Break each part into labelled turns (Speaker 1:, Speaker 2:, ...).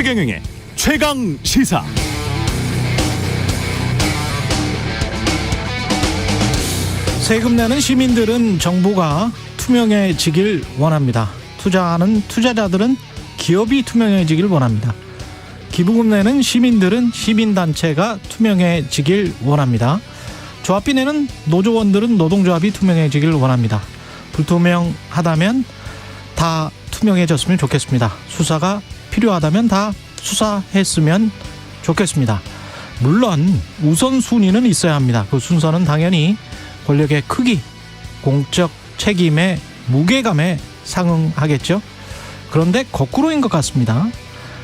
Speaker 1: 최경영의 최강 시사.
Speaker 2: 세금 내는 시민들은 정부가 투명해지길 원합니다. 투자하는 투자자들은 기업이 투명해지길 원합니다. 기부금 내는 시민들은 시민단체가 투명해지길 원합니다. 조합비 내는 노조원들은 노동조합이 투명해지길 원합니다. 불투명하다면 다 투명해졌으면 좋겠습니다. 수사가 필요하다면 다 수사했으면 좋겠습니다. 물론 우선순위는 있어야 합니다. 그 순서는 당연히 권력의 크기, 공적 책임의 무게감에 상응하겠죠. 그런데 거꾸로인 것 같습니다.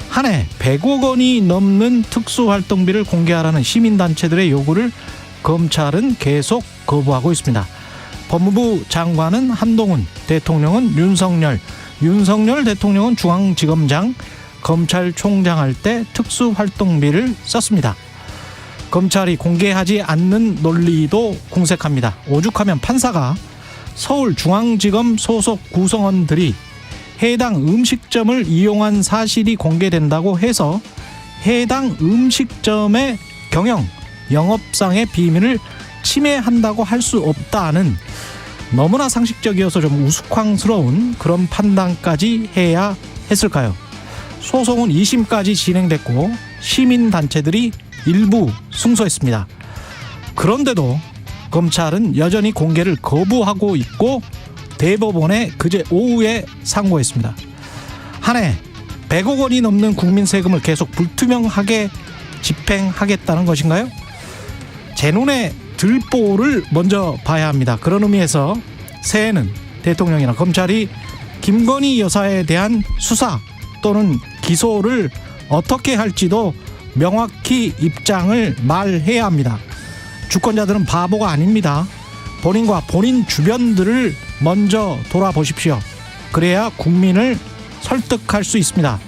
Speaker 2: 한 해 100억 원이 넘는 특수활동비를 공개하라는 시민단체들의 요구를 검찰은 계속 거부하고 있습니다. 법무부 장관은 한동훈, 대통령은 윤석열 대통령은 중앙지검장, 검찰총장 할 때 특수활동비를 썼습니다. 검찰이 공개하지 않는 논리도 궁색합니다. 오죽하면 판사가 서울중앙지검 소속 구성원들이 해당 음식점을 이용한 사실이 공개된다고 해서 해당 음식점의 경영, 영업상의 비밀을 침해한다고 할 수 없다는 너무나 상식적이어서 좀 우스꽝스러운 그런 판단까지 해야 했을까요? 소송은 2심까지 진행됐고 시민단체들이 일부 승소했습니다. 그런데도 검찰은 여전히 공개를 거부하고 있고 대법원에 그제 오후에 상고했습니다. 한 해 100억 원이 넘는 국민 세금을 계속 불투명하게 집행하겠다는 것인가요? 제 눈에 들보를 먼저 봐야 합니다. 그런 의미에서 새해는 대통령이나 검찰이 김건희 여사에 대한 수사 또는 기소를 어떻게 할지도 명확히 입장을 말해야 합니다. 주권자들은 바보가 아닙니다. 본인과 본인 주변들을 먼저 돌아보십시오. 그래야 국민을 설득할 수 있습니다.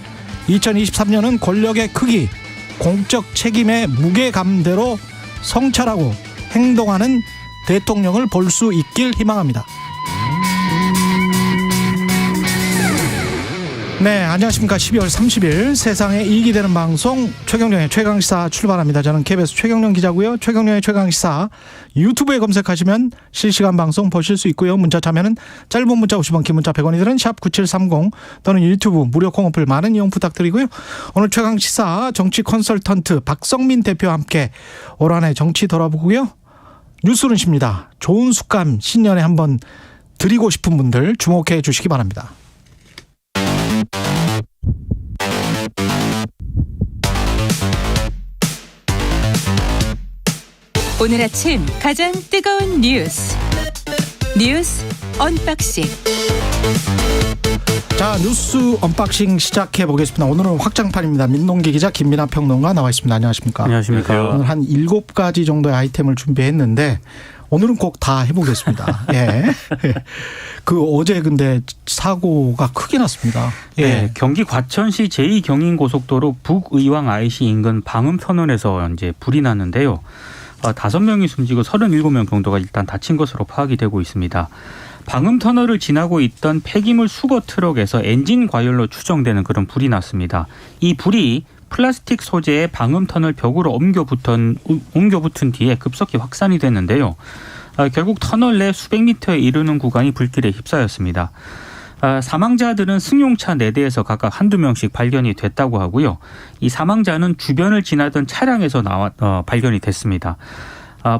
Speaker 2: 2023년은 권력의 크기, 공적 책임의 무게감대로 성찰하고 행동하는 대통령을 볼 수 있길 희망합니다. 네, 안녕하십니까. 12월 30일 세상에 이익이 되는 방송 최경영의 최강시사 출발합니다. 저는 KBS 최경영 기자고요. 최경영의 최강시사 유튜브에 검색하시면 실시간 방송 보실 수 있고요. 문자 참여는 짧은 문자 50원, 긴 문자 100원이 드는 샵 9730 또는 유튜브 무료 콩어플 많은 이용 부탁드리고요. 오늘 최강시사 정치 컨설턴트 박성민 대표와 함께 올 한 해 정치 돌아보고요. 뉴스는 쉽니다. 좋은 습관 신년에 한번 드리고 싶은 분들 주목해 주시기 바랍니다.
Speaker 3: 오늘 아침 가장 뜨거운 뉴스 언박싱.
Speaker 2: 자, 뉴스 언박싱 시작해 보겠습니다. 오늘은 확장판입니다. 민동기 기자, 김민하 평론가 나와 있습니다. 안녕하십니까?
Speaker 4: 안녕하십니까?
Speaker 2: 오늘 한 7가지 정도의 아이템을 준비했는데 오늘은 꼭 다 해보겠습니다. 예. 그 어제 근데 사고가 크게 났습니다. 예.
Speaker 4: 네, 경기 과천시 제2경인고속도로 북의왕 IC 인근 방음터널에서 이제 불이 났는데요. 5명이 숨지고 37명 정도가 일단 다친 것으로 파악이 되고 있습니다. 방음터널을 지나고 있던 폐기물 수거 트럭에서 엔진 과열로 추정되는 그런 불이 났습니다. 이 불이 플라스틱 소재의 방음터널 벽으로 옮겨 붙은 뒤에 급속히 확산이 됐는데요. 결국 터널 내 수백 미터에 이르는 구간이 불길에 휩싸였습니다. 사망자들은 승용차 4대에서 각각 한두 명씩 발견이 됐다고 하고요. 이 사망자는 주변을 지나던 차량에서 발견이 됐습니다.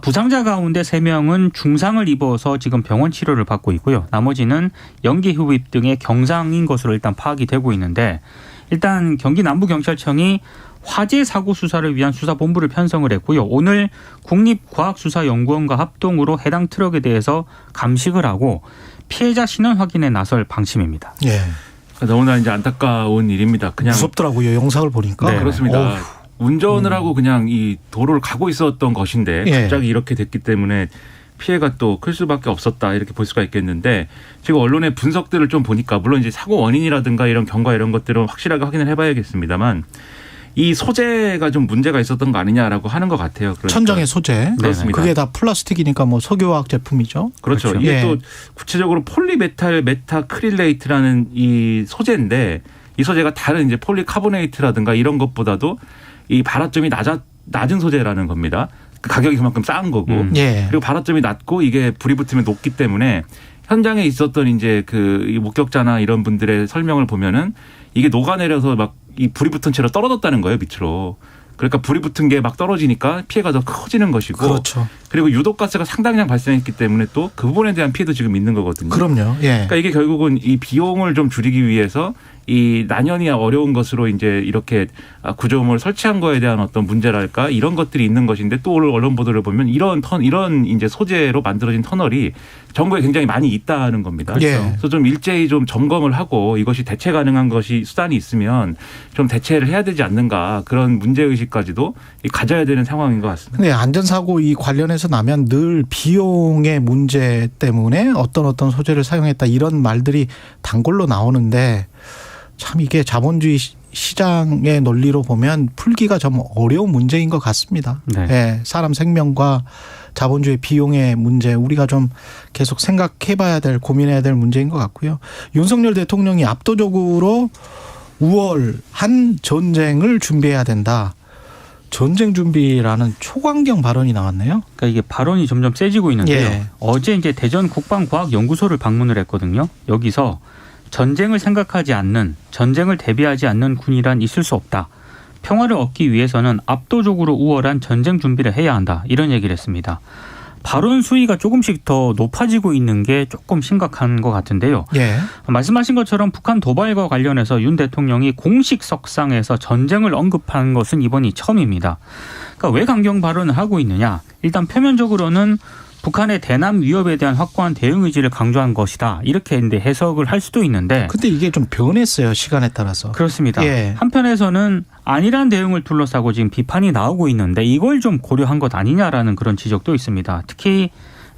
Speaker 4: 부상자 가운데 3명은 중상을 입어서 지금 병원 치료를 받고 있고요. 나머지는 연기 흡입 등의 경상인 것으로 일단 파악이 되고 있는데, 일단 경기 남부경찰청이 화재 사고 수사를 위한 수사본부를 편성을 했고요. 오늘 국립과학수사연구원과 합동으로 해당 트럭에 대해서 감식을 하고 피해자 신원 확인에 나설 방침입니다.
Speaker 2: 예.
Speaker 5: 너무나 이제 안타까운 일입니다. 그냥
Speaker 2: 무섭더라고요. 영상을 보니까.
Speaker 5: 네, 그렇습니다.
Speaker 2: 어휴.
Speaker 5: 운전을 하고 그냥 이 도로를 가고 있었던 것인데
Speaker 2: 예.
Speaker 5: 갑자기 이렇게 됐기 때문에 피해가 또 클 수밖에 없었다, 이렇게 볼 수가 있겠는데, 지금 언론의 분석들을 좀 보니까 물론 이제 사고 원인이라든가 이런 경과 이런 것들은 확실하게 확인을 해봐야겠습니다만 이 소재가 좀 문제가 있었던 거 아니냐라고 하는 것 같아요. 그러니까.
Speaker 2: 천정의 소재.
Speaker 5: 그렇습니다.
Speaker 2: 그게 다 플라스틱이니까 뭐 석유화학 제품이죠.
Speaker 5: 그렇죠.
Speaker 2: 그렇죠.
Speaker 5: 이게
Speaker 2: 예.
Speaker 5: 또 구체적으로 폴리메탈 메타크릴레이트라는 이 소재인데, 이 소재가 다른 이제 폴리카보네이트라든가 이런 것보다도 이 발화점이 낮은 소재라는 겁니다. 가격이 그만큼 싼 거고.
Speaker 2: 예.
Speaker 5: 그리고 발화점이 낮고 이게 불이 붙으면 녹기 때문에 현장에 있었던 이제 이 목격자나 이런 분들의 설명을 보면은 이게 녹아내려서 막 이 불이 붙은 채로 떨어졌다는 거예요, 밑으로. 그러니까 불이 붙은 게 막 떨어지니까 피해가 더 커지는 것이고.
Speaker 2: 그렇죠.
Speaker 5: 그리고 유독가스가 상당량 발생했기 때문에 또 그 부분에 대한 피해도 지금 있는 거거든요.
Speaker 2: 그럼요. 예.
Speaker 5: 그러니까 이게 결국은 이 비용을 좀 줄이기 위해서 이 난연이 어려운 것으로 이제 이렇게 구조물을 설치한 거에 대한 어떤 문제랄까 이런 것들이 있는 것인데 또 오늘 언론 보도를 보면 이런 이제 소재로 만들어진 터널이 전국에 굉장히 많이 있다는 겁니다.
Speaker 2: 예.
Speaker 5: 그래서 좀 일제히 좀 점검을 하고 이것이 대체 가능한 것이 수단이 있으면 좀 대체를 해야 되지 않는가 그런 문제의식까지도 가져야 되는 상황인 것 같습니다.
Speaker 2: 근데 안전사고 이 관련해서 나면 늘 비용의 문제 때문에 어떤 소재를 사용했다 이런 말들이 단골로 나오는데 참 이게 자본주의 시장의 논리로 보면 풀기가 좀 어려운 문제인 것 같습니다.
Speaker 4: 네.
Speaker 2: 예, 사람 생명과 자본주의 비용의 문제 우리가 좀 계속 생각해봐야 될 고민해야 될 문제인 것 같고요. 윤석열 대통령이 압도적으로 우월한 전쟁을 준비해야 된다. 전쟁 준비라는 초강경 발언이 나왔네요.
Speaker 4: 그러니까 이게 발언이 점점 세지고 있는데요.
Speaker 2: 예.
Speaker 4: 어제 이제 대전 국방과학연구소를 방문을 했거든요. 여기서 전쟁을 생각하지 않는, 전쟁을 대비하지 않는 군이란 있을 수 없다. 평화를 얻기 위해서는 압도적으로 우월한 전쟁 준비를 해야 한다. 이런 얘기를 했습니다. 발언 수위가 조금씩 더 높아지고 있는 게 조금 심각한 것 같은데요.
Speaker 2: 예.
Speaker 4: 말씀하신 것처럼 북한 도발과 관련해서 윤 대통령이 공식 석상에서 전쟁을 언급한 것은 이번이 처음입니다. 그러니까 왜 강경 발언을 하고 있느냐. 일단 표면적으로는 북한의 대남 위협에 대한 확고한 대응 의지를 강조한 것이다. 이렇게 이제 해석을 할 수도 있는데.
Speaker 2: 근데 이게 좀 변했어요. 시간에 따라서.
Speaker 4: 그렇습니다.
Speaker 2: 예.
Speaker 4: 한편에서는 아니란 대응을 둘러싸고 지금 비판이 나오고 있는데 이걸 좀 고려한 것 아니냐라는 그런 지적도 있습니다. 특히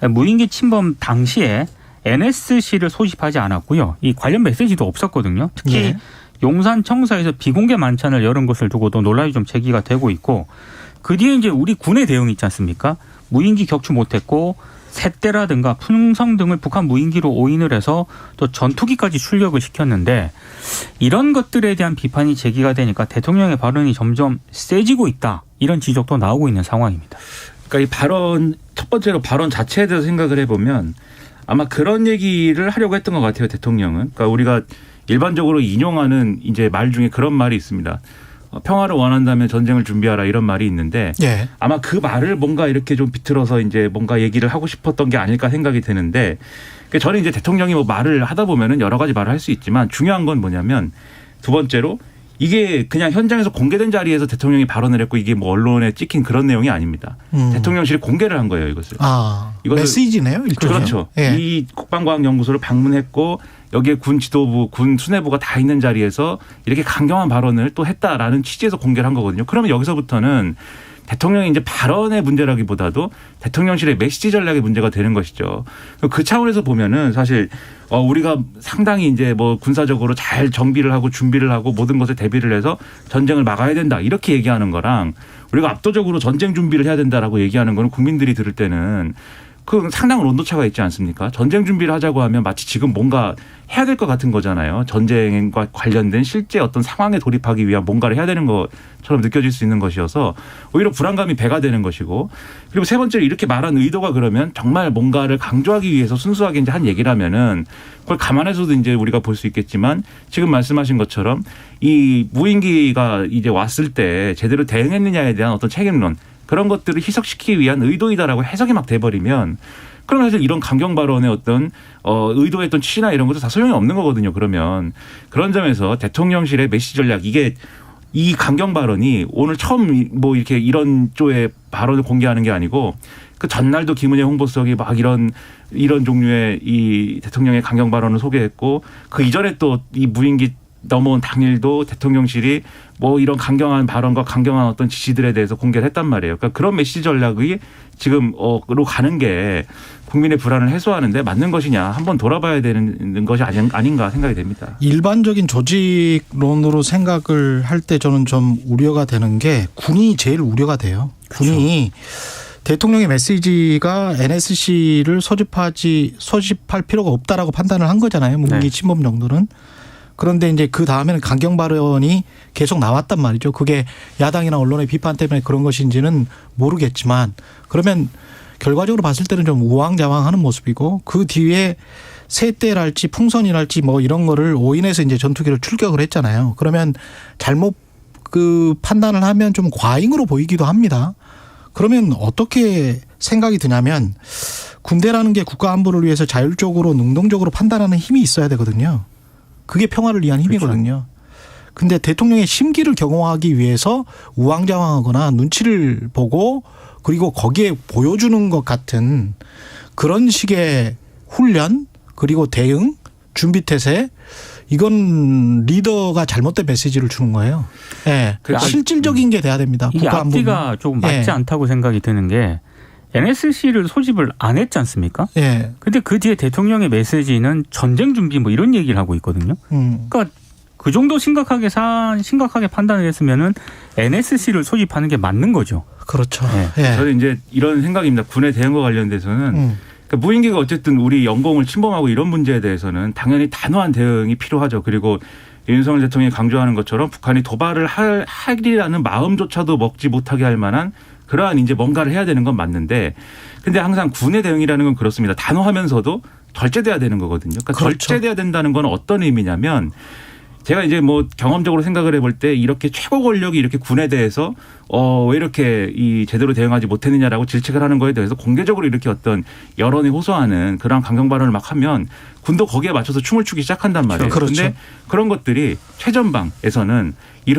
Speaker 4: 무인기 침범 당시에 NSC를 소집하지 않았고요. 이 관련 메시지도 없었거든요. 특히
Speaker 2: 예.
Speaker 4: 용산 청사에서 비공개 만찬을 열은 것을 두고도 논란이 좀 제기가 되고 있고 그 뒤에 이제 우리 군의 대응이 있지 않습니까? 무인기 격추 못했고 새떼라든가 풍성 등을 북한 무인기로 오인을 해서 또 전투기까지 출격을 시켰는데 이런 것들에 대한 비판이 제기가 되니까 대통령의 발언이 점점 세지고 있다. 이런 지적도 나오고 있는 상황입니다.
Speaker 5: 그러니까 이 발언 첫 번째로 발언 자체에 대해서 생각을 해보면 아마 그런 얘기를 하려고 했던 것 같아요. 대통령은. 그러니까 우리가 일반적으로 인용하는 이제 말 중에 그런 말이 있습니다. 평화를 원한다면 전쟁을 준비하라 이런 말이 있는데
Speaker 2: 예.
Speaker 5: 아마 그 말을 뭔가 이렇게 좀 비틀어서 이제 뭔가 얘기를 하고 싶었던 게 아닐까 생각이 드는데 저는 이제 대통령이 뭐 말을 하다 보면은 여러 가지 말을 할 수 있지만 중요한 건 뭐냐면 두 번째로 이게 그냥 현장에서 공개된 자리에서 대통령이 발언을 했고 이게 뭐 언론에 찍힌 그런 내용이 아닙니다. 대통령실이 공개를 한 거예요, 이것을.
Speaker 2: 이것을 메시지네요, 일종의.
Speaker 5: 그렇죠.
Speaker 2: 예.
Speaker 5: 이 국방과학연구소를 방문했고 여기에 군 지도부, 군 수뇌부가 다 있는 자리에서 이렇게 강경한 발언을 또 했다라는 취지에서 공개를 한 거거든요. 그러면 여기서부터는 대통령이 이제 발언의 문제라기보다도 대통령실의 메시지 전략의 문제가 되는 것이죠. 그 차원에서 보면은 사실 우리가 상당히 이제 뭐 군사적으로 잘 정비를 하고 준비를 하고 모든 것에 대비를 해서 전쟁을 막아야 된다 이렇게 얘기하는 거랑 우리가 압도적으로 전쟁 준비를 해야 된다라고 얘기하는 거는 국민들이 들을 때는 그 상당한 온도차가 있지 않습니까? 전쟁 준비를 하자고 하면 마치 지금 뭔가 해야 될 것 같은 거잖아요. 전쟁과 관련된 실제 어떤 상황에 돌입하기 위한 뭔가를 해야 되는 것처럼 느껴질 수 있는 것이어서 오히려 불안감이 배가 되는 것이고 그리고 세 번째로 이렇게 말한 의도가 그러면 정말 뭔가를 강조하기 위해서 순수하게 이제 한 얘기라면은 그걸 감안해서도 이제 우리가 볼 수 있겠지만 지금 말씀하신 것처럼 이 무인기가 이제 왔을 때 제대로 대응했느냐에 대한 어떤 책임론 그런 것들을 희석시키기 위한 의도이다라고 해석이 막 돼버리면 그럼 사실 이런 강경 발언의 어떤 의도했던 취지나 이런 것도 다 소용이 없는 거거든요. 그러면 그런 점에서 대통령실의 메시지 전략 이게 이 강경 발언이 오늘 처음 뭐 이렇게 이런 쪽의 발언을 공개하는 게 아니고 그 전날도 김은혜 홍보수석이 막 이런 종류의 이 대통령의 강경 발언을 소개했고 그 이전에 또 이 무인기 넘어온 당일도 대통령실이 뭐 이런 강경한 발언과 강경한 어떤 지시들에 대해서 공개를 했단 말이에요. 그러니까 그런 메시지 전략이 지금으로 가는 게 국민의 불안을 해소하는데 맞는 것이냐 한번 돌아봐야 되는 것이 아닌가 생각이 됩니다.
Speaker 2: 일반적인 조직론으로 생각을 할 때 저는 좀 우려가 되는 게 군이 제일 우려가 돼요. 군이 그렇죠. 대통령의 메시지가 NSC를 소집할 필요가 없다라고 판단을 한 거잖아요. 무인기 침범 정도는. 그런데 이제 그 다음에는 강경 발언이 계속 나왔단 말이죠. 그게 야당이나 언론의 비판 때문에 그런 것인지는 모르겠지만 그러면 결과적으로 봤을 때는 좀 우왕좌왕하는 모습이고 그 뒤에 세대랄지 풍선이랄지 뭐 이런 거를 오인해서 이제 전투기를 출격을 했잖아요. 그러면 잘못 그 판단을 하면 좀 과잉으로 보이기도 합니다. 그러면 어떻게 생각이 드냐면 군대라는 게 국가 안보를 위해서 자율적으로 능동적으로 판단하는 힘이 있어야 되거든요. 그게 평화를 위한 힘이거든요. 근데 대통령의 심기를 경호하기 위해서 우왕좌왕하거나 눈치를 보고 그리고 거기에 보여주는 것 같은 그런 식의 훈련 그리고 대응 준비태세 이건 리더가 잘못된 메시지를 주는 거예요. 예.
Speaker 5: 그러니까
Speaker 2: 실질적인 게 돼야 됩니다.
Speaker 4: 이게 앞뒤가 조금 맞지 않다고 생각이 드는 게 NSC를 소집을 안 했지 않습니까?
Speaker 2: 예.
Speaker 4: 근데 그 뒤에 대통령의 메시지는 전쟁 준비 뭐 이런 얘기를 하고 있거든요. 그러니까 그 정도 심각하게 판단을 했으면은 NSC를 소집하는 게 맞는 거죠.
Speaker 2: 그렇죠.
Speaker 4: 예.
Speaker 2: 예.
Speaker 5: 저는 이제 이런 생각입니다. 군의 대응과 관련돼서는 그러니까 무인기가 어쨌든 우리 영공을 침범하고 이런 문제에 대해서는 당연히 단호한 대응이 필요하죠. 그리고 윤석열 대통령이 강조하는 것처럼 북한이 도발을 하리라는 마음조차도 먹지 못하게 할 만한 그러한 이제 뭔가를 해야 되는 건 맞는데 근데 항상 군의 대응이라는 건 그렇습니다. 단호하면서도 절제돼야 되는 거거든요. 그러니까
Speaker 2: 그렇죠.
Speaker 5: 절제돼야 된다는 건 어떤 의미냐면 제가 이제 뭐 경험적으로 생각을 해볼 때 이렇게 최고 권력이 이렇게 군에 대해서 왜 이렇게 이 제대로 대응하지 못했느냐라고 질책을 하는 거에 대해서 공개적으로 이렇게 어떤 여론이 호소하는 그런 강경 발언을 막 하면 군도 거기에 맞춰서 춤을 추기 시작한단 말이에요.
Speaker 2: 그렇죠.
Speaker 5: 그런데 그런 것들이 최전방에서는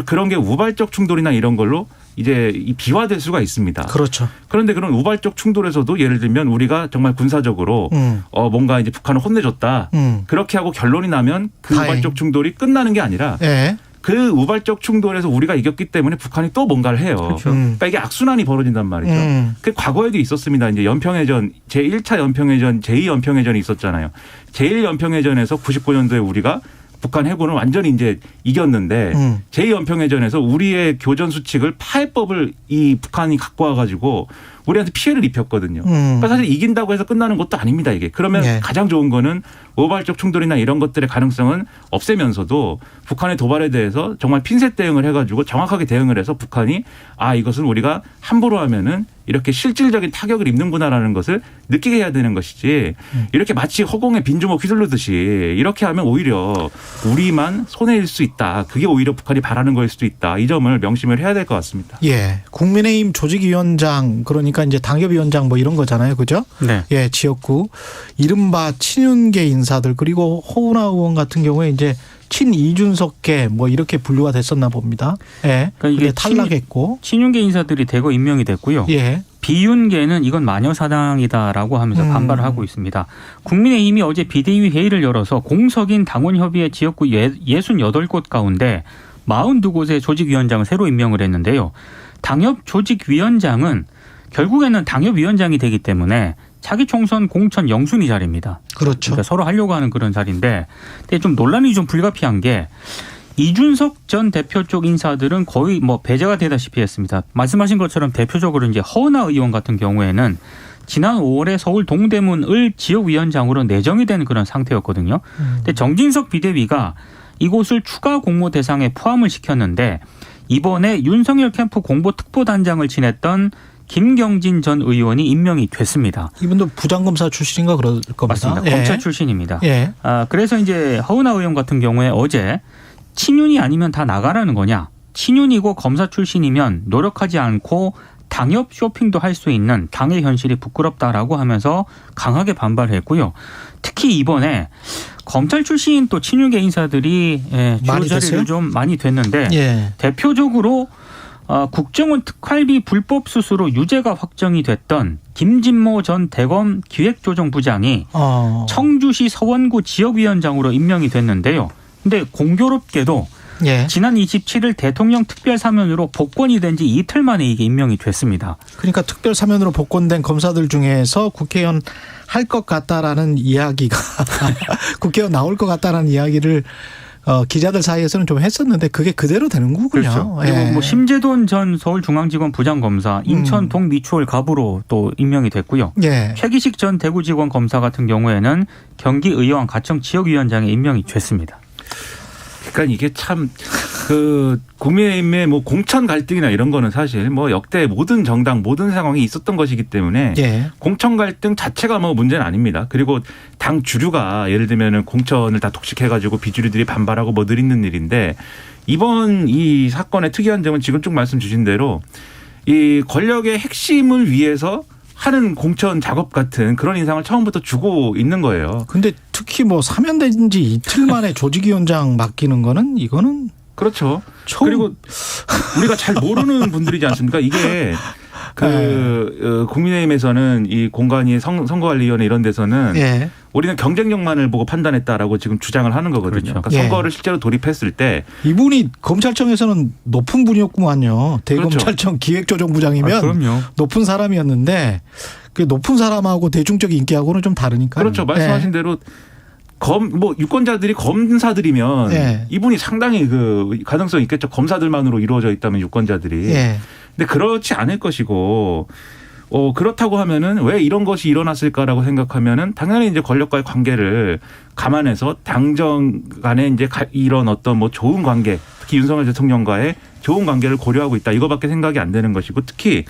Speaker 5: 그런 게 우발적 충돌이나 이런 걸로 이제 비화될 수가 있습니다.
Speaker 2: 그렇죠.
Speaker 5: 그런데 그런 우발적 충돌에서도 예를 들면 우리가 정말 군사적으로 뭔가 이제 북한을 혼내줬다. 그렇게 하고 결론이 나면 그
Speaker 2: 다행.
Speaker 5: 우발적 충돌이 끝나는 게 아니라
Speaker 2: 예.
Speaker 5: 그 우발적 충돌에서 우리가 이겼기 때문에 북한이 또 뭔가를 해요.
Speaker 4: 그렇죠.
Speaker 5: 그러니까 이게 악순환이 벌어진단 말이죠. 그 과거에도 있었습니다. 이제 연평해전 제1차 연평해전, 제2연평해전이 있었잖아요. 제1연평해전에서 99년도에 우리가 북한 해군을 완전히 이제 이겼는데 제2연평해전에서 우리의 교전 수칙을 파해법을 이 북한이 갖고 와가지고 우리한테 피해를 입혔거든요. 그러니까 사실 이긴다고 해서 끝나는 것도 아닙니다. 이게. 그러면
Speaker 2: 네.
Speaker 5: 가장 좋은 거는 우발적 충돌이나 이런 것들의 가능성은 없애면서도 북한의 도발에 대해서 정말 핀셋 대응을 해가지고 정확하게 대응을 해서 북한이 이것은 우리가 함부로 하면은 이렇게 실질적인 타격을 입는구나라는 것을 느끼게 해야 되는 것이지 이렇게 마치 허공에 빈주먹 휘둘르듯이 이렇게 하면 오히려 우리만 손해일 수 있다. 그게 오히려 북한이 바라는 거일 수도 있다. 이 점을 명심을 해야 될 것 같습니다.
Speaker 2: 예. 국민의힘 조직위원장 그러니까 이제 당협위원장 뭐 이런 거잖아요. 그죠?
Speaker 4: 네.
Speaker 2: 예, 지역구 이른바 친윤계 인사들 그리고 허은하 의원 같은 경우에 이제 친이준석계 뭐 이렇게 분류가 됐었나 봅니다. 예.
Speaker 4: 그러니까 이게
Speaker 2: 이게 탈락했고.
Speaker 4: 친윤계 인사들이 대거 임명이 됐고요.
Speaker 2: 예.
Speaker 4: 비윤계는 이건 마녀사당이다라고 하면서 반발을 하고 있습니다. 국민의힘이 어제 비대위 회의를 열어서 공석인 당원협의회 지역구 68곳 가운데 42곳의 조직위원장을 새로 임명을 했는데요. 당협 조직위원장은 결국에는 당협위원장이 되기 때문에 차기 총선 공천 영순위 자리입니다.
Speaker 2: 그렇죠.
Speaker 4: 그러니까 서로 하려고 하는 그런 자리인데 근데 좀 논란이 좀 불가피한 게 이준석 전 대표 쪽 인사들은 거의 뭐 배제가 되다시피 했습니다. 말씀하신 것처럼 대표적으로 이제 허은하 의원 같은 경우에는 지난 5월에 서울 동대문을 지역위원장으로 내정이 된 그런 상태였거든요. 근데 정진석 비대위가 이곳을 추가 공모 대상에 포함을 시켰는데 이번에 윤석열 캠프 공보 특보단장을 지냈던 김경진 전 의원이 임명이 됐습니다.
Speaker 2: 이분도 부장검사 출신인가 그럴 겁니다.
Speaker 4: 맞습니다.
Speaker 2: 예.
Speaker 4: 검찰 출신입니다.
Speaker 2: 예.
Speaker 4: 그래서 이제 허은하 의원 같은 경우에 어제 친윤이 아니면 다 나가라는 거냐. 친윤이고 검사 출신이면 노력하지 않고 당협 쇼핑도 할 수 있는 당의 현실이 부끄럽다라고 하면서 강하게 반발했고요. 특히 이번에 검찰 출신 또 친윤계 인사들이 주요 자리를 좀 많이 됐는데
Speaker 2: 예.
Speaker 4: 대표적으로 국정원 특활비 불법 수수로 유죄가 확정이 됐던 김진모 전 대검 기획조정부장이 청주시 서원구 지역위원장으로 임명이 됐는데요. 근데 공교롭게도
Speaker 2: 예.
Speaker 4: 지난 27일 대통령 특별사면으로 복권이 된 지 이틀 만에 이게 임명이 됐습니다.
Speaker 2: 그러니까 특별사면으로 복권된 검사들 중에서 국회의원 할 것 같다라는 이야기가 국회의원 나올 것 같다라는 이야기를 기자들 사이에서는 좀 했었는데 그게 그대로 되는 거군요.
Speaker 4: 그렇죠. 그리고
Speaker 2: 예.
Speaker 4: 뭐 심재돈 전 서울중앙지검 부장검사, 인천 동미추홀 갑으로 또 임명이 됐고요.
Speaker 2: 예.
Speaker 4: 최기식 전 대구지검 검사 같은 경우에는 경기의왕 가청 지역위원장에 임명이 됐습니다.
Speaker 5: 그러니까 이게 참 그 국민의힘의 뭐 공천 갈등이나 이런 거는 사실 뭐 역대 모든 정당 모든 상황이 있었던 것이기 때문에
Speaker 2: 예.
Speaker 5: 공천 갈등 자체가 뭐 문제는 아닙니다. 그리고 당 주류가 예를 들면은 공천을 다 독식해가지고 비주류들이 반발하고 뭐 늘 있는 일인데 이번 이 사건의 특이한 점은 지금 쭉 말씀 주신 대로 이 권력의 핵심을 위해서 하는 공천 작업 같은 그런 인상을 처음부터 주고 있는 거예요.
Speaker 2: 근데 특히 뭐 사면된 지 이틀 만에 조직위원장 맡기는 거는 이거는
Speaker 5: 그렇죠.
Speaker 2: 처음.
Speaker 5: 그리고 우리가 잘 모르는 분들이지 않습니까? 이게 국민의힘에서는 이 공관위 선거관리위원회 이런 데서는
Speaker 2: 예.
Speaker 5: 우리는 경쟁력만을 보고 판단했다라고 지금 주장을 하는 거거든요.
Speaker 4: 그렇죠.
Speaker 5: 그러니까
Speaker 2: 예.
Speaker 5: 선거를 실제로 돌입했을 때
Speaker 2: 이분이 검찰청에서는 높은 분이었구만요. 대검찰청 기획조정부장이면
Speaker 4: 그럼요.
Speaker 2: 높은 사람이었는데 그 높은 사람하고 대중적 인기하고는 좀 다르니까.
Speaker 5: 그렇죠. 말씀하신 대로 뭐 유권자들이 검사들이면
Speaker 2: 예.
Speaker 5: 이분이 상당히 그 가능성이 있겠죠. 검사들만으로 이루어져 있다면 유권자들이.
Speaker 2: 예.
Speaker 5: 근데 그렇지 않을 것이고 그렇다고 하면은 왜 이런 것이 일어났을까라고 생각하면은 당연히 이제 권력과의 관계를 감안해서 당정 간에 이제 이런 어떤 뭐 좋은 관계, 특히 윤석열 대통령과의 좋은 관계를 고려하고 있다. 이거밖에 생각이 안 되는 것이고 특히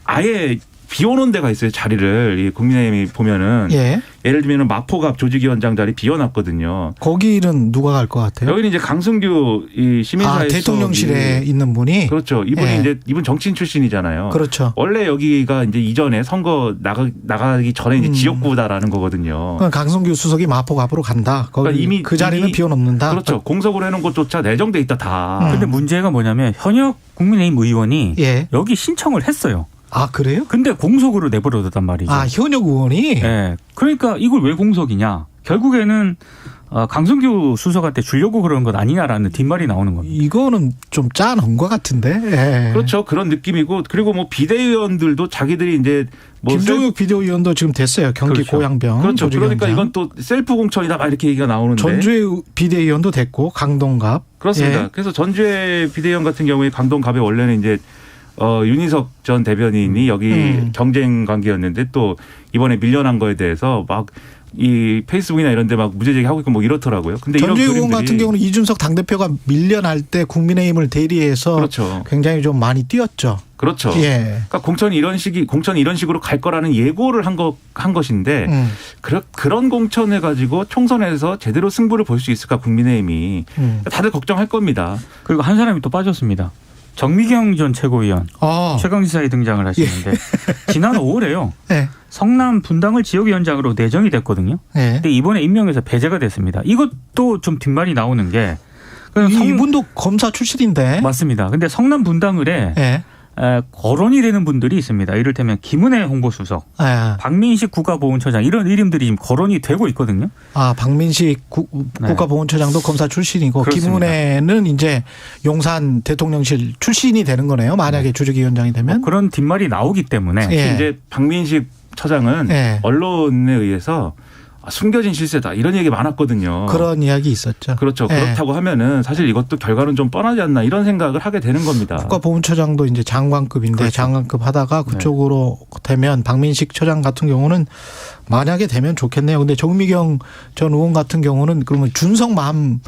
Speaker 5: 아예 비워놓은 데가 있어요. 자리를 이 국민의힘이 보면은
Speaker 2: 예.
Speaker 5: 예를 들면 마포갑 조직위원장 자리 비워놨거든요.
Speaker 2: 거기는 누가 갈 것 같아요?
Speaker 5: 여기는 이제 강승규 이 시민사회
Speaker 2: 대통령실에 있는 분이.
Speaker 5: 그렇죠. 이분이
Speaker 2: 예.
Speaker 5: 이제 이분 정치인 출신이잖아요.
Speaker 2: 그렇죠.
Speaker 5: 원래 여기가 이제 이전에 선거 나가기 전에 이제 지역구다라는 거거든요.
Speaker 2: 그럼 강성규 수석이 마포갑으로 간다. 거기
Speaker 5: 그러니까 이미
Speaker 2: 그 자리는 비워놓는다.
Speaker 5: 그렇죠. 공석으로 해놓은 곳조차 내정돼 있다 다.
Speaker 4: 근데 문제가 뭐냐면 현역 국민의힘 의원이
Speaker 2: 예.
Speaker 4: 여기 신청을 했어요.
Speaker 2: 아 그래요?
Speaker 4: 근데 공석으로 내버려뒀단 말이죠.
Speaker 2: 아 현역 의원이.
Speaker 4: 네. 그러니까 이걸 왜 공석이냐. 결국에는 강승규 수석한테 주려고 그러는 것 아니냐라는 뒷말이 나오는 겁니다.
Speaker 2: 이거는 좀 짠한 것 같은데. 예.
Speaker 5: 그렇죠. 그런 느낌이고 그리고 뭐 비대위원들도 자기들이 이제 뭐
Speaker 2: 김종욱 비대위원도 지금 됐어요. 경기
Speaker 4: 그렇죠.
Speaker 2: 고양병.
Speaker 5: 그렇죠. 그러니까
Speaker 2: 조직위원장.
Speaker 5: 이건 또 셀프 공천이다 막 이렇게 얘기가 나오는데.
Speaker 2: 전주의 비대위원도 됐고 강동갑.
Speaker 5: 그렇습니다.
Speaker 2: 예.
Speaker 5: 그래서 전주의 비대위원 같은 경우에 강동갑에 원래는 이제 윤희석 전 대변인이 여기 경쟁 관계였는데 또 이번에 밀려난 거에 대해서 막 이 페이스북이나 이런 데 막 무죄 제기하고 있고 뭐 이렇더라고요. 근데
Speaker 2: 전주의
Speaker 5: 이런
Speaker 2: 의원
Speaker 5: 그림들이
Speaker 2: 같은 경우는 이준석 당대표가 밀려날 때 국민의힘을 대리해서
Speaker 5: 그렇죠.
Speaker 2: 굉장히 좀 많이 뛰었죠.
Speaker 5: 그렇죠.
Speaker 2: 예.
Speaker 5: 그러니까 공천이 이런 식으로 갈 거라는 예고를 한 것인데 그런 공천을 가지고 총선에서 제대로 승부를 볼 수 있을까 국민의힘이 다들 걱정할 겁니다.
Speaker 4: 그리고 한 사람이 또 빠졌습니다. 정미경 전 최고위원 최강시사에 등장을 하시는데 지난 5월에요.
Speaker 2: 네.
Speaker 4: 성남 분당을 지역위원장으로 내정이 됐거든요.
Speaker 2: 네.
Speaker 4: 근데 이번에 임명해서 배제가 됐습니다. 이것도 좀 뒷말이 나오는 게
Speaker 2: 이분도 검사 출신인데.
Speaker 4: 맞습니다. 근데 성남 분당을에
Speaker 2: 네.
Speaker 4: 거론이 되는 분들이 있습니다. 이를테면 김은혜 홍보수석,
Speaker 2: 네.
Speaker 4: 박민식 국가보훈처장 이런 이름들이 지금 거론이 되고 있거든요.
Speaker 2: 아 박민식 국가보훈처장도 검사 출신이고
Speaker 4: 그렇습니다.
Speaker 2: 김은혜는 이제 용산 대통령실 출신이 되는 거네요. 만약에 조직위원장이 되면.
Speaker 4: 그런 뒷말이 나오기 때문에
Speaker 2: 예.
Speaker 5: 이제 박민식 처장은
Speaker 2: 예.
Speaker 5: 언론에 의해서 숨겨진 실세다 이런 얘기 많았거든요.
Speaker 2: 그런 이야기 있었죠.
Speaker 5: 그렇죠.
Speaker 2: 예.
Speaker 5: 그렇다고 하면은 사실 이것도 결과는 좀 뻔하지 않나 이런 생각을 하게 되는 겁니다.
Speaker 2: 국가보훈처장도 이제 장관급인데
Speaker 5: 그렇죠.
Speaker 2: 장관급 하다가 그쪽으로 되면 박민식 처장 같은 경우는 만약에 되면 좋겠네요. 근데 정미경 전 의원 같은 경우는 그러면 준석맘이라는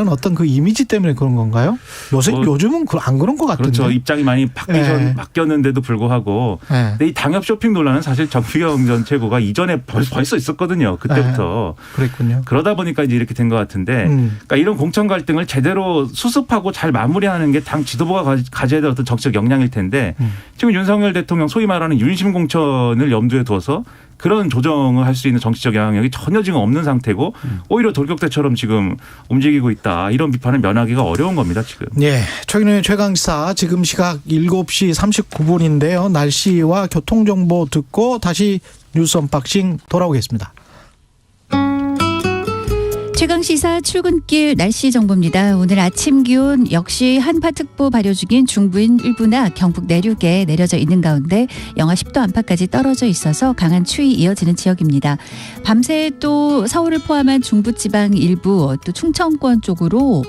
Speaker 2: 어떤 그 이미지 때문에 그런 건가요? 요즘은 안 그런 것 같은데.
Speaker 5: 그렇죠. 입장이 많이 바뀌었는데도 불구하고.
Speaker 2: 네.
Speaker 5: 근데 이 당협 쇼핑 논란은 사실 정미경 전 최고가 이전에 벌써 있었거든요. 그때부터.
Speaker 2: 그랬군요.
Speaker 5: 그러다 보니까 이제 이렇게 된 것 같은데 그러니까 이런 공천 갈등을 제대로 수습하고 잘 마무리하는 게 당 지도부가 가져야 될 어떤 정치적 역량일 텐데 지금 윤석열 대통령 소위 말하는 윤심 공천을 염두에 둬서 그런 조정을 할 수 있는 정치적 영향력이 전혀 지금 없는 상태고 오히려 돌격대처럼 지금 움직이고 있다. 이런 비판을 면하기가 어려운 겁니다. 지금.
Speaker 2: 예, 최근의 최강시사 지금 시각 7시 39분인데요. 날씨와 교통정보 듣고 다시 뉴스 언박싱 돌아오겠습니다.
Speaker 6: 최강시사 출근길 날씨 정보입니다. 오늘 아침 기온 역시 한파특보 발효 중인 중부인 일부나 경북 내륙에 내려져 있는 가운데 영하 10도 안팎까지 떨어져 있어서 강한 추위 이어지는 지역입니다. 밤새 또 서울을 포함한 중부지방 일부 또 충청권 쪽으로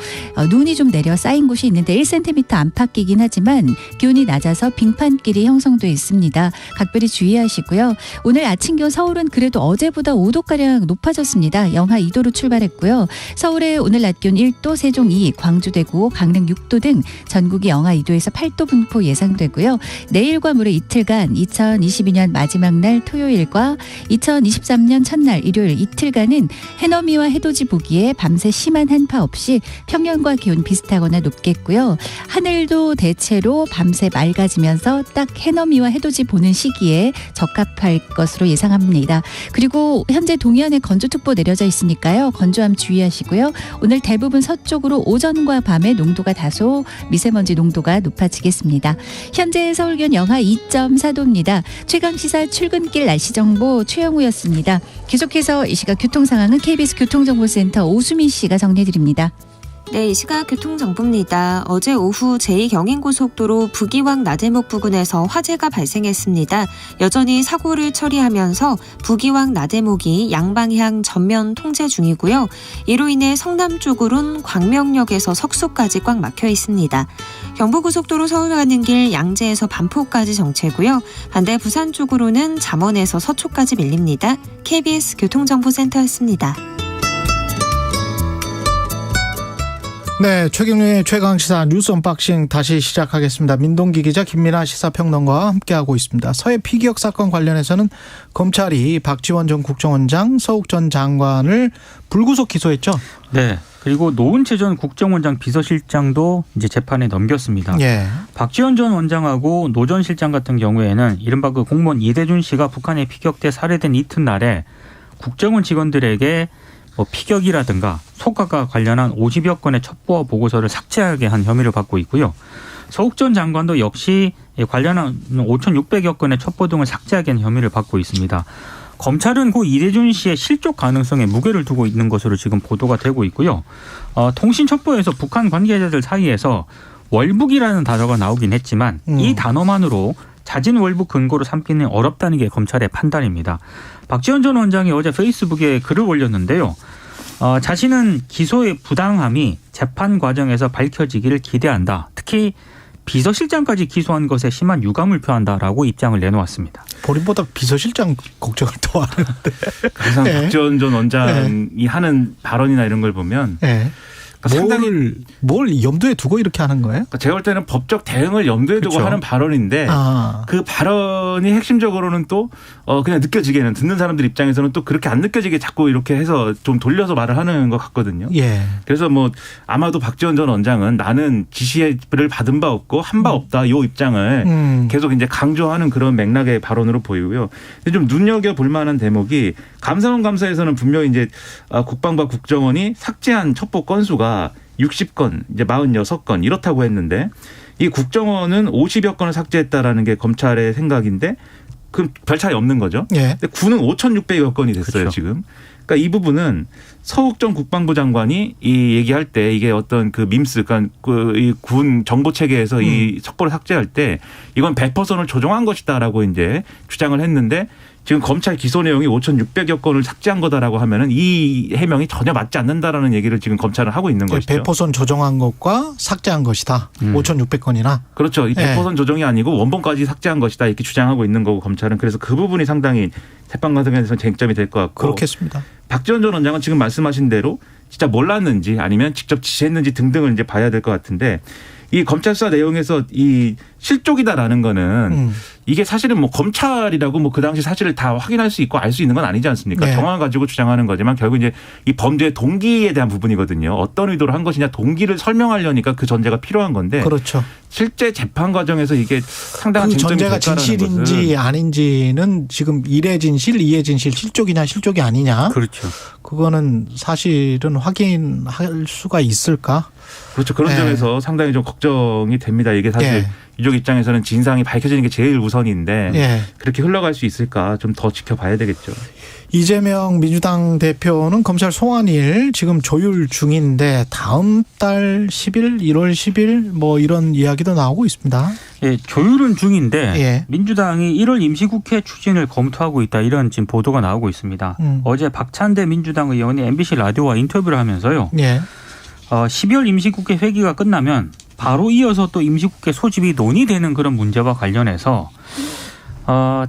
Speaker 6: 눈이 좀 내려 쌓인 곳이 있는데 1cm 안팎이긴 하지만 기온이 낮아서 빙판길이 형성돼 있습니다. 각별히 주의하시고요. 오늘 아침 기온 서울은 그래도 어제보다 5도가량 높아졌습니다. 영하 2도로 출발했고 있고요. 서울의 오늘 낮 기온 1도, 세종 2, 광주 대구, 강릉 6도 등 전국이 영하 2도에서 8도 분포 예상되고요. 내일과 모레 이틀간 2022년 마지막 날 토요일과 2023년 첫날 일요일 이틀간은 해넘이와 해돋이 보기에 밤새 심한 한파 없이 평년과 기온 비슷하거나 높겠고요. 하늘도 대체로 밤새 맑아지면서 딱 해넘이와 해돋이 보는 시기에 적합할 것으로 예상합니다. 그리고 현재 동해안에 건조특보 내려져 있으니까요. 건조함 주의하시고요. 오늘 대부분 서쪽으로 오전과 밤에 농도가 다소 미세먼지 농도가 높아지겠습니다. 현재 서울 기온 영하 2.4도입니다. 최강시사 출근길 날씨 정보 최영우였습니다. 계속해서 이 시각 교통 상황은 KBS 교통정보센터 오수미 씨가 정리해드립니다.
Speaker 7: 네, 이 시각 교통정보입니다. 어제 오후 제2경인고속도로 북이왕 나들목 부근에서 화재가 발생했습니다. 여전히 사고를 처리하면서 북이왕 나들목이 양방향 전면 통제 중이고요. 이로 인해 성남 쪽으론 광명역에서 석소까지 꽉 막혀 있습니다. 경부고속도로 서울 가는 길 양재에서 반포까지 정체고요. 반대 부산 쪽으로는 잠원에서 서초까지 밀립니다. KBS 교통정보센터였습니다.
Speaker 2: 네, 최경영의 최강시사 뉴스 언박싱 다시 시작하겠습니다. 민동기 기자, 김민아 시사평론가와 함께하고 있습니다. 서해 피기역 사건 관련해서는 검찰이 박지원 전 국정원장, 서욱 전 장관을 불구속 기소했죠.
Speaker 4: 네. 그리고 노은채 전 국정원장 비서실장도 이제 재판에 넘겼습니다.
Speaker 2: 예.
Speaker 4: 박지원 전 원장하고 노 전 실장 같은 경우에는 이른바 그 공무원 이대준 씨가 북한에 피격돼 살해된 이튿날에 국정원 직원들에게 뭐 피격이라든가 속가가 관련한 50여 건의 첩보와 보고서를 삭제하게 한 혐의를 받고 있고요. 서욱 전 장관도 역시 관련한 5,600여 건의 첩보 등을 삭제하게 한 혐의를 받고 있습니다. 검찰은 고 이대준 씨의 실족 가능성에 무게를 두고 있는 것으로 지금 보도가 되고 있고요. 통신첩보에서 북한 관계자들 사이에서 월북이라는 단어가 나오긴 했지만 이 단어만으로 자진 월북 근거로 삼기는 어렵다는 게 검찰의 판단입니다. 박지원 전 원장이 어제 페이스북에 글을 올렸는데요. 자신은 기소의 부당함이 재판 과정에서 밝혀지기를 기대한다. 특히 비서실장까지 기소한 것에 심한 유감을 표한다라고 입장을 내놓았습니다.
Speaker 2: 본인보다 비서실장 걱정을 더 하는데.
Speaker 5: 항상
Speaker 2: 네.
Speaker 5: 박지원 전 원장이 하는 발언이나 이런 걸 보면
Speaker 2: 네.
Speaker 5: 상당히
Speaker 2: 뭘 염두에 두고 이렇게 하는 거예요?
Speaker 5: 제가 볼 때는 법적 대응을 염두에 두고
Speaker 2: 그렇죠.
Speaker 5: 하는 발언인데 그 발언이 핵심적으로는 또 그냥 느껴지게는 듣는 사람들 입장에서는 또 그렇게 안 느껴지게 자꾸 이렇게 해서 좀 돌려서 말을 하는 것 같거든요.
Speaker 2: 예.
Speaker 5: 그래서 뭐 아마도 박지원 전 원장은 나는 지시를 받은 바 없고 한 바 없다 이 입장을 계속 이제 강조하는 그런 맥락의 발언으로 보이고요. 근데 좀 눈여겨볼 만한 대목이 감사원 감사에서는 분명히 이제 국방부와 국정원이 삭제한 첩보 건수가 60건, 이제 46건 이렇다고 했는데 이 국정원은 50여 건을 삭제했다라는 게 검찰의 생각인데 그럼 별 차이 없는 거죠.
Speaker 2: 예.
Speaker 5: 근데 군은 5,600여 건이 됐어요,
Speaker 4: 그렇죠.
Speaker 5: 지금. 그러니까 이 부분은 서욱 전 국방부 장관이 이 얘기할 때 이게 어떤 그 밈스, 그러니까 그 이 군 정보 체계에서 이 첩보를 삭제할 때 이건 100%를 조정한 것이다라고 이제 주장을 했는데 지금 검찰 기소 내용이 5,600여 건을 삭제한 거다라고 하면은 이 해명이 전혀 맞지 않는다라는 얘기를 지금 검찰은 하고 있는 것이죠.
Speaker 2: 배포선 조정한 것과 삭제한 것이다. 5,600건이나.
Speaker 5: 그렇죠. 이 100% 조정이 아니고 원본까지 삭제한 것이다 이렇게 주장하고 있는 거고 검찰은 그래서 그 부분이 상당히 재판 과정에서 쟁점이 될 것 같고.
Speaker 2: 그렇겠습니다.
Speaker 5: 박지원 전 원장은 지금 말씀하신 대로 진짜 몰랐는지 아니면 직접 지시했는지 등등을 이제 봐야 될 것 같은데 이 검찰 수사 내용에서 이 실족이다라는 거는 이게 사실은 뭐 검찰이라고 뭐 그 당시 사실을 다 확인할 수 있고 알 수 있는 건 아니지 않습니까?
Speaker 2: 네.
Speaker 5: 정황을 가지고 주장하는 거지만 결국 이제 이 범죄의 동기에 대한 부분이거든요. 어떤 의도로 한 것이냐 동기를 설명하려니까 그 전제가 필요한 건데
Speaker 2: 그렇죠.
Speaker 5: 실제 재판 과정에서 이게 상당한
Speaker 2: 그
Speaker 5: 쟁점이
Speaker 2: 전제가
Speaker 5: 될까라는
Speaker 2: 진실인지
Speaker 5: 것은
Speaker 2: 아닌지는 지금 1의 진실, 2의 진실, 실족이냐 실족이 아니냐.
Speaker 4: 그렇죠.
Speaker 2: 그거는 사실은 확인할 수가 있을까?
Speaker 5: 그렇죠. 그런
Speaker 2: 네.
Speaker 5: 점에서 상당히 좀 걱정이 됩니다. 이게 사실
Speaker 2: 예.
Speaker 5: 유족 입장에서는 진상이 밝혀지는 게 제일 우선인데
Speaker 2: 예.
Speaker 5: 그렇게 흘러갈 수 있을까 좀 더 지켜봐야 되겠죠.
Speaker 2: 이재명 민주당 대표는 검찰 소환일 지금 조율 중인데 다음 달 10일, 1월 10일 뭐 이런 이야기도 나오고 있습니다.
Speaker 4: 예, 조율은 중인데
Speaker 2: 예.
Speaker 4: 민주당이 1월 임시국회 추진을 검토하고 있다 이런 지금 보도가 나오고 있습니다. 어제 박찬대 민주당 의원이 MBC 라디오와 인터뷰를 하면서요.
Speaker 2: 예.
Speaker 4: 12월 임시국회 회기가 끝나면 바로 이어서 또 임시국회 소집이 논의되는 그런 문제와 관련해서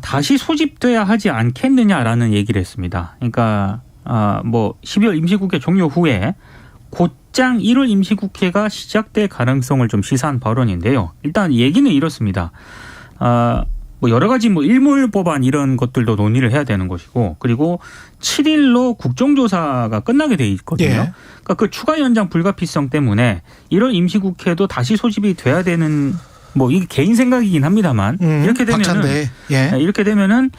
Speaker 4: 다시 소집돼야 하지 않겠느냐라는 얘기를 했습니다. 그러니까 뭐 12월 임시국회 종료 후에 곧장 1월 임시국회가 시작될 가능성을 좀 시사한 발언인데요. 일단 얘기는 이렇습니다. 뭐 여러 가지 뭐 일몰 법안 이런 것들도 논의를 해야 되는 것이고, 그리고 7일로 국정조사가 끝나게 돼 있거든요.
Speaker 2: 예.
Speaker 4: 그러니까 그 추가 연장 불가피성 때문에 1월 임시국회도 다시 소집이 돼야 되는, 뭐 이게 개인 생각이긴 합니다만 이렇게 되면은
Speaker 2: 박찬대. 예.
Speaker 4: 이렇게 되면은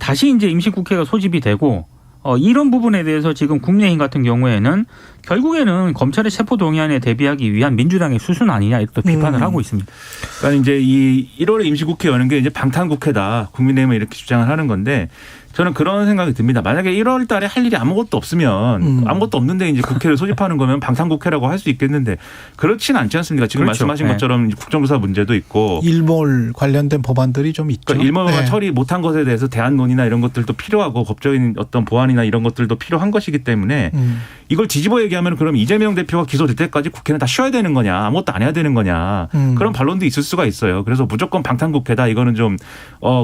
Speaker 4: 다시 이제 임시국회가 소집이 되고 이런 부분에 대해서 지금 국민의힘 같은 경우에는 결국에는 검찰의 체포동의안에 대비하기 위한 민주당의 수순 아니냐 이렇게 비판을 하고 있습니다.
Speaker 5: 그러니까 이제 이 1월에 임시국회 여는 게 이제 방탄국회다. 국민의힘은 이렇게 주장을 하는 건데 저는 그런 생각이 듭니다. 만약에 1월 달에 할 일이 아무것도 없으면 아무것도 없는데 이제 국회를 소집하는 거면 방탄국회라고 할 수 있겠는데 그렇지는 않지 않습니까? 지금
Speaker 4: 그렇죠.
Speaker 5: 말씀하신
Speaker 4: 네.
Speaker 5: 것처럼 국정조사 문제도 있고
Speaker 2: 일몰 관련된 법안들이 좀 있죠.
Speaker 5: 그러니까 일몰만
Speaker 2: 네.
Speaker 5: 처리 못한 것에 대해서 대안 논의나 이런 것들도 필요하고 법적인 어떤 보완이나 이런 것들도 필요한 것이기 때문에 이걸 뒤집어 얘기하면 그럼 이재명 대표가 기소될 때까지 국회는 다 쉬어야 되는 거냐, 아무것도 안 해야 되는 거냐 그런 반론도 있을 수가 있어요. 그래서 무조건 방탄국회다 이거는 좀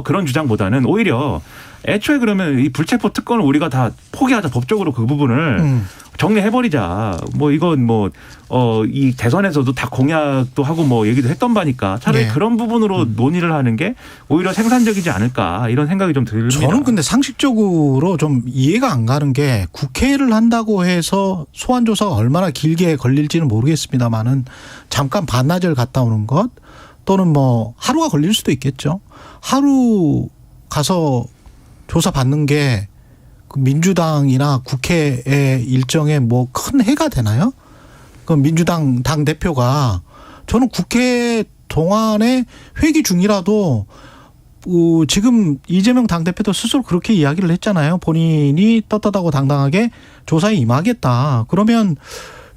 Speaker 5: 그런 주장보다는 오히려 애초에 그러면 이 불체포 특권을 우리가 다 포기하자, 법적으로 그 부분을 정리해버리자. 뭐 이건 이 대선에서도 다 공약도 하고 뭐 얘기도 했던 바니까 차라리
Speaker 2: 네.
Speaker 5: 그런 부분으로 논의를 하는 게 오히려 생산적이지 않을까 이런 생각이 좀 듭니다.
Speaker 2: 저는 근데 상식적으로 좀 이해가 안 가는 게 국회를 한다고 해서 소환조사가 얼마나 길게 걸릴지는 모르겠습니다만은 잠깐 반나절 갔다 오는 것 또는 뭐 하루가 걸릴 수도 있겠죠. 하루 가서 조사 받는 게 그 민주당이나 국회의 일정에 뭐 큰 해가 되나요? 그 민주당 당 대표가 저는 국회 동안에 회기 중이라도 지금 이재명 당 대표도 스스로 그렇게 이야기를 했잖아요. 본인이 떳떳하고 당당하게 조사에 임하겠다. 그러면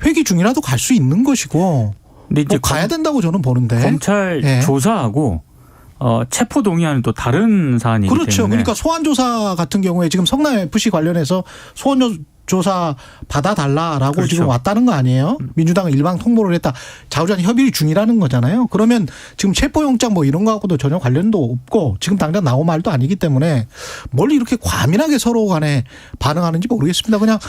Speaker 2: 회기 중이라도 갈 수 있는 것이고
Speaker 4: 근데 이제
Speaker 2: 뭐 가야 된다고 저는 보는데.
Speaker 4: 검찰
Speaker 2: 예. 조사하고
Speaker 4: 체포 동의안은 또 다른 사안이기
Speaker 2: 그렇죠.
Speaker 4: 때문에.
Speaker 2: 그러니까 소환조사 같은 경우에 지금 성남FC 관련해서 소환조사 받아달라라고
Speaker 4: 그렇죠.
Speaker 2: 지금 왔다는 거 아니에요? 민주당은 일방 통보를 했다. 자우전 협의 중이라는 거잖아요. 그러면 지금 체포영장 뭐 이런 거하고도 전혀 관련도 없고 지금 당장 나온 말도 아니기 때문에 뭘 이렇게 과민하게 서로 간에 반응하는지 모르겠습니다. 그냥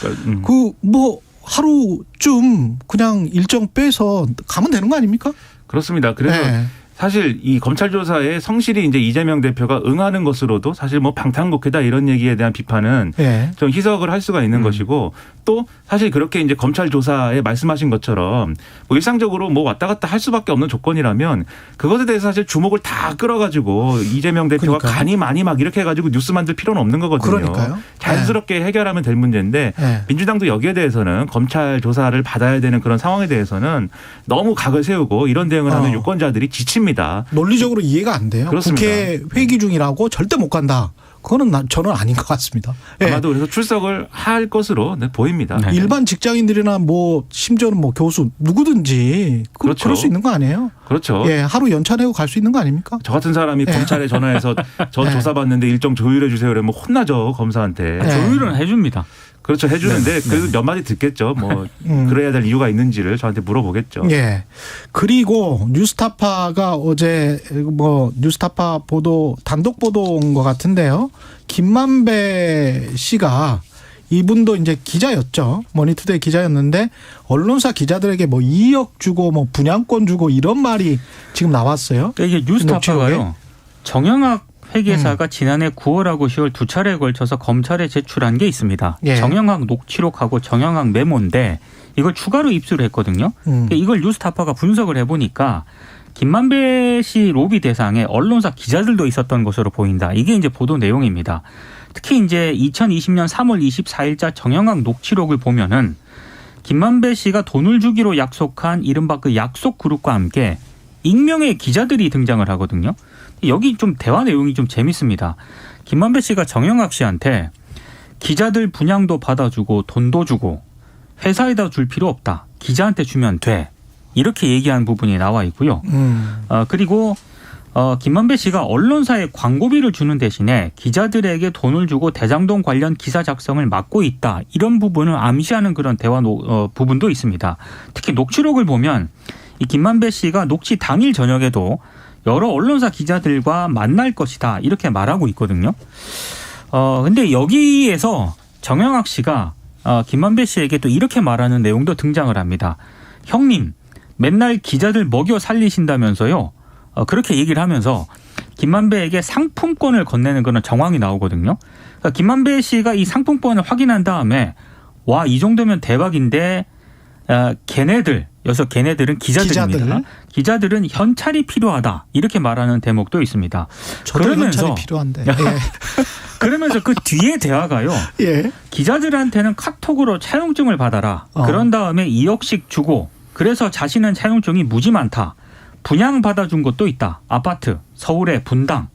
Speaker 2: 뭐 하루쯤 그냥 일정 빼서 가면 되는 거 아닙니까?
Speaker 5: 그렇습니다. 그래서
Speaker 2: 네.
Speaker 5: 사실 이 검찰 조사에 성실히 이제 이재명 대표가 응하는 것으로도 사실 뭐 방탄국회다 이런 얘기에 대한 비판은
Speaker 2: 네.
Speaker 5: 좀 희석을 할 수가 있는 것이고 또 사실 그렇게 이제 검찰 조사에 말씀하신 것처럼 뭐 일상적으로 뭐 왔다 갔다 할 수밖에 없는 조건이라면 그것에 대해서 사실 주목을 다 끌어가지고 이재명 대표가
Speaker 2: 그러니까요.
Speaker 5: 간이 많이 막 이렇게 해가지고 뉴스 만들 필요는 없는 거거든요.
Speaker 2: 그러니까요.
Speaker 5: 자연스럽게 해결하면 될 문제인데
Speaker 2: 네.
Speaker 5: 민주당도 여기에 대해서는 검찰 조사를 받아야 되는 그런 상황에 대해서는 너무 각을 세우고 이런 대응을 하는 유권자들이 지칩니다.
Speaker 2: 논리적으로 이해가 안 돼요.
Speaker 5: 그렇습니다.
Speaker 2: 국회 회기 중이라고 절대 못 간다. 그거는 저는 아닌 것 같습니다. 예.
Speaker 5: 아마도 그래서 출석을 할 것으로 보입니다.
Speaker 4: 네.
Speaker 2: 일반 직장인들이나 뭐 심지어는 뭐 교수 누구든지
Speaker 5: 그렇죠.
Speaker 2: 그럴 수 있는 거 아니에요?
Speaker 5: 그렇죠.
Speaker 2: 예, 하루 연차 내고 갈 수 있는 거 아닙니까?
Speaker 5: 저 같은 사람이 검찰에 전화해서 저
Speaker 2: 네.
Speaker 5: 조사받는데 일정 조율해 주세요 그러면 혼나죠 검사한테.
Speaker 2: 네.
Speaker 4: 조율은 해줍니다.
Speaker 5: 그렇죠. 해주는데 그래도 몇 마디 듣겠죠. 뭐 그래야 될 이유가 있는지를 저한테 물어보겠죠.
Speaker 2: 예. 그리고 뉴스타파가 어제 뭐 뉴스타파 보도 단독 보도인 것 같은데요. 김만배 씨가 이분도 이제 기자였죠. 머니투데이 기자였는데 언론사 기자들에게 뭐 2억 주고 뭐 분양권 주고 이런 말이 지금 나왔어요.
Speaker 4: 그러니까 이게 뉴스타파가요. 정영학 회계사가 지난해 9월하고 10월 두 차례에 걸쳐서 검찰에 제출한 게 있습니다.
Speaker 2: 예.
Speaker 4: 정영학 녹취록하고 정영학 메모인데 이걸 추가로 입수를 했거든요. 그러니까 이걸 뉴스타파가 분석을 해보니까 김만배 씨 로비 대상에 언론사 기자들도 있었던 것으로 보인다. 이게 이제 보도 내용입니다. 특히 이제 2020년 3월 24일자 정영학 녹취록을 보면은 김만배 씨가 돈을 주기로 약속한 이른바 그 약속 그룹과 함께 익명의 기자들이 등장을 하거든요. 여기 좀 대화 내용이 좀 재밌습니다. 김만배 씨가 정영학 씨한테 기자들 분양도 받아주고 돈도 주고 회사에다 줄 필요 없다. 기자한테 주면 돼. 이렇게 얘기한 부분이 나와 있고요. 그리고 김만배 씨가 언론사에 광고비를 주는 대신에 기자들에게 돈을 주고 대장동 관련 기사 작성을 맡고 있다. 이런 부분을 암시하는 그런 대화 부분도 있습니다. 특히 녹취록을 보면 이 김만배 씨가 녹취 당일 저녁에도 여러 언론사 기자들과 만날 것이다. 이렇게 말하고 있거든요. 근데 여기에서 정영학 씨가 김만배 씨에게 또 이렇게 말하는 내용도 등장을 합니다. 형님, 맨날 기자들 먹여 살리신다면서요. 그렇게 얘기를 하면서 김만배에게 상품권을 건네는 그런 정황이 나오거든요. 그러니까 김만배 씨가 이 상품권을 확인한 다음에 와, 이 정도면 대박인데 걔네들은 기자들입니다. 기자들은 현찰이 필요하다. 이렇게 말하는 대목도 있습니다.
Speaker 2: 저도 현찰이 필요한데. 예.
Speaker 4: 그러면서 그 뒤에 대화가요.
Speaker 2: 예.
Speaker 4: 기자들한테는 카톡으로 차용증을 받아라. 그런 다음에 2억씩 주고 그래서 자신은 차용증이 무지 많다. 분양받아준 곳도 있다. 아파트, 서울의 분당.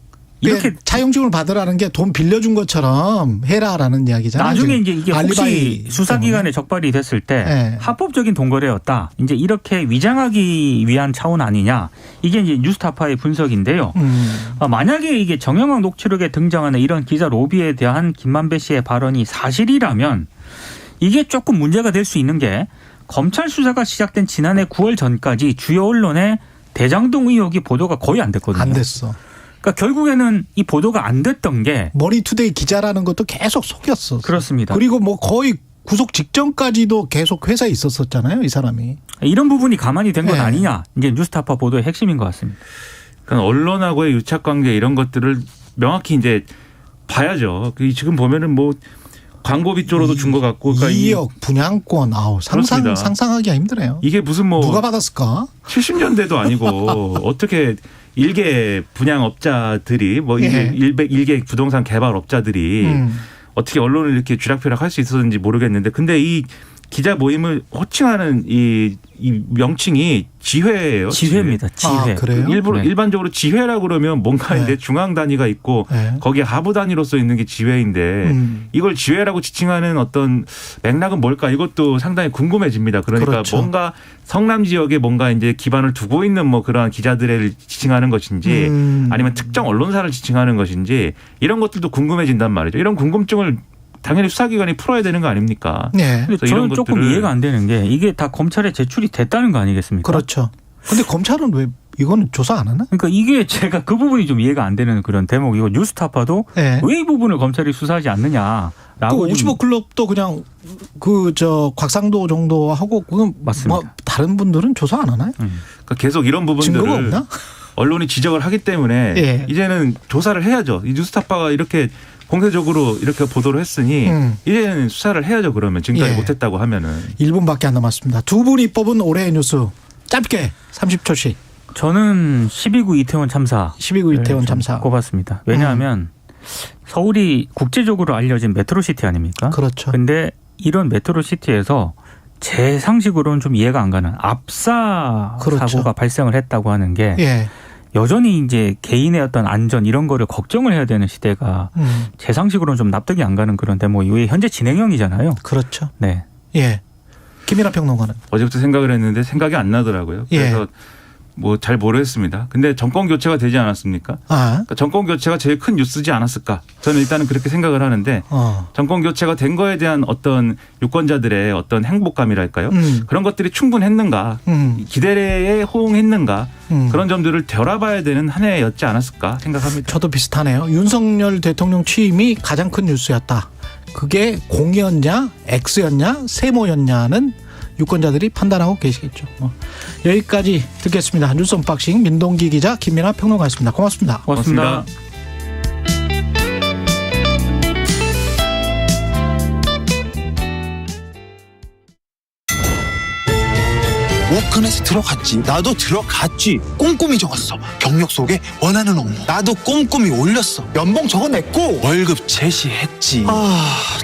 Speaker 4: 이렇게
Speaker 2: 차용증을 받으라는 게 돈 빌려준 것처럼 해라라는 이야기잖아요.
Speaker 4: 나중에 이제 이게 혹시 수사기관에 적발이 됐을 때
Speaker 2: 네.
Speaker 4: 합법적인 돈거래였다. 이제 이렇게 위장하기 위한 차원 아니냐. 이게 이제 뉴스타파의 분석인데요. 만약에 이게 정영학 녹취록에 등장하는 이런 기자 로비에 대한 김만배 씨의 발언이 사실이라면 이게 조금 문제가 될 수 있는 게 검찰 수사가 시작된 지난해 9월 전까지 주요 언론에 대장동 의혹이 보도가 거의 안 됐거든요.
Speaker 2: 안 됐어.
Speaker 4: 그러니까 결국에는 이 보도가 안 됐던 게
Speaker 2: 머니투데이 기자라는 것도 계속 속였어.
Speaker 4: 그렇습니다.
Speaker 2: 그리고 뭐 거의 구속 직전까지도 계속 회사에 있었었잖아요, 이 사람이.
Speaker 4: 이런 부분이 가만히 된 건
Speaker 2: 네.
Speaker 4: 아니냐. 이제 뉴스타파 보도의 핵심인 것 같습니다.
Speaker 5: 그러니까 언론하고의 유착관계 이런 것들을 명확히 이제 봐야죠. 지금 보면은 뭐 광고비 쪽으로도 준 것 같고. 그러니까
Speaker 2: 2억 분양권. 상상하기가 힘드네요.
Speaker 5: 이게 무슨 뭐
Speaker 2: 누가 받았을까?
Speaker 5: 70년대도 아니고 어떻게 일개 분양업자들이 뭐 일개 부동산 개발업자들이 어떻게 언론을 이렇게 쥐락펴락할 수 있었는지 모르겠는데 근데 이 기자 모임을 호칭하는 이 명칭이 지회예요.
Speaker 4: 지회입니다. 지회.
Speaker 2: 아, 그래요?
Speaker 5: 일반적으로 지회라고 그러면 뭔가
Speaker 2: 네.
Speaker 5: 이제 중앙 단위가 있고
Speaker 2: 네.
Speaker 5: 거기에 하부 단위로서 있는 게 지회인데 이걸 지회라고 지칭하는 어떤 맥락은 뭘까? 이것도 상당히 궁금해집니다. 그러니까
Speaker 2: 그렇죠.
Speaker 5: 뭔가 성남 지역에 뭔가 이제 기반을 두고 있는 뭐 그러한 기자들을 지칭하는 것인지 아니면 특정 언론사를 지칭하는 것인지 이런 것들도 궁금해진단 말이죠. 이런 궁금증을 당연히 수사기관이 풀어야 되는 거 아닙니까?
Speaker 2: 네.
Speaker 4: 근데 저는 조금 이해가 안 되는 게 이게 다 검찰에 제출이 됐다는 거 아니겠습니까?
Speaker 2: 그렇죠. 근데 검찰은 왜 이거는 조사 안 하나?
Speaker 4: 그러니까 이게 제가 그 부분이 좀 이해가 안 되는 그런 대목이고 뉴스타파도
Speaker 2: 네.
Speaker 4: 왜 이 부분을 검찰이 수사하지 않느냐라고.
Speaker 2: 그 55클럽도 그냥 곽상도 정도 하고 그건
Speaker 4: 맞습니다.
Speaker 2: 뭐 다른 분들은 조사 안 하나요?
Speaker 5: 그러니까 계속 이런 부분들을
Speaker 2: 증거가 없나?
Speaker 5: 언론이 지적을 하기 때문에
Speaker 2: 예.
Speaker 5: 이제는 조사를 해야죠. 이 뉴스타파가 이렇게 공개적으로 이렇게 보도를 했으니 이제는 수사를 해야죠. 그러면 지금까지
Speaker 2: 예.
Speaker 5: 못했다고 하면은.
Speaker 2: 1분밖에 안 남았습니다. 두 분이 뽑은 올해의 뉴스 짧게 30초씩.
Speaker 4: 저는 12구 이태원 참사.
Speaker 2: 12구 이태원 참사.
Speaker 4: 꼽았습니다. 왜냐하면 서울이 국제적으로 알려진 메트로시티 아닙니까?
Speaker 2: 그렇죠.
Speaker 4: 근데 이런 메트로시티에서 제 상식으로는 좀 이해가 안 가는 압사
Speaker 2: 그렇죠.
Speaker 4: 사고가 발생을 했다고 하는 게
Speaker 2: 예.
Speaker 4: 여전히 이제 개인의 어떤 안전 이런 거를 걱정을 해야 되는 시대가 제 상식으로는 좀 납득이 안 가는 그런 대목이 왜 현재 진행형이잖아요.
Speaker 2: 그렇죠.
Speaker 4: 네.
Speaker 2: 예. 김민하 평론가는.
Speaker 5: 어제부터 생각을 했는데 생각이 안 나더라고요. 그래서 뭐 잘 모르겠습니다. 근데 정권 교체가 되지 않았습니까? 그러니까 정권 교체가 제일 큰 뉴스지 않았을까? 저는 일단은 그렇게 생각을 하는데 정권 교체가 된 거에 대한 어떤 유권자들의 어떤 행복감이랄까요? 그런 것들이 충분했는가? 기대에 호응했는가? 그런 점들을 되돌아봐야 되는 한 해였지 않았을까 생각합니다.
Speaker 2: 저도 비슷하네요. 윤석열 대통령 취임이 가장 큰 뉴스였다. 그게 공이었냐, X였냐, 세모였냐는 유권자들이 판단하고 계시겠죠. 여기까지 듣겠습니다. 뉴스 언박싱 민동기 기자 김민하 평론가였습니다. 고맙습니다.
Speaker 4: 고맙습니다.
Speaker 8: 워크넷에 들어갔지. 나도 들어갔지. 꼼꼼히 적었어. 경력 속에 원하는 업무. 나도 꼼꼼히 올렸어. 연봉 적어냈고 월급 제시했지.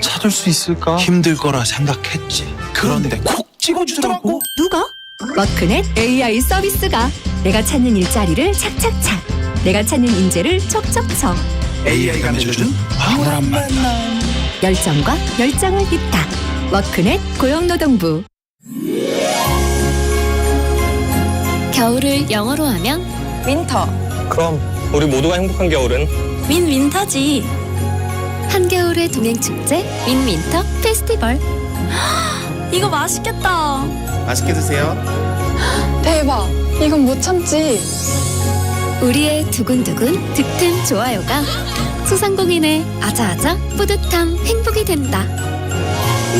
Speaker 8: 찾을 수 있을까? 힘들 거라 생각했지. 그런데 콕 찍어주더라고.
Speaker 9: 누가? 워크넷 AI 서비스가 내가 찾는 일자리를 착착착, 내가 찾는 인재를 척척척.
Speaker 8: AI가 맺어준 황홀한 만남.
Speaker 9: 열정과 열정을 잇다. 워크넷 고용노동부. 겨울을 영어로 하면
Speaker 10: 윈터.
Speaker 11: 그럼 우리 모두가 행복한 겨울은
Speaker 9: 윈윈터지. 한겨울의 동행축제 윈윈터 페스티벌. 이거 맛있겠다.
Speaker 11: 맛있게 드세요.
Speaker 10: 대박. 이건 못 참지.
Speaker 9: 우리의 두근두근 득템 좋아요가 소상공인의 아자아자 뿌듯함 행복이 된다.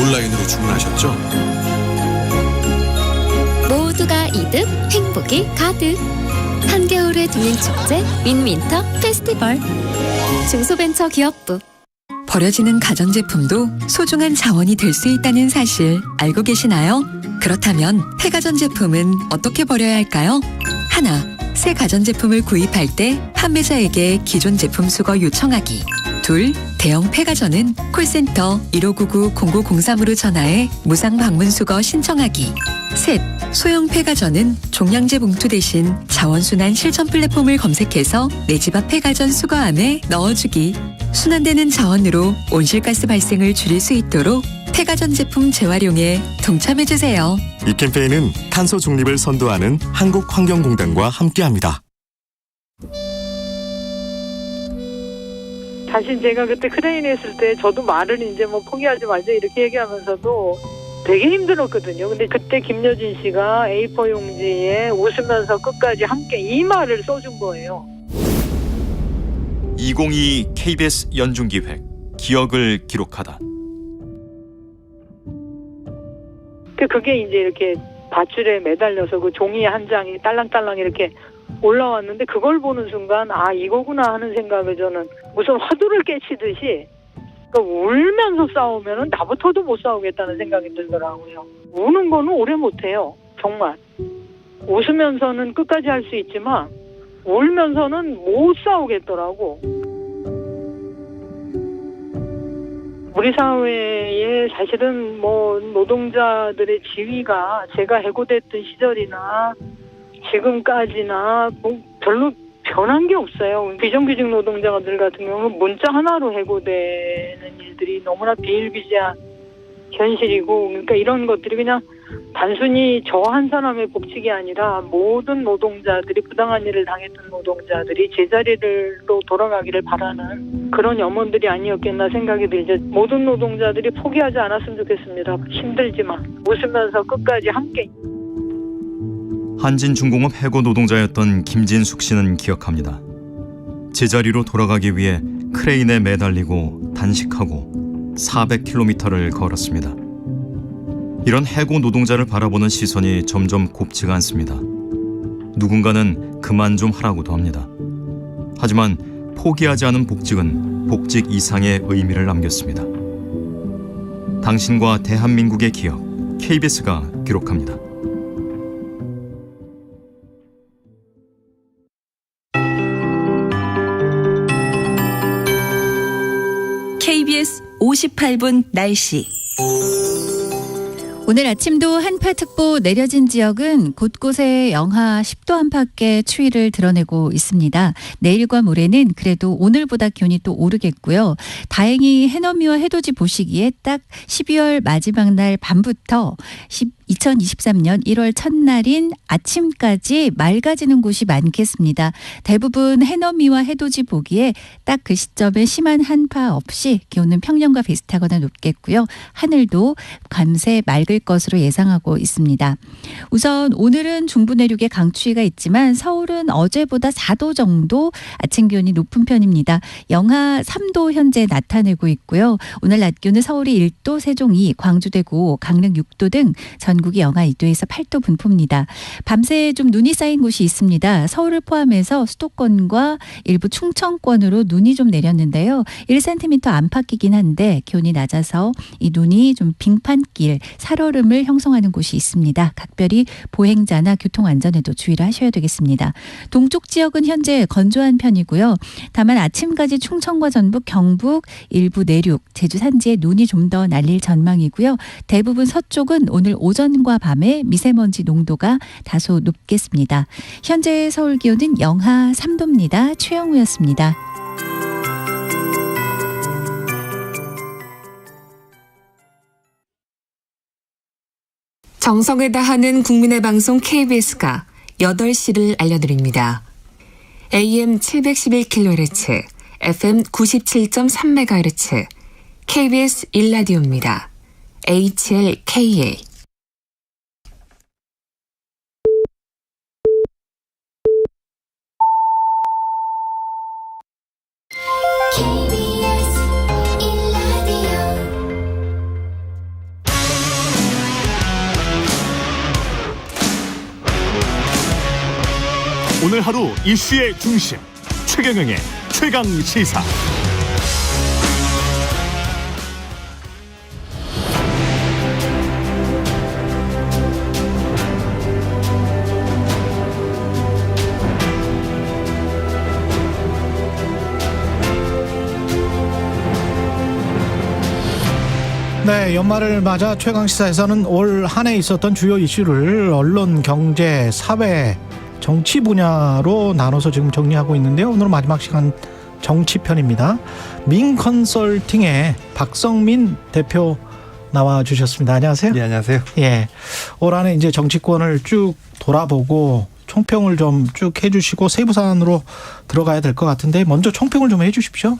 Speaker 1: 온라인으로 주문하셨죠?
Speaker 9: 모두가 이득, 행복이 가득. 한겨울의 동행축제 윈윈터 페스티벌. 중소벤처기업부.
Speaker 12: 버려지는 가전제품도 소중한 자원이 될 수 있다는 사실 알고 계시나요? 그렇다면 폐가전제품은 어떻게 버려야 할까요? 하나, 새 가전제품을 구입할 때 판매자에게 기존 제품 수거 요청하기. 둘, 대형 폐가전은 콜센터 1599-0903으로 전화해 무상 방문 수거 신청하기. 셋, 소형 폐가전은 종량제 봉투 대신 자원순환 실천 플랫폼을 검색해서 내 집 앞 폐가전 수거함에 넣어주기. 순환되는 자원으로 온실가스 발생을 줄일 수 있도록 폐가전 제품 재활용에 동참해주세요.
Speaker 13: 이 캠페인은 탄소 중립을 선도하는 한국환경공단과 함께합니다.
Speaker 14: 사실 제가 그때 크레인 했을 때 저도 말을 이제 뭐 포기하지 말자 이렇게 얘기하면서도 되게 힘들었거든요. 근데 그때 김여진 씨가 A4 용지에 웃으면서 끝까지 함께 이 말을 써준 거예요.
Speaker 15: 2022 KBS 연중기획 기억을 기록하다.
Speaker 14: 그게 이제 이렇게 밧줄에 매달려서 그 종이 한 장이 딸랑딸랑 이렇게 올라왔는데 그걸 보는 순간 아 이거구나 하는 생각을 저는 무슨 화두를 깨치듯이 그러니까 울면서 싸우면은 나부터도 못 싸우겠다는 생각이 들더라고요. 우는 거는 오래 못해요. 정말. 웃으면서는 끝까지 할 수 있지만 울면서는 못 싸우겠더라고. 우리 사회에 사실은 뭐 노동자들의 지위가 제가 해고됐던 시절이나 지금까지나 뭐 별로 변한 게 없어요. 비정규직 노동자들 같은 경우는 문자 하나로 해고되는 일들이 너무나 비일비재한 현실이고, 그러니까 이런 것들이 그냥 단순히 저 한 사람의 복직이 아니라 모든 노동자들이 부당한 일을 당했던 노동자들이 제자리로 돌아가기를 바라는 그런 염원들이 아니었겠나 생각이 들죠. 모든 노동자들이 포기하지 않았으면 좋겠습니다. 힘들지만 웃으면서 끝까지 함께.
Speaker 15: 한진중공업 해고 노동자였던 김진숙 씨는 기억합니다. 제자리로 돌아가기 위해 크레인에 매달리고 단식하고 400km를 걸었습니다. 이런 해고 노동자를 바라보는 시선이 점점 곱지가 않습니다. 누군가는 그만 좀 하라고도 합니다. 하지만 포기하지 않은 복직은 복직 이상의 의미를 남겼습니다. 당신과 대한민국의 기억, KBS가 기록합니다.
Speaker 12: KBS 58분 날씨.
Speaker 6: 오늘 아침도 한파특보 내려진 지역은 곳곳에 영하 10도 안팎의 추위를 드러내고 있습니다. 내일과 모레는 그래도 오늘보다 기온이 또 오르겠고요. 다행히 해넘이와 해돋이 보시기에 딱 12월 마지막 날 밤부터 2023년 1월 첫날인 아침까지 맑아지는 곳이 많겠습니다. 대부분 해넘이와 해돋이 보기에 딱 그 시점에 심한 한파 없이 기온은 평년과 비슷하거나 높겠고요. 하늘도 밤새 맑을 것으로 예상하고 있습니다. 우선 오늘은 중부 내륙에 강추위가 있지만 서울은 어제보다 4도 정도 아침 기온이 높은 편입니다. 영하 3도 현재 나타내고 있고요. 오늘 낮 기온은 서울이 1도, 세종 2, 광주 대구, 강릉 6도 등 전국이 영하 2도에서 8도 분포입니다. 밤새 좀 눈이 쌓인 곳이 있습니다. 서울을 포함해서 수도권과 일부 충청권으로 눈이 좀 내렸는데요. 1cm 안팎이긴 한데 기온이 낮아서 이 눈이 좀 빙판길, 살얼음을 형성하는 곳이 있습니다. 각별히 보행자나 교통안전에도 주의를 하셔야 되겠습니다. 동쪽 지역은 현재 건조한 편이고요. 다만 아침까지 충청과 전북, 경북, 일부 내륙, 제주 산지에 눈이 좀 더 날릴 전망이고요. 대부분 서쪽은 오늘 오전과 밤에 미세먼지 농도가 다소 높겠습니다. 현재 서울 기온은 영하 3도입니다. 최영우였습니다.
Speaker 16: 정성을 다하는 국민의 방송 KBS가 8시를 알려드립니다. AM 711kHz, FM 97.3MHz, KBS 1라디오입니다. HLKA.
Speaker 1: 오늘 하루 이슈의 중심 최경영의 최강 시사.
Speaker 2: 네, 연말을 맞아 최강시사에서는 올 한 해 있었던 주요 이슈를 언론, 경제, 사회, 정치 분야로 나눠서 지금 정리하고 있는데요. 오늘 마지막 시간 정치편입니다. 민컨설팅의 박성민 대표 나와주셨습니다. 안녕하세요.
Speaker 17: 네, 안녕하세요.
Speaker 2: 예, 올 한 해 이제 정치권을 쭉 돌아보고 총평을 좀 쭉 해주시고 세부 사안으로 들어가야 될 것 같은데 먼저 총평을 좀 해주십시오.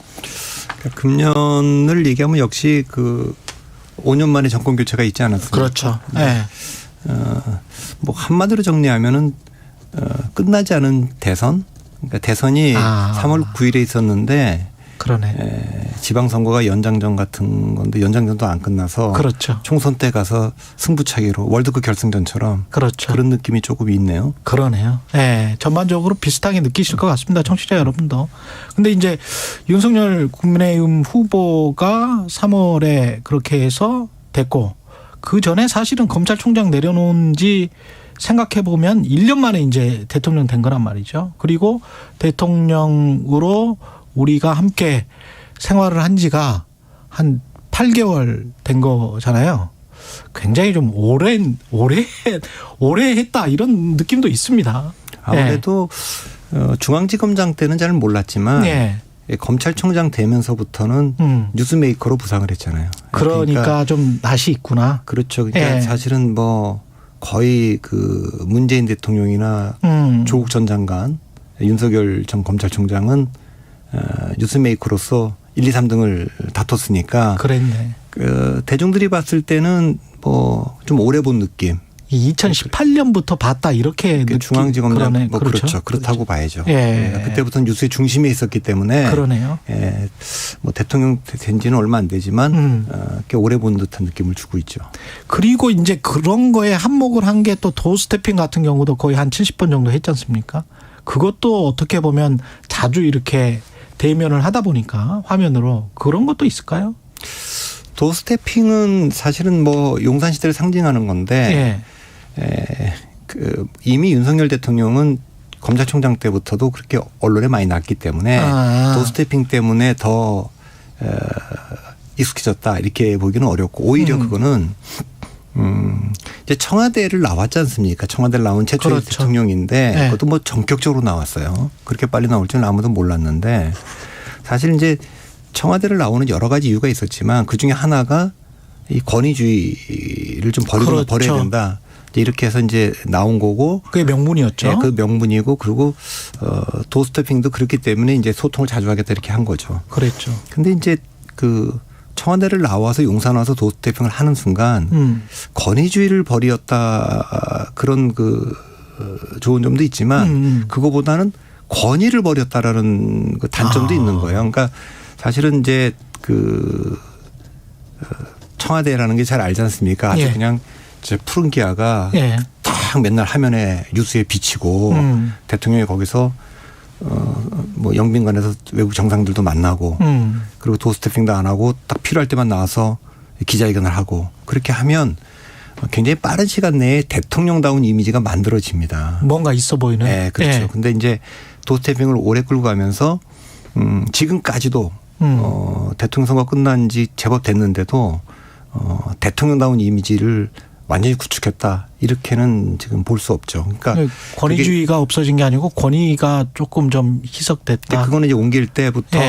Speaker 17: 그러니까 금년을 얘기하면 역시 5년 만에 정권 교체가 있지 않았습니까?
Speaker 2: 그렇죠. 네.
Speaker 17: 뭐 한마디로 정리하면은 끝나지 않은 대선. 그러니까 대선이 3월 9일에 있었는데,
Speaker 2: 그러네.
Speaker 17: 지방선거가 연장전 같은 건데 연장전도 안 끝나서,
Speaker 2: 그렇죠. 총선
Speaker 17: 때 가서 승부차기로 월드컵 결승전처럼,
Speaker 2: 그렇죠.
Speaker 17: 그런 느낌이 조금 있네요.
Speaker 2: 그러네요. 네, 전반적으로 비슷하게 느끼실 것 같습니다. 청취자 여러분도. 근데 이제 윤석열 국민의힘 후보가 3월에 그렇게 해서 됐고, 그 전에 사실은 검찰총장 내려놓은 지 생각해 보면 1년 만에 이제 대통령 된 거란 말이죠. 그리고 대통령으로 우리가 함께 생활을 한 지가 한 8개월 된 거잖아요. 굉장히 좀 오래 했다 이런 느낌도 있습니다.
Speaker 17: 아무래도 중앙지검장 때는 잘 몰랐지만, 검찰총장 되면서부터는 뉴스메이커로 부상을 했잖아요.
Speaker 2: 그러니까 좀 낯이 있구나.
Speaker 17: 그렇죠. 그러니까 사실은 뭐 거의 문재인 대통령이나 조국 전 장관, 윤석열 전 검찰총장은 뉴스메이커로서 1, 2, 3등을 다퉜으니까.
Speaker 2: 그랬네.
Speaker 17: 대중들이 봤을 때는 뭐 좀 오래 본 느낌.
Speaker 2: 2018년부터 봤다 이렇게
Speaker 17: 중앙지검장 뭐 그렇죠. 그렇다고 봐야죠. 그때부터는 뉴스의 중심에 있었기 때문에.
Speaker 2: 그러네요.
Speaker 17: 뭐 대통령 된 지는 얼마 안 되지만 꽤 오래 본 듯한 느낌을 주고 있죠.
Speaker 2: 그리고 이제 그런 거에 한몫을 한 게 또 도어스태핑 같은 경우도 거의 한 70번 정도 했지 않습니까? 그것도 어떻게 보면 자주 이렇게 대면을 하다 보니까 화면으로 그런 것도 있을까요?
Speaker 17: 도어스태핑은 사실은 뭐 용산 시대를 상징하는 건데, 이미 윤석열 대통령은 검찰총장 때부터도 그렇게 언론에 많이 났기 때문에 도어스태핑 때문에 더 익숙해졌다 이렇게 보기는 어렵고, 오히려 그거는 이제 청와대를 나왔지 않습니까? 청와대를 나온 최초의 대통령인데, 그것도 뭐 전격적으로 나왔어요. 그렇게 빨리 나올 줄은 아무도 몰랐는데, 사실 이제 청와대를 나오는 여러 가지 이유가 있었지만 그 중에 하나가 이 권위주의를 좀 버려야 된다. 이렇게 해서 이제 나온 거고.
Speaker 2: 그게 명분이었죠.
Speaker 17: 그 명분이고, 그리고 도어스태핑도 그렇기 때문에 이제 소통을 자주 하겠다 이렇게 한 거죠.
Speaker 2: 그랬죠.
Speaker 17: 근데 이제 청와대를 나와서 용산 와서 도어스태핑을 하는 순간 권위주의를 버렸다, 그런 좋은 점도 있지만 그거보다는 권위를 버렸다라는 단점도 있는 거예요. 그러니까 사실은 이제 청와대라는 게 잘 알지 않습니까? 아주 그냥 푸른 기아가 딱 맨날 화면에 뉴스에 비치고, 대통령이 거기서 뭐 영빈관에서 외국 정상들도 만나고, 그리고 도어스태핑도 안 하고 딱 필요할 때만 나와서 기자회견을 하고, 그렇게 하면 굉장히 빠른 시간 내에 대통령다운 이미지가 만들어집니다.
Speaker 2: 뭔가 있어 보이는.
Speaker 17: 네, 그렇죠. 근데 이제 도어스태핑을 오래 끌고 가면서 지금까지도 대통령 선거 끝난 지 제법 됐는데도 대통령다운 이미지를 완전히 구축했다, 이렇게는 지금 볼 수 없죠. 그러니까
Speaker 2: 권위주의가 없어진 게 아니고 권위가 조금 좀 희석됐다.
Speaker 17: 그거는 이제 옮길 때부터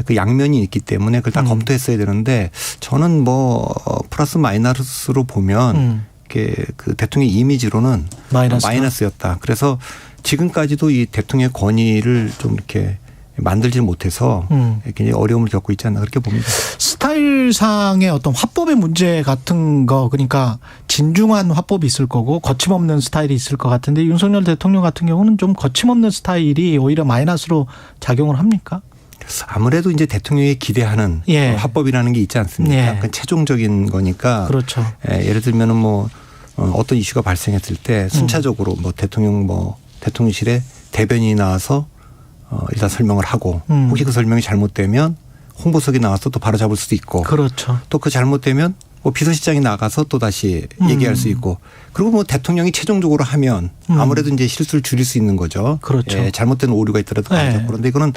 Speaker 17: 그 양면이 있기 때문에 그걸 다 검토했어야 되는데, 저는 뭐 플러스 마이너스로 보면 그 대통령 이미지로는 마이너스였다. 그래서 지금까지도 이 대통령의 권위를 좀 이렇게 만들지 못해서 굉장히 어려움을 겪고 있지 않나 그렇게 봅니다.
Speaker 2: 스타일상의 어떤 화법의 문제 같은 거, 그러니까 진중한 화법이 있을 거고 거침없는 스타일이 있을 것 같은데, 윤석열 대통령 같은 경우는 좀 거침없는 스타일이 오히려 마이너스로 작용을 합니까?
Speaker 17: 아무래도 이제 대통령이 기대하는 화법이라는 게 있지 않습니까? 약간 최종적인 거니까.
Speaker 2: 그렇죠.
Speaker 17: 예를 들면은 뭐 어떤 이슈가 발생했을 때 순차적으로 뭐 대통령실에 대변인이 나와서 일단 설명을 하고 혹시 그 설명이 잘못되면 홍보석이 나와서 또 바로 잡을 수도 있고
Speaker 2: 그렇죠.
Speaker 17: 또 그 잘못되면 뭐 비서실장이 나가서 또 다시 얘기할 수 있고 그리고 뭐 대통령이 최종적으로 하면 아무래도 이제 실수를 줄일 수 있는 거죠.
Speaker 2: 그렇죠.
Speaker 17: 예, 잘못된 오류가 있더라도 바로 잡고 그런데 이거는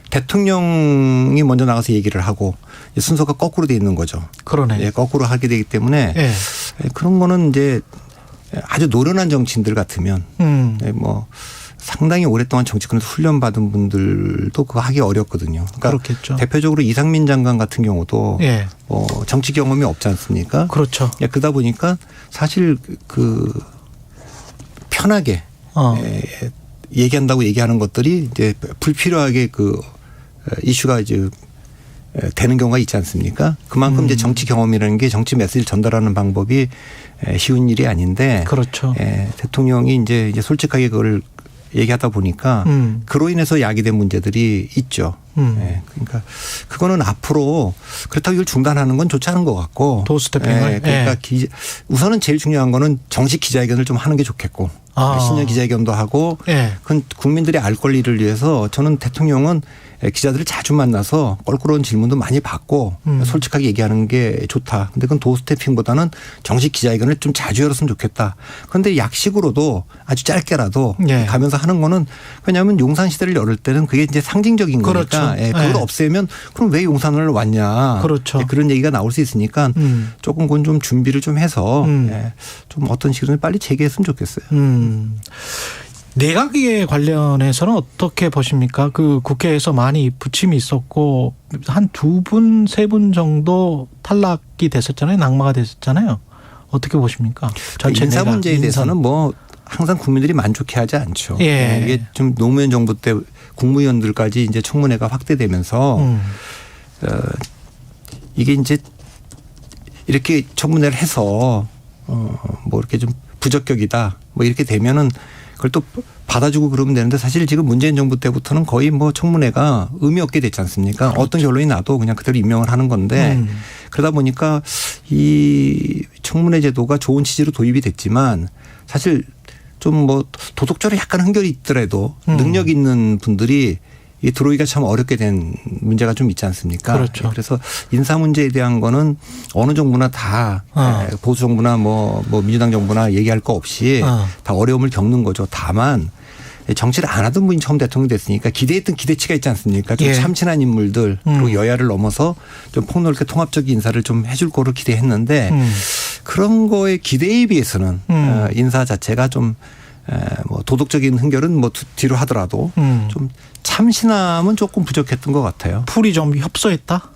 Speaker 17: 대통령이 먼저 나가서 얘기를 하고 순서가 거꾸로 돼 있는 거죠.
Speaker 2: 그러네.
Speaker 17: 예, 거꾸로 하게 되기 때문에 그런 거는 이제 아주 노련한 정치인들 같으면 예, 뭐 상당히 오랫동안 정치권에서 훈련받은 분들도 그거 하기 어렵거든요. 그러니까
Speaker 2: 그렇겠죠.
Speaker 17: 대표적으로 이상민 장관 같은 경우도 정치 경험이 없지 않습니까?
Speaker 2: 그렇죠.
Speaker 17: 예, 그러다 보니까 사실 그 편하게 얘기한다고 얘기하는 것들이 이제 불필요하게 그 이슈가 이제 되는 경우가 있지 않습니까? 그만큼 이제 정치 경험이라는 게 정치 메시지를 전달하는 방법이 쉬운 일이 아닌데.
Speaker 2: 그렇죠.
Speaker 17: 대통령이 이제 솔직하게 그걸 얘기하다 보니까 그로 인해서 야기된 문제들이 있죠. 그러니까 그거는 앞으로 그렇다고 이걸 중단하는 건 좋지 않은 것 같고.
Speaker 2: 도스태핑을.
Speaker 17: 그러니까 우선은 제일 중요한 거는 정식 기자회견을 좀 하는 게 좋겠고. 신년 기자회견도 하고. 그건 국민들의 알 권리를 위해서 저는 대통령은 기자들을 자주 만나서 껄끄러운 질문도 많이 받고 솔직하게 얘기하는 게 좋다. 근데 그건 도스태핑보다는 정식 기자회견을 좀 자주 열었으면 좋겠다. 그런데 약식으로도 아주 짧게라도 가면서 하는 거는 왜냐하면 용산 시대를 열을 때는 그게 이제 상징적인 거니까 그걸 없애면 그럼 왜 용산을 왔냐.
Speaker 2: 그렇죠.
Speaker 17: 그런 얘기가 나올 수 있으니까 조금 그건 좀 준비를 좀 해서 좀 어떤 식으로 빨리 재개했으면 좋겠어요.
Speaker 2: 내각에 관련해서는 어떻게 보십니까? 그 국회에서 많이 부침이 있었고 한 2분, 3분 정도 탈락이 됐었잖아요. 낙마가 됐었잖아요. 어떻게 보십니까? 전체
Speaker 17: 인사
Speaker 2: 내각,
Speaker 17: 문제에 대해서는 뭐 항상 국민들이 만족해하지 않죠.
Speaker 2: 예.
Speaker 17: 이게 좀 노무현 정부 때 국무위원들까지 이제 청문회가 확대되면서 이게 이제 이렇게 청문회를 해서 뭐 이렇게 좀 부적격이다 뭐 이렇게 되면은 그걸 또 받아주고 그러면 되는데 사실 지금 문재인 정부 때부터는 거의 뭐 청문회가 의미 없게 됐지 않습니까?
Speaker 2: 그렇죠.
Speaker 17: 어떤 결론이 나도 그냥 그대로 임명을 하는 건데 그러다 보니까 이 청문회 제도가 좋은 취지로 도입이 됐지만 사실 좀 뭐 도덕적으로 약간 흔결이 있더라도 능력 있는 분들이 들어오기가 참 어렵게 된 문제가 좀 있지 않습니까?
Speaker 2: 그렇죠.
Speaker 17: 그래서 인사 문제에 대한 거는 어느 정부나 다 보수 정부나 뭐 민주당 정부나 얘기할 거 없이 다 어려움을 겪는 거죠. 다만 정치를 안 하던 분이 처음 대통령이 됐으니까 기대했던 기대치가 있지 않습니까? 좀 참신한 인물들 그리고 여야를 넘어서 좀 폭넓게 통합적인 인사를 좀 해줄 거를 기대했는데 그런 거에 기대에 비해서는 인사 자체가 좀 뭐 도덕적인 흥결은 뭐 뒤로 하더라도 좀 참신함은 조금 부족했던 것 같아요.
Speaker 2: 풀이 좀 협소했다?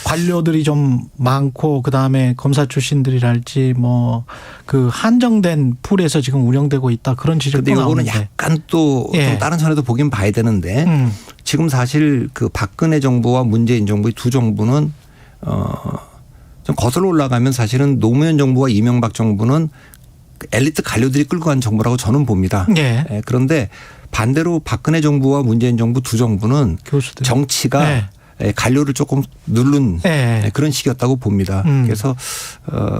Speaker 2: 관료들이 좀 많고 그다음에 검사 출신들이랄지 뭐 그 한정된 풀에서 지금 운영되고 있다 그런 지적도 나오는데.
Speaker 17: 그런데 이거는 약간 또 다른 차원에서 보긴 봐야 되는데 지금 사실 그 박근혜 정부와 문재인 정부 두 정부는 좀 거슬러 올라가면 사실은 노무현 정부와 이명박 정부는 엘리트 관료들이 끌고 간 정부라고 저는 봅니다. 그런데 반대로 박근혜 정부와 문재인 정부 두 정부는 교수들. 정치가 관료를 조금 누른 그런 시기였다고 봅니다. 그래서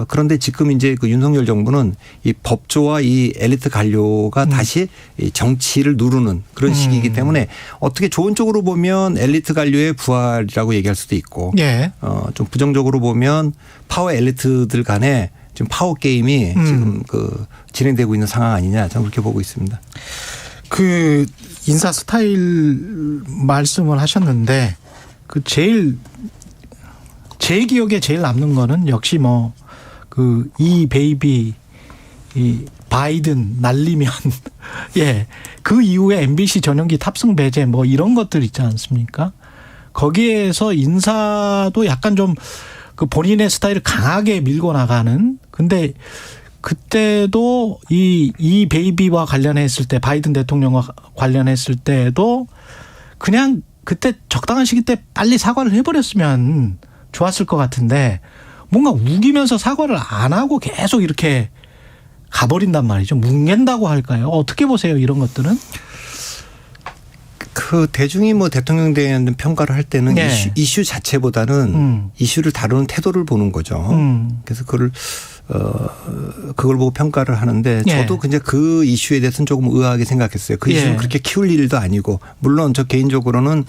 Speaker 17: 그런데 지금 이제 그 윤석열 정부는 이 법조와 이 엘리트 관료가 다시 이 정치를 누르는 그런 시기이기 때문에 어떻게 좋은 쪽으로 보면 엘리트 관료의 부활이라고 얘기할 수도 있고 좀 부정적으로 보면 파워 엘리트들 간에 지금 파워 게임이 지금 그 진행되고 있는 상황 아니냐 저는 그렇게 보고 있습니다.
Speaker 2: 그 인사 스타일 말씀을 하셨는데 그 제 기억에 제일 남는 거는 역시 뭐 그 이 베이비 이 바이든 날리면 그 이후에 MBC 전용기 탑승 배제 뭐 이런 것들 있지 않습니까? 거기에서 인사도 약간 좀 그 본인의 스타일을 강하게 밀고 나가는. 근데 그때도 이 베이비와 관련했을 때 바이든 대통령과 관련했을 때도 그냥 그때 적당한 시기 때 빨리 사과를 해버렸으면 좋았을 것 같은데 뭔가 우기면서 사과를 안 하고 계속 이렇게 가버린단 말이죠. 뭉갠다고 할까요? 어떻게 보세요 이런 것들은?
Speaker 17: 그 대중이 뭐 대통령에 대한 평가를 할 때는 이슈 자체보다는 이슈를 다루는 태도를 보는 거죠. 그래서 그걸 그걸 보고 평가를 하는데 저도 이제 그 이슈에 대해서는 조금 의아하게 생각했어요. 그 이슈는 그렇게 키울 일도 아니고 물론 저 개인적으로는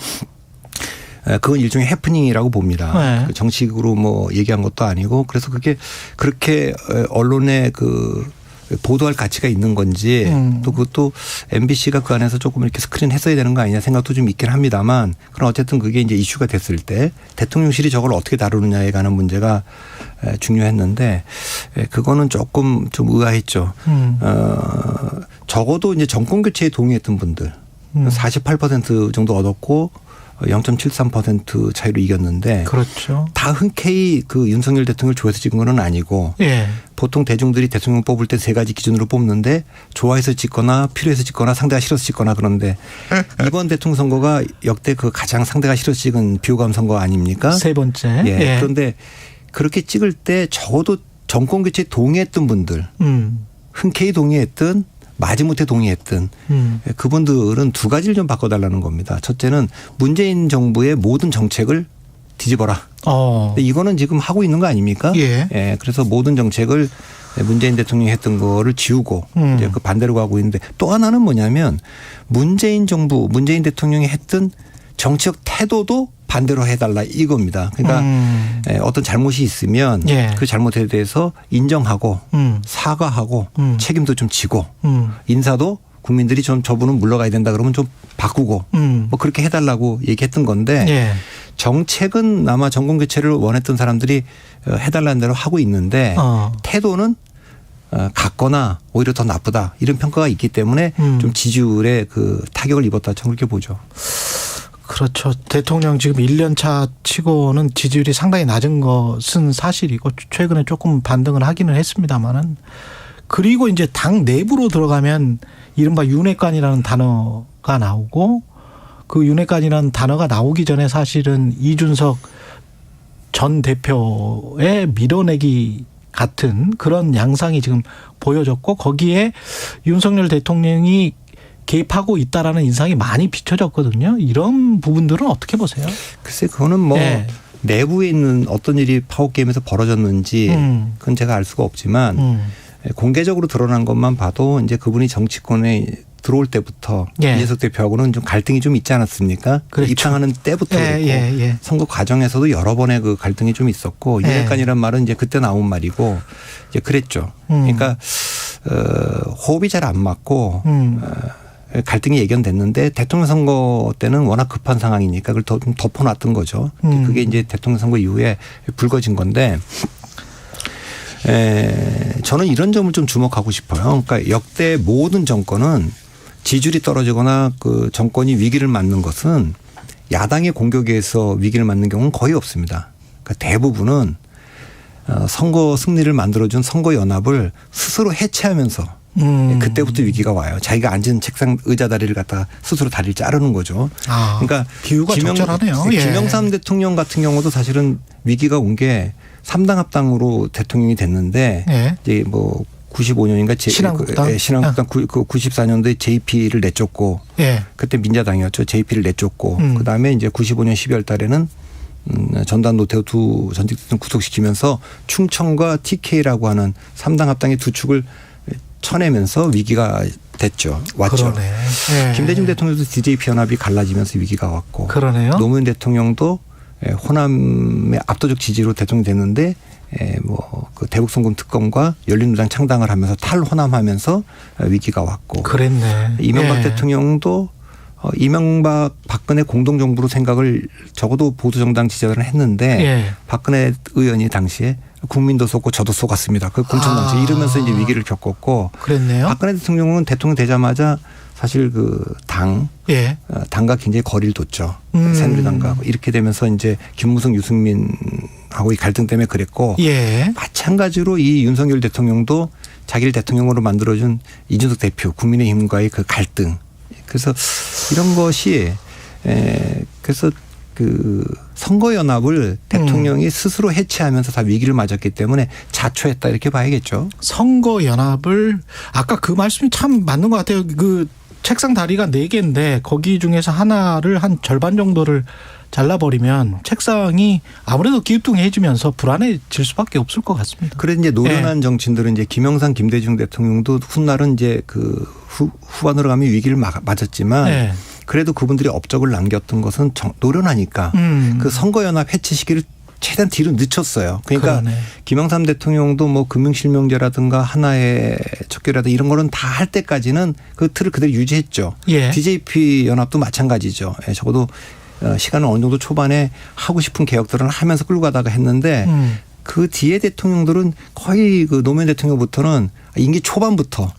Speaker 17: 그건 일종의 해프닝이라고 봅니다. 정식으로 뭐 얘기한 것도 아니고 그래서 그게 그렇게 언론에 보도할 가치가 있는 건지 또 그것도 MBC가 그 안에서 조금 이렇게 스크린 했어야 되는 거 아니냐 생각도 좀 있긴 합니다만 그럼 어쨌든 그게 이제 이슈가 됐을 때 대통령실이 저걸 어떻게 다루느냐에 관한 문제가 중요했는데 그거는 조금 좀 의아했죠. 적어도 이제 정권 교체에 동의했던 분들 48% 정도 얻었고 0.73% 차이로 이겼는데
Speaker 2: 그렇죠.
Speaker 17: 다 흔쾌히 그 윤석열 대통령을 좋아해서 찍은 건 아니고 보통 대중들이 대통령 뽑을 때 세 가지 기준으로 뽑는데 좋아해서 찍거나 필요해서 찍거나 상대가 싫어서 찍거나 그런데 이번 대통령 선거가 역대 그 가장 상대가 싫어서 찍은 비호감 선거 아닙니까?
Speaker 2: 세 번째.
Speaker 17: 그런데 그렇게 찍을 때 적어도 정권 교체에 동의했던 분들 흔쾌히 동의했던 마지못해 동의했던 그분들은 두 가지를 좀 바꿔달라는 겁니다. 첫째는 문재인 정부의 모든 정책을 뒤집어라. 이거는 지금 하고 있는 거 아닙니까? 그래서 모든 정책을 문재인 대통령이 했던 거를 지우고 이제 그 반대로 가고 있는데 또 하나는 뭐냐면 문재인 정부, 문재인 대통령이 했던 정치적 태도도 반대로 해달라 이겁니다. 그러니까 어떤 잘못이 있으면 그 잘못에 대해서 인정하고 사과하고 책임도 좀 지고 인사도 국민들이 좀 저분은 물러가야 된다 그러면 좀 바꾸고 뭐 그렇게 해달라고 얘기했던 건데 정책은 아마 정권 교체를 원했던 사람들이 해달라는 대로 하고 있는데 태도는 같거나 오히려 더 나쁘다 이런 평가가 있기 때문에 좀 지지율에 그 타격을 입었다 저는 그렇게 보죠.
Speaker 2: 그렇죠. 대통령 지금 1년 차 치고는 지지율이 상당히 낮은 것은 사실이고 최근에 조금 반등을 하기는 했습니다만은 그리고 이제 당 내부로 들어가면 이른바 윤핵관이라는 단어가 나오고 그 윤핵관이라는 단어가 나오기 전에 사실은 이준석 전 대표의 밀어내기 같은 그런 양상이 지금 보여졌고 거기에 윤석열 대통령이 개입하고 있다라는 인상이 많이 비춰졌거든요. 이런 부분들은 어떻게 보세요?
Speaker 17: 글쎄 그거는 뭐 내부에 있는 어떤 일이 파워게임에서 벌어졌는지 그건 제가 알 수가 없지만 공개적으로 드러난 것만 봐도 이제 그분이 정치권에 들어올 때부터 이재석 대표하고는 좀 갈등이 좀 있지 않았습니까? 그렇죠. 입당하는 때부터 그랬고 선거 과정에서도 여러 번의 그 갈등이 좀 있었고 윤핵관이란 말은 이제 그때 나온 말이고 이제 그랬죠. 그러니까 호흡이 잘 안 맞고 갈등이 예견됐는데 대통령 선거 때는 워낙 급한 상황이니까 그걸 좀 덮어놨던 거죠. 그게 이제 대통령 선거 이후에 불거진 건데 저는 이런 점을 좀 주목하고 싶어요. 그러니까 역대 모든 정권은 지지율이 떨어지거나 그 정권이 위기를 맞는 것은 야당의 공격에 의해서 위기를 맞는 경우는 거의 없습니다. 그러니까 대부분은 선거 승리를 만들어준 선거연합을 스스로 해체하면서 그때부터 위기가 와요. 자기가 앉은 책상 의자 다리를 갖다가 스스로 다리를 자르는 거죠. 그러니까
Speaker 2: 비유가 적절하네요.
Speaker 17: 김영삼 대통령 같은 경우도 사실은 위기가 온 게 3당 합당으로 대통령이 됐는데 이제 뭐 95년인가 신한국당 94년도에 JP를 내쫓고 그때 민자당이었죠. JP를 내쫓고 그다음에 이제 95년 12월 달에는 전두환 노태우 두 전직 대통령 구속시키면서 충청과 TK라고 하는 3당 합당의 두 축을 쳐내면서 위기가 됐죠. 왔죠. 김대중 대통령도 DJP 연합이 갈라지면서 위기가 왔고 노무현 대통령도 호남의 압도적 지지로 대통령이 됐는데 뭐 그 대북송금 특검과 열린우리당 창당을 하면서 탈호남하면서 위기가 왔고 이명박 대통령도 이명박 박근혜 공동정부로 생각을 적어도 보수정당 지지자들은 했는데 박근혜 의원이 당시에 국민도 속고 저도 속았습니다. 그 공천당시 이러면서 이제 위기를 겪었고 박근혜 대통령은 대통령 되자마자 사실 그 당과 굉장히 거리를 뒀죠. 새누리당과 이렇게 되면서 이제 김무성 유승민하고의 갈등 때문에 그랬고 마찬가지로 이 윤석열 대통령도 자기를 대통령으로 만들어준 이준석 대표 국민의힘과의 그 갈등. 그래서 이런 것이 그래서 그 선거연합을 대통령이 스스로 해체하면서 다 위기를 맞았기 때문에 자초했다 이렇게 봐야겠죠.
Speaker 2: 선거연합을 아까 그 말씀이 참 맞는 것 같아요. 그 책상 다리가 4개인데 거기 중에서 하나를 한 절반 정도를 잘라버리면 책상이 아무래도 기우뚱해지면서 불안해질 수밖에 없을 것 같습니다.
Speaker 17: 그래 이제 노련한 정치인들은 이제 김영삼, 김대중 대통령도 훗날은 이제 그 후반으로 가면 위기를 맞았지만 그래도 그분들이 업적을 남겼던 것은 노련하니까 그 선거연합 해체 시기를 최대한 뒤로 늦췄어요. 그러니까 그러네. 김영삼 대통령도 뭐 금융실명제라든가 하나의 척결이라든가 이런 거는 다 할 때까지는 그 틀을 그대로 유지했죠. DJP 연합도 마찬가지죠. 적어도 시간은 어느 정도 초반에 하고 싶은 개혁들은 하면서 끌고 가다가 했는데 그 뒤에 대통령들은 거의 그 노무현 대통령부터는 임기 초반부터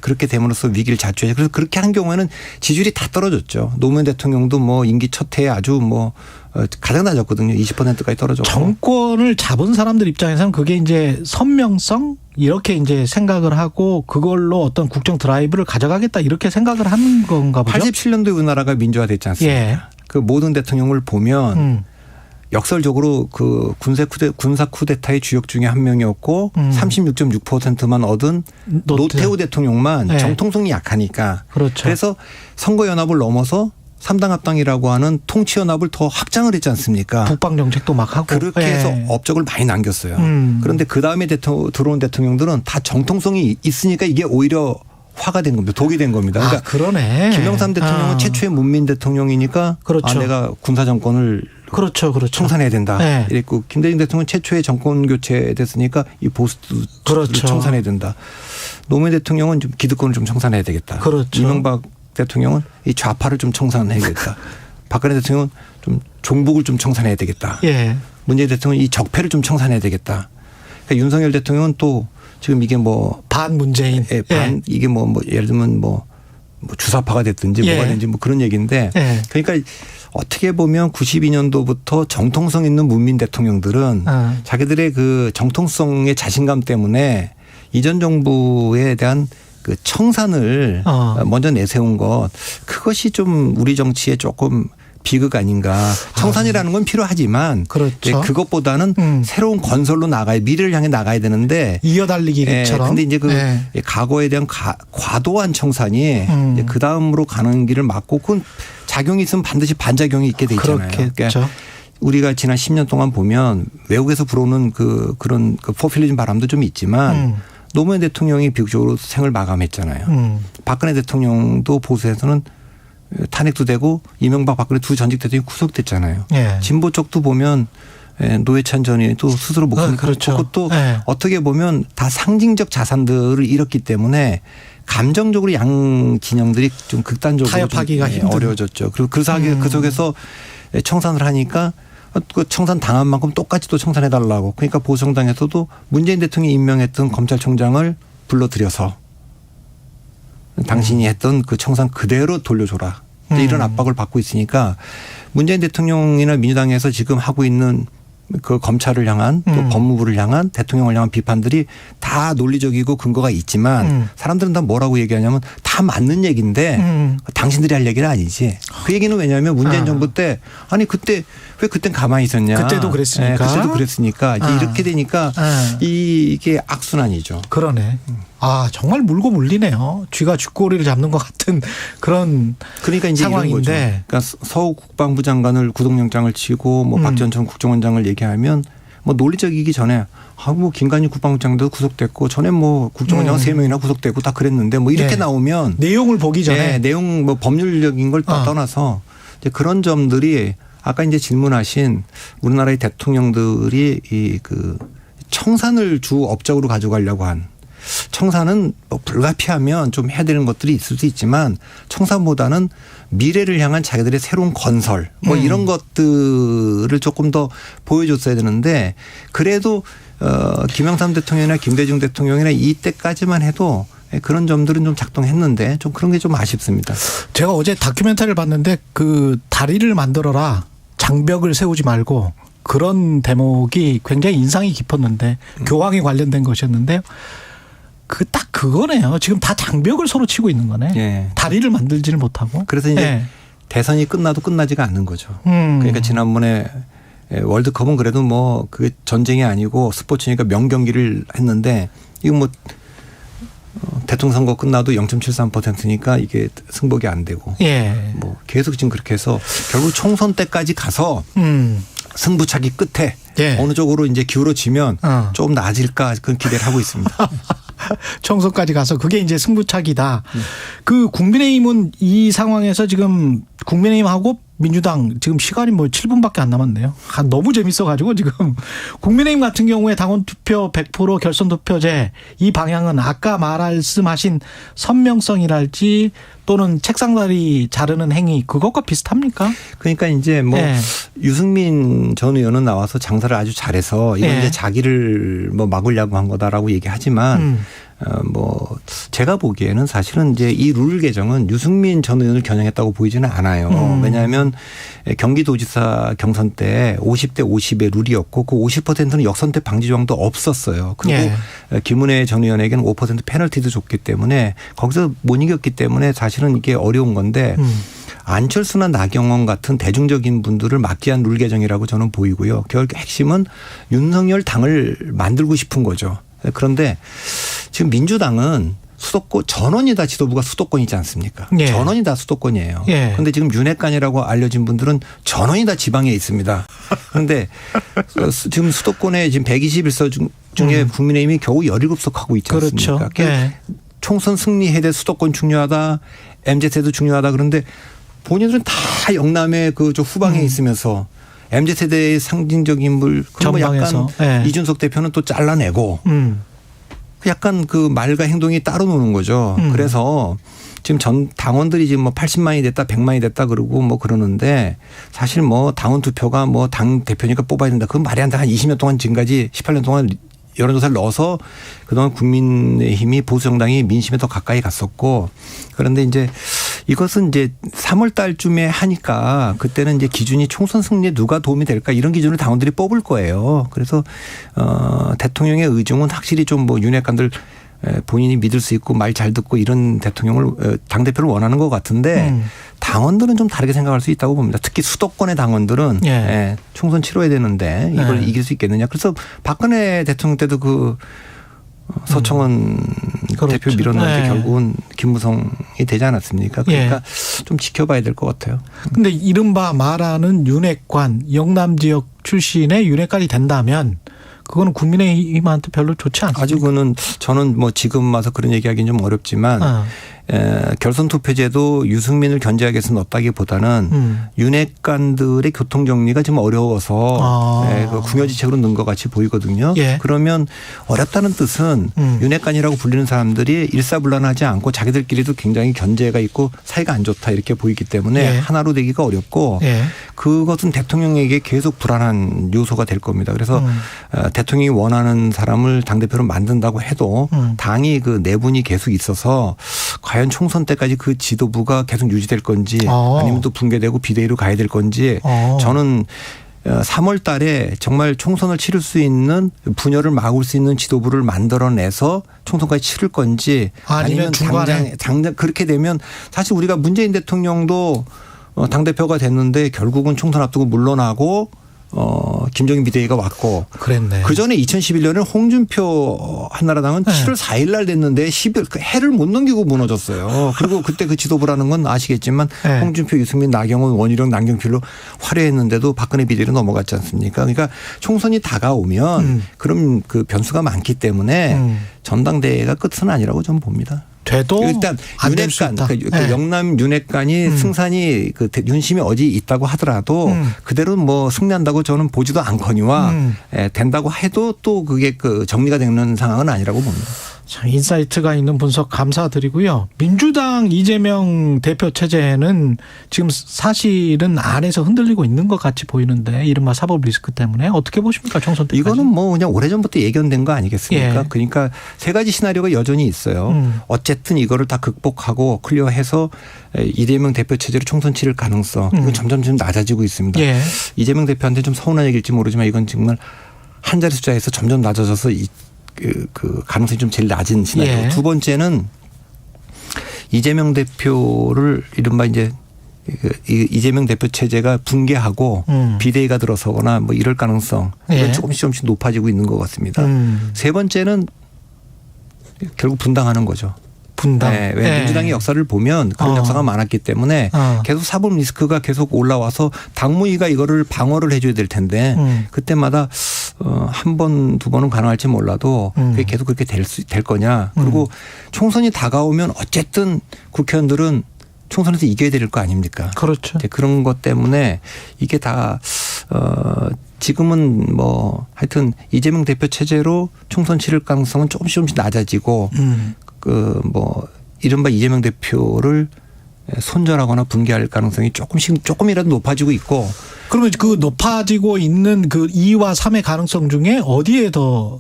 Speaker 17: 그렇게 됨으로써 위기를 자초해요. 그래서 그렇게 한 경우에는 지지율이 다 떨어졌죠. 노무현 대통령도 뭐 임기 첫 해에 아주 뭐 가장 낮았거든요. 20%까지 떨어졌고.
Speaker 2: 정권을 잡은 사람들 입장에서는 그게 이제 선명성 이렇게 이제 생각을 하고 그걸로 어떤 국정 드라이브를 가져가겠다 이렇게 생각을 하는 건가 보죠.
Speaker 17: 87년도에 우리나라가 민주화됐지 않습니까? 그 모든 대통령을 보면 역설적으로 그 군사 쿠데타의 주역 중에 한 명이었고 36.6%만 얻은 노태우 대통령만 정통성이 약하니까.
Speaker 2: 그렇죠.
Speaker 17: 그래서 선거연합을 넘어서 3당 합당이라고 하는 통치연합을 더 확장을 했지 않습니까?
Speaker 2: 북방정책도 막 하고.
Speaker 17: 그렇게 해서 업적을 많이 남겼어요. 그런데 그다음에 들어온 대통령들은 다 정통성이 있으니까 이게 오히려 화가 된 겁니다. 독이 된 겁니다. 그러니까
Speaker 2: 그러네.
Speaker 17: 김영삼 대통령은 최초의 문민 대통령이니까
Speaker 2: 그렇죠.
Speaker 17: 내가 군사 정권을
Speaker 2: 그렇죠.
Speaker 17: 청산해야 된다. 이랬고 김대중 대통령은 최초의 정권 교체됐으니까 이 보수를 청산해야 된다. 노무현 대통령은 좀 기득권을 좀 청산해야 되겠다.
Speaker 2: 그렇죠.
Speaker 17: 이명박 대통령은 이 좌파를 좀 청산해야겠다. 박근혜 대통령은 좀 종북을 좀 청산해야 되겠다. 문재인 대통령은 이 적폐를 좀 청산해야 되겠다. 그러니까 윤석열 대통령은 또 지금 이게 뭐
Speaker 2: 반문재인,
Speaker 17: 이게 뭐 예를 들면 뭐 주사파가 됐든지 뭐가 됐든지 뭐 그런 얘기인데 그러니까 어떻게 보면 92년도부터 정통성 있는 문민 대통령들은 자기들의 그 정통성의 자신감 때문에 이전 정부에 대한 그 청산을 먼저 내세운 것 그것이 좀 우리 정치에 조금 비극 아닌가. 청산이라는 건 필요하지만
Speaker 2: 그렇죠.
Speaker 17: 그것보다는 새로운 건설로 나가야 미래를 향해 나가야 되는데
Speaker 2: 이어달리기처럼.
Speaker 17: 근데 이제 그 과거에 대한 과도한 청산이 이제 그 다음으로 가는 길을 막고 그건 작용이 있으면 반드시 반작용이 있게 돼 있잖아요.
Speaker 2: 그러니까
Speaker 17: 우리가 지난 10년 동안 보면 외국에서 불어오는 그런 포퓰리즘 바람도 좀 있지만 노무현 대통령이 비극적으로 생을 마감했잖아요. 박근혜 대통령도 보수에서는 탄핵도 되고 이명박 박근혜 두 전직 대통령이 구속됐잖아요. 진보 쪽도 보면 노회찬 전 의원도 스스로 목숨을
Speaker 2: 그렇죠.
Speaker 17: 그것도 어떻게 보면 다 상징적 자산들을 잃었기 때문에 감정적으로 양 진영들이 좀 극단적으로
Speaker 2: 타협하기가
Speaker 17: 좀 어려워졌죠. 그리고 그 속에서 청산을 하니까 그 청산 당한 만큼 똑같이 또 청산해달라고. 그러니까 보수정당에서도 문재인 대통령이 임명했던 검찰총장을 불러들여서 당신이 했던 그 청산 그대로 돌려줘라. 이런 압박을 받고 있으니까 문재인 대통령이나 민주당에서 지금 하고 있는 그 검찰을 향한 또 법무부를 향한 대통령을 향한 비판들이 다 논리적이고 근거가 있지만 사람들은 다 뭐라고 얘기하냐면 다 맞는 얘기인데 당신들이 할 얘기는 아니지. 그 얘기는 왜냐하면 문재인 정부 때 아니 그때 왜 그땐 가만히 있었냐.
Speaker 2: 그때도 그랬으니까.
Speaker 17: 그때도 그랬으니까 이제 이렇게 되니까 이게 악순환이죠.
Speaker 2: 그러네. 정말 물고 물리네요. 쥐가 쥐꼬리를 잡는 것 같은 그런
Speaker 17: 그러니까 이제
Speaker 2: 상황인데.
Speaker 17: 이런 거죠. 그러니까 서욱 국방부 장관을 구속영장을 치고 뭐 박지원 전 국정원장을 얘기하면 뭐 논리적이기 전에 뭐 김관희 국방부 장관도 구속됐고 전에 뭐 국정원장 3명이나 구속됐고 다 그랬는데 뭐 이렇게 나오면
Speaker 2: 내용을 보기 전에
Speaker 17: 내용 뭐 법률적인 걸 떠나서 이제 그런 점들이 아까 이제 질문하신 우리나라의 대통령들이 이 그 청산을 주 업적으로 가져가려고 한 청산은 뭐 불가피하면 좀 해야 되는 것들이 있을 수 있지만 청산보다는 미래를 향한 자기들의 새로운 건설 뭐 이런 것들을 조금 더 보여줬어야 되는데 그래도 김영삼 대통령이나 김대중 대통령이나 이때까지만 해도 그런 점들은 좀 작동했는데 좀 그런 게 좀 아쉽습니다.
Speaker 2: 제가 어제 다큐멘터리를 봤는데 그 다리를 만들어라 장벽을 세우지 말고 그런 대목이 굉장히 인상이 깊었는데 교황에 관련된 것이었는데요. 딱 그거네요. 지금 다 장벽을 서로 치고 있는 거네. 다리를 만들지를 못하고.
Speaker 17: 그래서 이제 대선이 끝나도 끝나지가 않는 거죠. 그러니까 지난번에 월드컵은 그래도 뭐 그게 전쟁이 아니고 스포츠니까 명경기를 했는데 이거 뭐 대통령 선거 끝나도 0.73%니까 이게 승복이 안 되고
Speaker 2: 예.
Speaker 17: 뭐 계속 지금 그렇게 해서 결국 총선 때까지 가서 승부차기 끝에
Speaker 2: 예.
Speaker 17: 어느 쪽으로 이제 기울어지면 좀 나아질까 그런 기대를 하고 있습니다.
Speaker 2: 총선까지 가서 그게 이제 승부차기다. 그 국민의힘은 이 상황에서 지금 국민의힘하고 민주당 지금 시간이 뭐 7분밖에 안 남았네요. 너무 재밌어가지고 지금 국민의힘 같은 경우에 당원 투표 100% 결선 투표제 이 방향은 아까 말씀하신 선명성이랄지 또는 책상다리 자르는 행위 그것과 비슷합니까?
Speaker 17: 그러니까 이제 뭐 유승민 전 의원은 나와서 장사를 아주 잘해서 이건 이제 자기를 뭐 막으려고 한 거다라고 얘기하지만 뭐 제가 보기에는 사실은 이제 이 룰 개정은 유승민 전 의원을 겨냥했다고 보이지는 않아요. 왜냐하면 경기도지사 경선 때 50대 50의 룰이었고 그 50%는 역선택 방지 조항도 없었어요. 그리고 김은혜 전 의원에게는 5% 페널티도 줬기 때문에 거기서 못 이겼기 때문에 사실은 이게 어려운 건데 안철수나 나경원 같은 대중적인 분들을 막기 위한 룰 개정이라고 저는 보이고요. 결국 핵심은 윤석열 당을 만들고 싶은 거죠. 그런데 지금 민주당은 수도권 전원이 다 지도부가 수도권이지 않습니까?
Speaker 2: 예. 전원이
Speaker 17: 다 수도권이에요.
Speaker 2: 그런데
Speaker 17: 예. 지금 윤핵관이라고 알려진 분들은 전원이 다 지방에 있습니다. 그런데 지금 수도권에 지금 121석 중에 국민의힘이 겨우 17석 하고 있지 않습니까?
Speaker 2: 그렇죠. 예.
Speaker 17: 총선 승리해야 될 수도권 중요하다. MZ세도 중요하다. 그런데 본인들은 다 영남의 그 후방에 있으면서 MZ세대의 상징적인 인물 그런 거 약간 이준석 대표는 또 잘라내고 약간 그 말과 행동이 따로 노는 거죠. 그래서 지금 전 당원들이 지금 뭐 80만이 됐다 100만이 됐다 그러고 뭐 그러는데 사실 뭐 당원 투표가 뭐 당 대표니까 뽑아야 된다. 그건 말이 안 돼. 한 20년 동안 지금까지 18년 동안 여론조사를 넣어서 그동안 국민의힘이 보수정당이 민심에 더 가까이 갔었고 그런데 이제 이것은 이제 3월 달쯤에 하니까 그때는 이제 기준이 총선 승리에 누가 도움이 될까 이런 기준을 당원들이 뽑을 거예요. 그래서 대통령의 의중은 확실히 좀 뭐 윤핵관들 본인이 믿을 수 있고 말 잘 듣고 이런 대통령을 당대표를 원하는 것 같은데 당원들은 좀 다르게 생각할 수 있다고 봅니다. 특히 수도권의 당원들은 총선 치러야 되는데 이걸 이길 수 있겠느냐. 그래서 박근혜 대통령 때도 그 서청원 대표 밀었는데 결국은 김무성이 되지 않았습니까? 그러니까 좀 지켜봐야 될 것 같아요.
Speaker 2: 그런데 이른바 말하는 윤핵관 영남 지역 출신의 윤핵관이 된다면 그거는 국민의힘한테 별로 좋지 않습니다.
Speaker 17: 아주 그는 저는 뭐 지금 와서 그런 얘기하기는 좀 어렵지만 결선 투표제도 유승민을 견제하기 위해서 넣었다기보다는 윤핵관들의 교통 정리가 좀 어려워서 그 궁여지책으로 넣은 것 같이 보이거든요. 그러면 어렵다는 뜻은 윤핵관이라고 불리는 사람들이 일사불란하지 않고 자기들끼리도 굉장히 견제가 있고 사이가 안 좋다 이렇게 보이기 때문에 하나로 되기가 어렵고 그것은 대통령에게 계속 불안한 요소가 될 겁니다. 그래서 대통령이 원하는 사람을 당대표로 만든다고 해도 당이 그 내분이 계속 있어서 과연 총선 때까지 그 지도부가 계속 유지될 건지 아니면 또 붕괴되고 비대위로 가야 될 건지 저는 3월 달에 정말 총선을 치를 수 있는 분열을 막을 수 있는 지도부를 만들어내서 총선까지 치를 건지 아니면 당장 그렇게 되면 사실 우리가 문재인 대통령도 당대표가 됐는데 결국은 총선 앞두고 물러나고 김정인 비대위가 왔고
Speaker 2: 그랬네.
Speaker 17: 그전에 2011년에 홍준표 한나라당은 7월 4일 날 됐는데 10일 해를 못 넘기고 무너졌어요. 그리고 그때 그 지도부라는 건 아시겠지만 홍준표, 유승민, 나경원, 원희룡, 남경필로 화려했는데도 박근혜 비대위로 넘어갔지 않습니까? 그러니까 총선이 다가오면 그럼 그 변수가 많기 때문에 전당대회가 끝은 아니라고 저는 봅니다.
Speaker 2: 돼도
Speaker 17: 일단 윤핵관, 그 영남 윤핵관이 승산이 그 윤심이 어디 있다고 하더라도 그대로 뭐 승리한다고 저는 보지도 않거니와 된다고 해도 또 그게 그 정리가 되는 상황은 아니라고 봅니다.
Speaker 2: 자, 인사이트가 있는 분석 감사드리고요. 민주당 이재명 대표 체제는 지금 사실은 안에서 흔들리고 있는 것 같이 보이는데 이른바 사법 리스크 때문에 어떻게 보십니까? 총선 때까지.
Speaker 17: 이거는 뭐 그냥 오래전부터 예견된 거 아니겠습니까? 그러니까 세 가지 시나리오가 여전히 있어요. 어쨌든 이거를 다 극복하고 클리어해서 이재명 대표 체제로 총선 치를 가능성 이건 점점 좀 낮아지고 있습니다. 이재명 대표한테 좀 서운한 얘기일지 모르지만 이건 정말 한 자리 숫자에서 점점 낮아져서 그 가능성이 좀 제일 낮은 시나리오. 두 번째는 이재명 대표를 이른바 이제 이재명 대표 체제가 붕괴하고 비대위가 들어서거나 뭐 이럴 가능성 이건 조금씩 높아지고 있는 것 같습니다. 세 번째는 결국 분당하는 거죠.
Speaker 2: 분당.
Speaker 17: 네, 왜 민주당의 역사를 보면 그런 역사가 많았기 때문에 계속 사법 리스크가 계속 올라와서 당무위가 이거를 방어를 해줘야 될 텐데 그때마다 한 번, 두 번은 가능할지 몰라도 그게 계속 그렇게 될 거냐. 그리고 총선이 다가오면 어쨌든 국회의원들은 총선에서 이겨야 될 거 아닙니까?
Speaker 2: 그렇죠.
Speaker 17: 그런 것 때문에 이게 다 지금은 뭐 하여튼 이재명 대표 체제로 총선 치를 가능성은 조금씩 낮아지고 뭐 이른바 이재명 대표를 손절하거나 붕괴할 가능성이 조금이라도 높아지고 있고.
Speaker 2: 그러면 그 높아지고 있는 그 2와 3의 가능성 중에 어디에 더?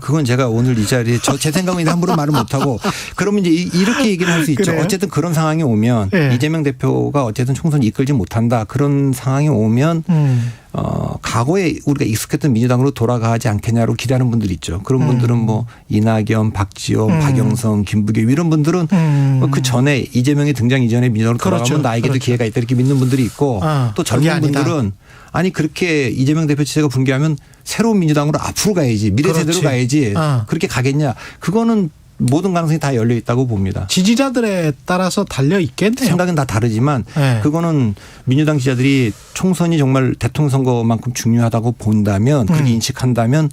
Speaker 17: 그건 제가 오늘 이 자리에 제 생각은 함부로 말을 못하고 그러면 이제 이렇게 얘기를 할 수 있죠.
Speaker 2: 그래요?
Speaker 17: 어쨌든 그런 상황이 오면 이재명 대표가 어쨌든 총선 이끌지 못한다. 그런 상황이 오면 과거에 우리가 익숙했던 민주당으로 돌아가지 않겠냐고 기대하는 분들이 있죠. 그런 분들은 뭐 이낙연, 박지원, 박영선, 김부겸 이런 분들은 그 전에 이재명이 등장 이전에 민주당으로 돌아가면
Speaker 2: 그렇죠.
Speaker 17: 나에게도 기회가 있다 이렇게 믿는 분들이 있고 또 젊은 분들은 아니 그렇게 이재명 대표 체제가 붕괴하면 새로운 민주당으로 앞으로 가야지 미래 세대로 가야지 그렇게 가겠냐. 그거는 모든 가능성이 다 열려 있다고 봅니다.
Speaker 2: 지지자들에 따라서 달려 있겠네요.
Speaker 17: 생각은 다 다르지만 그거는 민주당 지지자들이 총선이 정말 대통령 선거만큼 중요하다고 본다면 그렇게 인식한다면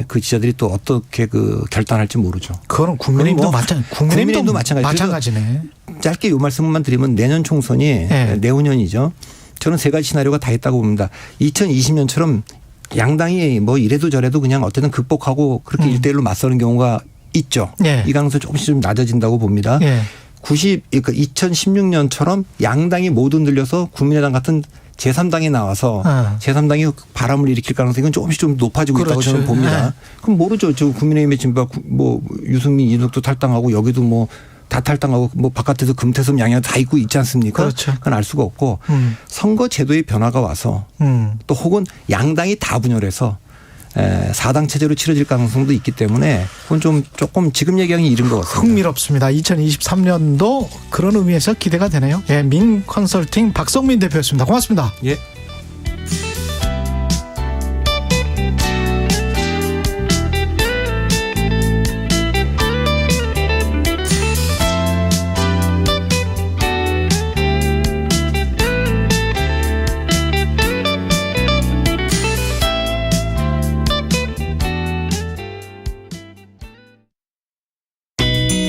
Speaker 17: 그 지지자들이 또 어떻게 그 결단할지 모르죠.
Speaker 2: 그건 국민의힘도
Speaker 17: 국민의힘도 마찬가지네. 짧게 이 말씀만 드리면 내년 총선이 내후년이죠. 저는 세 가지 시나리오가 다 있다고 봅니다. 2020년처럼 양당이 뭐 이래도 저래도 그냥 어쨌든 극복하고 그렇게 1대1로 맞서는 경우가 있죠. 이 가능성이 조금씩 좀 낮아진다고 봅니다. 2016년처럼 양당이 모두 늘려서 국민의당 같은 제3당이 나와서 제3당이 바람을 일으킬 가능성이 조금씩 좀 높아지고 있다고 저는 봅니다. 그럼 모르죠. 저 국민의힘의 진보 뭐 유승민, 이준석도 탈당하고 여기도 뭐 다 탈당하고 뭐 바깥에서 금태섭, 양양 다 있고 있지 않습니까?
Speaker 2: 그렇죠.
Speaker 17: 그건 알 수가 없고 선거 제도의 변화가 와서 또 혹은 양당이 다 분열해서 4당 체제로 치러질 가능성도 있기 때문에 그건 조금 지금 얘기하기 이른 것 같습니다.
Speaker 2: 흥미롭습니다. 2023년도 그런 의미에서 기대가 되네요. 민 컨설팅 박성민 대표였습니다. 고맙습니다.
Speaker 17: 예.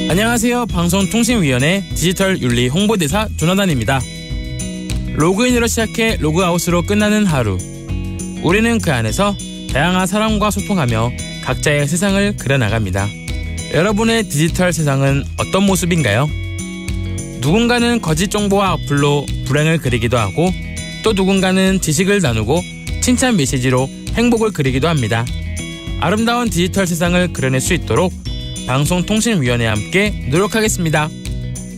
Speaker 18: 안녕하세요. 방송통신위원회 디지털윤리 홍보대사 조나단입니다. 로그인으로 시작해 로그아웃으로 끝나는 하루. 우리는 그 안에서 다양한 사람과 소통하며 각자의 세상을 그려나갑니다. 여러분의 디지털 세상은 어떤 모습인가요? 누군가는 거짓 정보와 악플로 불행을 그리기도 하고 또 누군가는 지식을 나누고 칭찬 메시지로 행복을 그리기도 합니다. 아름다운 디지털 세상을 그려낼 수 있도록 방송통신위원회와 함께 노력하겠습니다.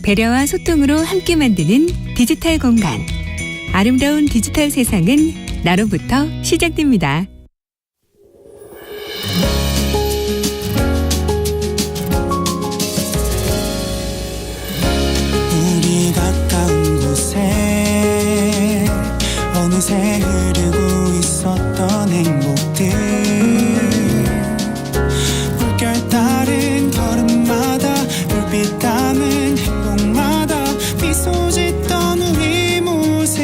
Speaker 3: 배려와 소통으로 함께 만드는 디지털 공간. 아름다운 디지털 세상은 나로부터 시작됩니다.
Speaker 19: 우리 가까운 곳에 어느새 흐르고 있었던 행복들 물결 따른 걸음마다 불빛 담은 행복마다 미소 짓던 우리 모습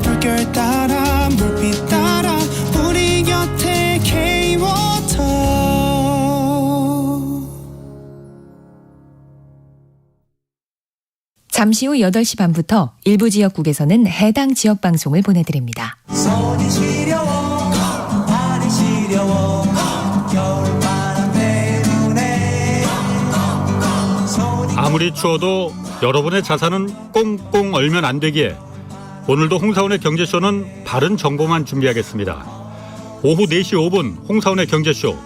Speaker 19: 물결 따라 물빛 따라 우리 곁에 K-워터
Speaker 20: 잠시 후 8시 반부터 일부 지역국에서는 해당 지역 방송을 보내드립니다.
Speaker 19: 손이 시려워 발이 시려워 겨울바람 때문에
Speaker 21: 아무리 추워도 여러분의 자산은 꽁꽁 얼면 안 되기에 오늘도 홍사원의 경제쇼는 바른 정보만 준비하겠습니다. 오후 4시 5분 홍사원의 경제쇼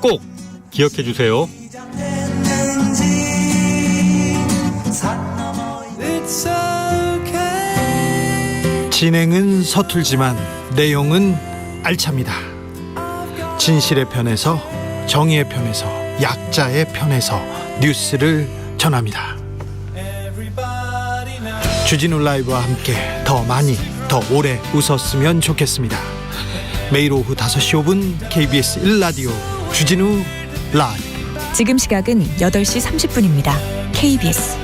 Speaker 21: 꼭 기억해 주세요.
Speaker 22: 진행은 서툴지만 내용은 알찹니다. 진실의 편에서 정의의 편에서 약자의 편에서 뉴스를 전합니다. 주진우 라이브와 함께 더 많이 더 오래 웃었으면 좋겠습니다. 매일 오후 5시 5분 KBS 1라디오 주진우 라이브.
Speaker 20: 지금 시각은 8시 30분입니다. KBS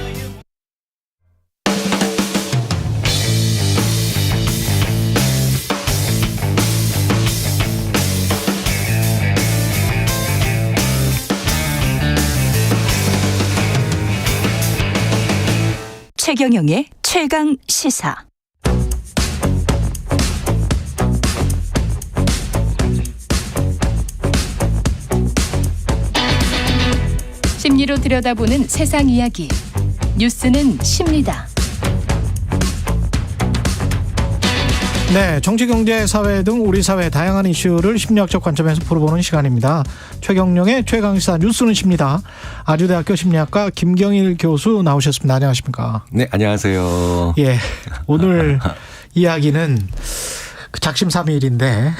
Speaker 3: 최경영의 최강 시사. 심리로 들여다보는 세상 이야기. 뉴스는 십니다.
Speaker 2: 네, 정치, 경제, 사회 등 우리 사회 다양한 이슈를 심리학적 관점에서 풀어보는 시간입니다. 최경영의 최강시사 뉴스는 십니다. 아주대학교 심리학과 김경일 교수 나오셨습니다. 안녕하십니까?
Speaker 5: 네, 안녕하세요.
Speaker 2: 예, 오늘 이야기는 작심삼일인데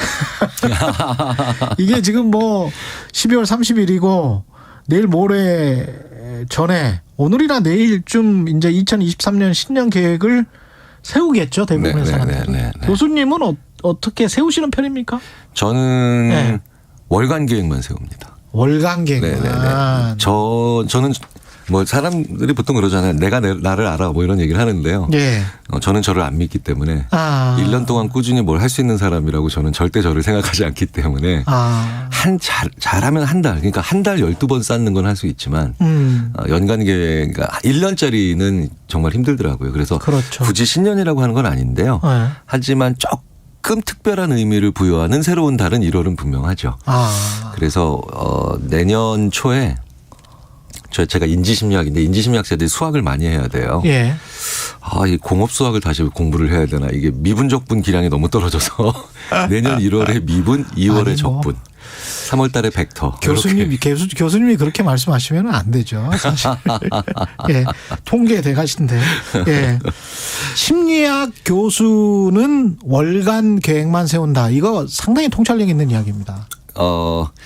Speaker 2: 이게 지금 뭐 12월 30일이고 내일 모레 전에 오늘이나 내일쯤 이제 2023년 신년 계획을 세우겠죠, 대부분의 사람들. 교수님은 어떻게 세우시는 편입니까?
Speaker 5: 저는 월간 계획만 세웁니다.
Speaker 2: 월간 계획.
Speaker 5: 네네네. 저는 뭐 사람들이 보통 그러잖아요. 내가 나를 알아 뭐 이런 얘기를 하는데요.
Speaker 2: 예.
Speaker 5: 저는 저를 안 믿기 때문에 1년 동안 꾸준히 뭘 할 수 있는 사람이라고 저는 절대 저를 생각하지 않기 때문에 잘하면 한 달, 그러니까 한 달 12번 쌓는 건 할 수 있지만 연간 계획, 그러니까 1년짜리는 정말 힘들더라고요. 그래서
Speaker 2: 그렇죠.
Speaker 5: 굳이 신년이라고 하는 건 아닌데요. 하지만 조금 특별한 의미를 부여하는 새로운 달은 1월은 분명하죠. 그래서 내년 초에 제가 인지심리학인데 인지심리학 세대들이 수학을 많이 해야 돼요.
Speaker 2: 예.
Speaker 5: 이 공업 수학을 다시 공부를 해야 되나. 이게 미분적분 기량이 너무 떨어져서 내년 1월에 미분, 2월에 적분, 3월 달에 벡터.
Speaker 2: 교수님이 그렇게 말씀하시면 안 되죠. 사실. 예. 통계 대가신데. 예. 심리학 교수는 월간 계획만 세운다. 이거 상당히 통찰력 있는 이야기입니다.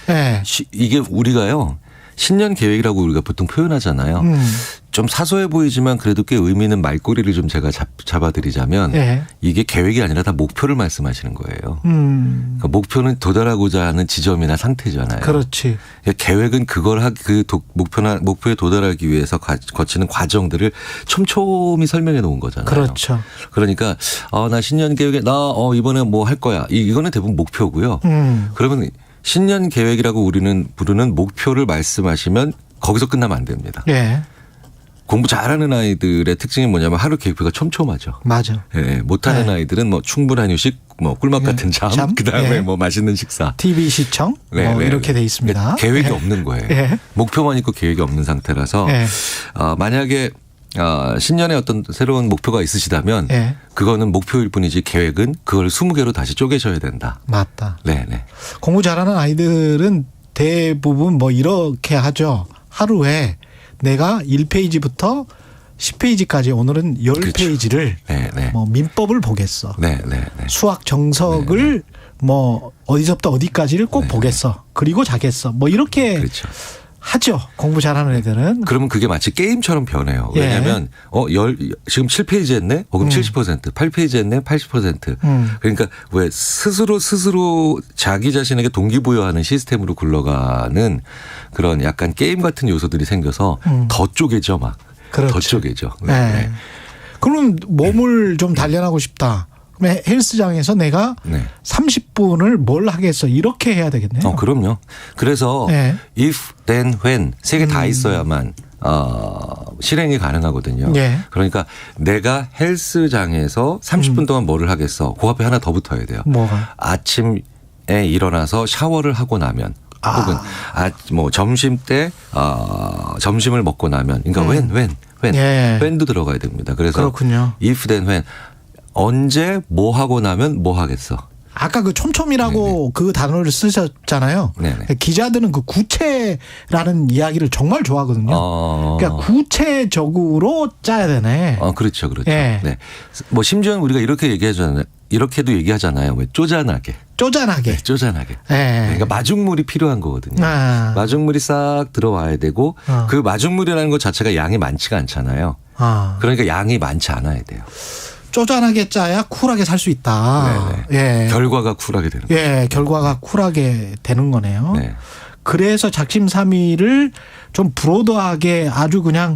Speaker 2: 예.
Speaker 5: 이게 우리가요. 신년 계획이라고 우리가 보통 표현하잖아요. 좀 사소해 보이지만 그래도 꽤 의미 있는 말꼬리를 좀 제가 잡아드리자면 이게 계획이 아니라 다 목표를 말씀하시는 거예요. 그러니까 목표는 도달하고자 하는 지점이나 상태잖아요.
Speaker 2: 그렇지.
Speaker 5: 계획은 목표에 도달하기 위해서 거치는 과정들을 촘촘히 설명해 놓은 거잖아요.
Speaker 2: 그렇죠.
Speaker 5: 그러니까 나 신년 계획에 이번에 뭐 할 거야. 이거는 대부분 목표고요. 그러면 신년 계획이라고 우리는 부르는 목표를 말씀하시면 거기서 끝나면 안 됩니다.
Speaker 2: 예.
Speaker 5: 공부 잘하는 아이들의 특징이 뭐냐면 하루 계획표가 촘촘하죠.
Speaker 2: 맞아.
Speaker 5: 예, 못하는 아이들은 뭐 충분한 휴식, 뭐 꿀맛 같은 잠, 그다음에 뭐 맛있는 식사,
Speaker 2: TV 시청, 뭐 이렇게 돼 있습니다.
Speaker 5: 계획이 없는 거예요. 목표만 있고 계획이 없는 상태라서 만약에 신년에 어떤 새로운 목표가 있으시다면 그거는 목표일 뿐이지 계획은 그걸 20개로 다시 쪼개셔야 된다.
Speaker 2: 맞다.
Speaker 5: 네네.
Speaker 2: 공부 잘하는 아이들은 대부분 뭐 이렇게 하죠. 하루에 내가 1페이지부터 10페이지까지 오늘은 10페이지를 뭐 민법을 보겠어. 수학 정석을 뭐 어디서부터 어디까지를 꼭 보겠어. 그리고 자겠어. 뭐 이렇게 하죠. 공부 잘하는 애들은.
Speaker 5: 그러면 그게 마치 게임처럼 변해요. 왜냐하면 지금 7페이지 했네? 그럼 70%, 8페이지 했네? 80%. 그러니까 왜 스스로 자기 자신에게 동기부여하는 시스템으로 굴러가는 그런 약간 게임 같은 요소들이 생겨서 더 쪼개져 막.
Speaker 2: 그렇죠.
Speaker 5: 더 쪼개져.
Speaker 2: 그럼 몸을 좀 단련하고 싶다. 헬스장에서 내가 30분을 뭘 하겠어 이렇게 해야 되겠네요.
Speaker 5: 그럼요. 그래서 if, then, when 세 개 다 있어야만 실행이 가능하거든요. 그러니까 내가 헬스장에서 30분 동안 뭐를 하겠어. 그 앞에 하나 더 붙어야 돼요.
Speaker 2: 뭐가?
Speaker 5: 아침에 일어나서 샤워를 하고 나면 혹은 뭐 점심 때 점심을 먹고 나면 그러니까 when도 들어가야 됩니다. 그래서
Speaker 2: 그렇군요.
Speaker 5: if, then, when 언제 뭐 하고 나면 뭐 하겠어.
Speaker 2: 아까 그 촘촘이라고 그 단어를 쓰셨잖아요. 기자들은 그 구체라는 이야기를 정말 좋아하거든요. 그러니까 구체적으로 짜야 되네.
Speaker 5: 그렇죠. 네. 뭐 심지어는 우리가 이렇게 얘기하잖아요. 이렇게도 얘기하잖아요. 왜 쪼잔하게. 그러니까 마중물이 필요한 거거든요. 마중물이 싹 들어와야 되고 그 마중물이라는 것 자체가 양이 많지가 않잖아요. 그러니까 양이 많지 않아야 돼요.
Speaker 2: 쪼잔하게 짜야 쿨하게 살 수 있다.
Speaker 5: 예. 결과가 쿨하게 되는 거예요.
Speaker 2: 예, 결과가 쿨하게 되는 거네요.
Speaker 5: 네.
Speaker 2: 그래서 작심삼일을 좀 브로드하게 아주 그냥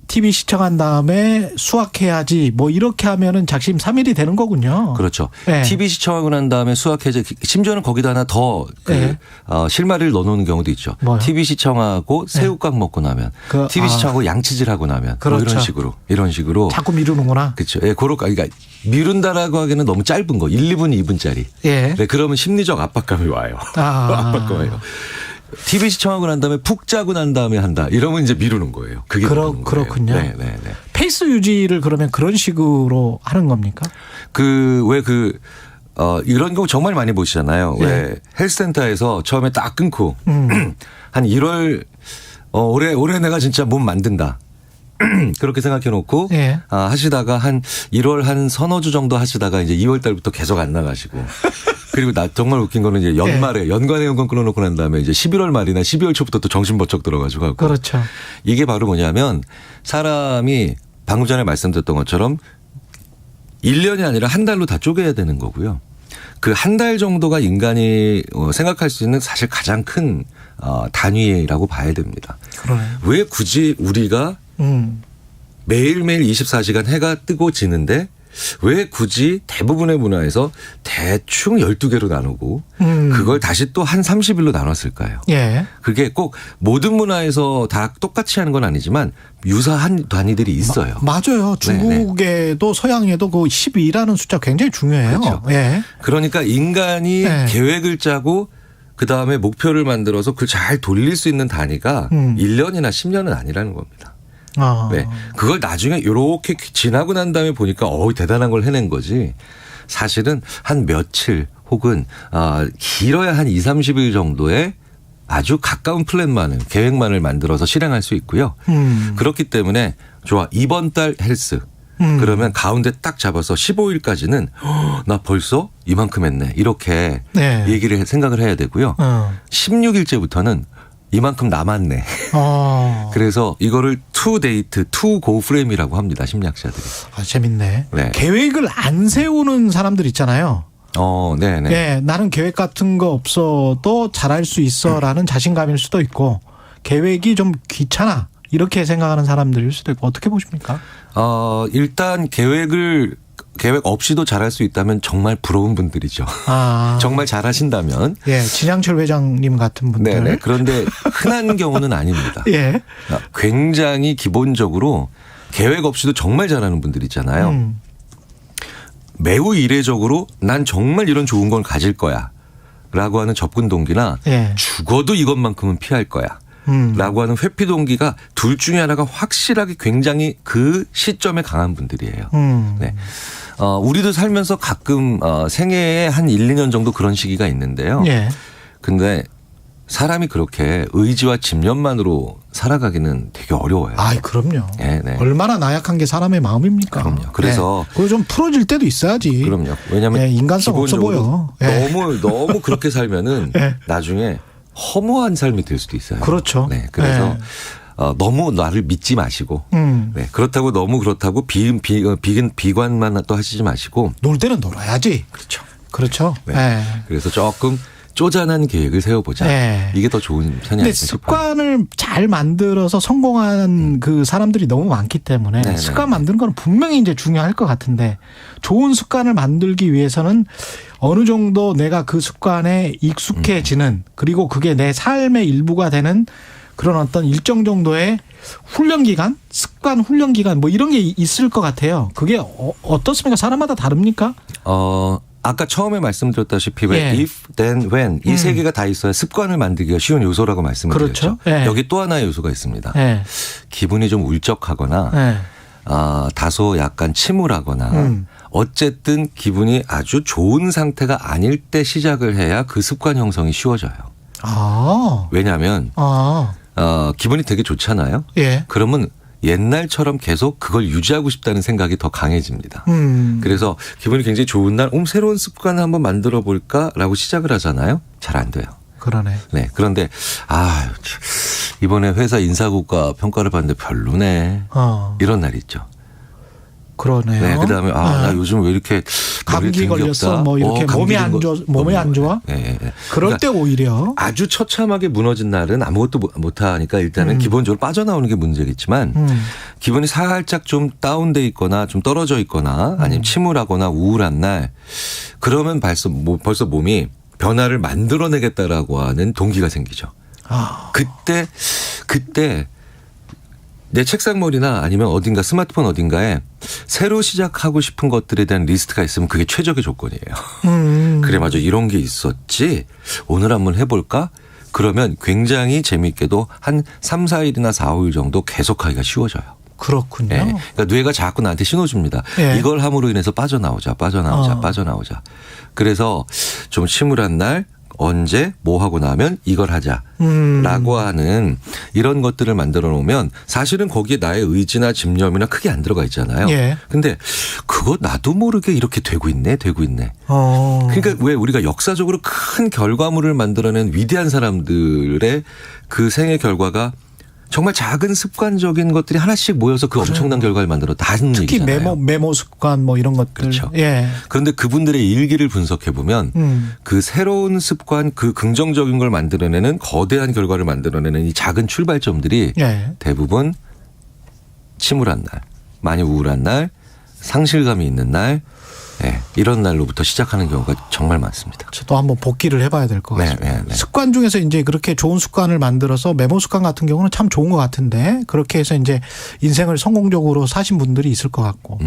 Speaker 2: TV 시청한 다음에 수학해야지 뭐 이렇게 하면은 작심삼일이 되는 거군요.
Speaker 5: 그렇죠.
Speaker 2: 네.
Speaker 5: TV 시청하고 난 다음에 수학해야지 심지어는 거기다 하나 더 실마리를 넣어놓는 경우도 있죠.
Speaker 2: 뭐요?
Speaker 5: TV 시청하고 새우깡 먹고 나면 TV 시청하고 양치질 하고 나면
Speaker 2: 그렇죠.
Speaker 5: 뭐 이런 식으로
Speaker 2: 자꾸 미루는구나.
Speaker 5: 그렇죠. 예, 그러니까 미룬다라고 하기에는 너무 짧은 거 1, 2분, 2분짜리.
Speaker 2: 예.
Speaker 5: 네, 그러면 심리적 압박감이 와요. 압박감이 와요. TV 시청하고 난 다음에 푹 자고 난 다음에 한다. 이러면 이제 미루는 거예요. 그게
Speaker 2: 그렇군요.
Speaker 5: 네.
Speaker 2: 페이스 유지를 그러면 그런 식으로 하는 겁니까?
Speaker 5: 이런 거 정말 많이 보시잖아요.
Speaker 2: 네.
Speaker 5: 왜 헬스센터에서 처음에 딱 끊고 한 1월 올해 내가 진짜 몸 만든다. 그렇게 생각해 놓고 하시다가 한 1월 한 서너 주 정도 하시다가 이제 2월 달부터 계속 안 나가시고 그리고 정말 웃긴 거는 이제 연말에 연간의 연금 끊어놓고 난 다음에 이제 11월 말이나 12월 초부터 또 정신 번쩍 들어가지고 하고.
Speaker 2: 그렇죠.
Speaker 5: 이게 바로 뭐냐면 사람이 방금 전에 말씀드렸던 것처럼 1년이 아니라 한 달로 다 쪼개야 되는 거고요. 그 한 달 정도가 인간이 생각할 수 있는 사실 가장 큰 단위라고 봐야 됩니다.
Speaker 2: 그러네.
Speaker 5: 왜 굳이 우리가 매일매일 24시간 해가 뜨고 지는데 왜 굳이 대부분의 문화에서 대충 12개로 나누고 그걸 다시 또 한 30일로 나눴을까요?
Speaker 2: 예.
Speaker 5: 그게 꼭 모든 문화에서 다 똑같이 하는 건 아니지만 유사한 단위들이 있어요.
Speaker 2: 맞아요. 중국에도 서양에도 그 12라는 숫자 굉장히 중요해요.
Speaker 5: 그렇죠.
Speaker 2: 예.
Speaker 5: 그러니까 인간이 계획을 짜고 그다음에 목표를 만들어서 그걸 잘 돌릴 수 있는 단위가 1년이나 10년은 아니라는 겁니다. 네. 그걸 나중에 이렇게 지나고 난 다음에 보니까 대단한 걸 해낸 거지. 사실은 한 며칠 혹은 길어야 한 2, 30일 정도의 아주 가까운 플랜만을 계획만을 만들어서 실행할 수 있고요. 그렇기 때문에 좋아. 이번 달 헬스. 그러면 가운데 딱 잡아서 15일까지는 나 벌써 이만큼 했네. 이렇게 생각을 해야 되고요. 16일째부터는 이만큼 남았네. 그래서 이거를 투 데이트, 투 고 프레임이라고 합니다. 심리학자들이.
Speaker 2: 재밌네.
Speaker 5: 네.
Speaker 2: 계획을 안 세우는 사람들 있잖아요.
Speaker 5: 네네.
Speaker 2: 네, 나는 계획 같은 거 없어도 잘할 수 있어라는 자신감일 수도 있고 계획이 좀 귀찮아 이렇게 생각하는 사람들일 수도 있고 어떻게 보십니까?
Speaker 5: 일단 계획 없이도 잘할 수 있다면 정말 부러운 분들이죠. 정말 잘하신다면.
Speaker 2: 예, 진양철 회장님 같은 분들.
Speaker 5: 네네. 그런데 흔한 경우는 아닙니다.
Speaker 2: 예.
Speaker 5: 굉장히 기본적으로 계획 없이도 정말 잘하는 분들 있잖아요. 매우 이례적으로 난 정말 이런 좋은 걸 가질 거야 라고 하는 접근 동기나 죽어도 이것만큼은 피할 거야. 라고 하는 회피 동기가 둘 중에 하나가 확실하게 굉장히 그 시점에 강한 분들이에요. 네. 우리도 살면서 가끔 생애에 한 1, 2년 정도 그런 시기가 있는데요. 근데 사람이 그렇게 의지와 집념만으로 살아가기는 되게 어려워요.
Speaker 2: 그럼요.
Speaker 5: 네.
Speaker 2: 얼마나 나약한 게 사람의 마음입니까?
Speaker 5: 그럼요. 그래서
Speaker 2: 그거 좀 풀어질 때도 있어야지.
Speaker 5: 그럼요. 왜냐하면
Speaker 2: 인간성 없어 보여.
Speaker 5: 너무 그렇게 살면은 나중에 허무한 삶이 될 수도 있어요.
Speaker 2: 그렇죠.
Speaker 5: 네. 그래서 너무 나를 믿지 마시고 네. 그렇다고 비관만 또 하시지 마시고
Speaker 2: 놀 때는 놀아야지. 그렇죠.
Speaker 5: 네. 그래서 조금 쪼잔한 계획을 세워보자. 이게 더 좋은 편이 아닐까 싶어요.
Speaker 2: 습관을 잘 만들어서 성공한 그 사람들이 너무 많기 때문에 습관 만드는 건 분명히 이제 중요할 것 같은데 좋은 습관을 만들기 위해서는 어느 정도 내가 그 습관에 익숙해지는 그리고 그게 내 삶의 일부가 되는 그런 어떤 일정 정도의 훈련 기간, 습관 훈련 기간 뭐 이런 게 있을 것 같아요. 그게 어떻습니까? 사람마다 다릅니까?
Speaker 5: 아까 처음에 말씀드렸다시피 왜 if, then, when 이 세 개가 다 있어야 습관을 만들기가 쉬운 요소라고 말씀드렸죠.
Speaker 2: 그렇죠.
Speaker 5: 여기 또 하나의 요소가 있습니다. 기분이 좀 울적하거나 다소 약간 침울하거나 어쨌든 기분이 아주 좋은 상태가 아닐 때 시작을 해야 그 습관 형성이 쉬워져요. 왜냐하면 기분이 되게 좋잖아요. 그러면 옛날처럼 계속 그걸 유지하고 싶다는 생각이 더 강해집니다. 그래서 기분이 굉장히 좋은 날 새로운 습관을 한번 만들어 볼까라고 시작을 하잖아요. 잘 안 돼요.
Speaker 2: 그러네.
Speaker 5: 네. 그런데 이번에 회사 인사고과 평가를 받는데 별로네. 이런 날이 있죠.
Speaker 2: 그러네요.
Speaker 5: 네, 그다음에 나 요즘 왜 이렇게
Speaker 2: 감기 걸렸어, 뭐 이렇게 몸이 안 좋아.
Speaker 5: 네.
Speaker 2: 그럴 때 오히려
Speaker 5: 아주 처참하게 무너진 날은 아무것도 못 하니까 일단은 기본적으로 빠져나오는 게 문제겠지만 기분이 살짝 좀 다운돼 있거나 좀 떨어져 있거나 아니면 침울하거나 우울한 날 그러면 벌써 몸이 변화를 만들어내겠다라고 하는 동기가 생기죠. 그때 내 책상머리나 아니면 어딘가 스마트폰 어딘가에 새로 시작하고 싶은 것들에 대한 리스트가 있으면 그게 최적의 조건이에요. 그래 맞아 이런 게 있었지 오늘 한번 해볼까? 그러면 굉장히 재미있게도 한 3, 4일이나 4, 5일 정도 계속하기가 쉬워져요.
Speaker 2: 그렇군요.
Speaker 5: 네. 그러니까 뇌가 자꾸 나한테 신호 줍니다.
Speaker 2: 네.
Speaker 5: 이걸 함으로 인해서 빠져나오자. 빠져나오자. 그래서 좀 침울한 날 언제 뭐 하고 나면 이걸 하자라고 하는 이런 것들을 만들어 놓으면 사실은 거기에 나의 의지나 집념이나 크게 안 들어가 있잖아요.
Speaker 2: 예.
Speaker 5: 근데 그거 나도 모르게 이렇게 되고 있네. 그러니까 왜 우리가 역사적으로 큰 결과물을 만들어낸 위대한 사람들의 그 생애 결과가 정말 작은 습관적인 것들이 하나씩 모여서 그 엄청난 결과를 만들었다는
Speaker 2: 특히
Speaker 5: 얘기잖아요.
Speaker 2: 메모 습관 뭐 이런 것들.
Speaker 5: 그렇죠.
Speaker 2: 예.
Speaker 5: 그런데 그분들의 일기를 분석해 보면 그 새로운 습관, 그 긍정적인 걸 만들어내는 거대한 결과를 만들어내는 이 작은 출발점들이 대부분 침울한 날, 많이 우울한 날, 상실감이 있는 날, 이런 날로부터 시작하는 경우가 정말 많습니다.
Speaker 2: 또 한번 복기를 해봐야 될 것 같습니다.
Speaker 5: 네.
Speaker 2: 습관 중에서 이제 그렇게 좋은 습관을 만들어서 메모 습관 같은 경우는 참 좋은 것 같은데 그렇게 해서 이제 인생을 성공적으로 사신 분들이 있을 것 같고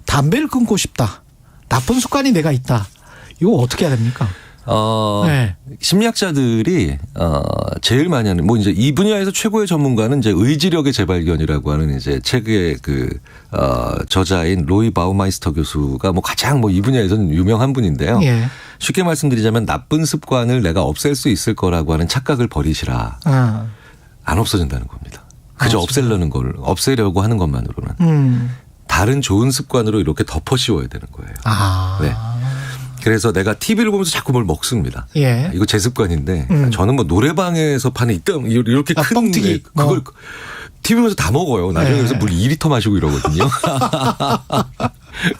Speaker 2: 담배를 끊고 싶다. 나쁜 습관이 내가 있다. 이거 어떻게 해야 됩니까?
Speaker 5: 심리학자들이 제일 많이 하는 뭐 이제 이 분야에서 최고의 전문가는 이제 의지력의 재발견이라고 하는 이제 책의 저자인 로이 바우마이스터 교수가 뭐 가장 뭐 이 분야에서는 유명한 분인데요. 쉽게 말씀드리자면 나쁜 습관을 내가 없앨 수 있을 거라고 하는 착각을 버리시라. 안 없어진다는 겁니다. 그저 없애려고 하는 것만으로는 다른 좋은 습관으로 이렇게 덮어 씌워야 되는 거예요. 네. 그래서 내가 TV를 보면서 자꾸 뭘 먹습니다. 이거 제 습관인데 저는 뭐 노래방에서 파는 이렇게 큰
Speaker 2: 뻥튀기
Speaker 5: 그걸 TV 보면서 다 먹어요. 나중에 그래서 물 2리터 마시고 이러거든요.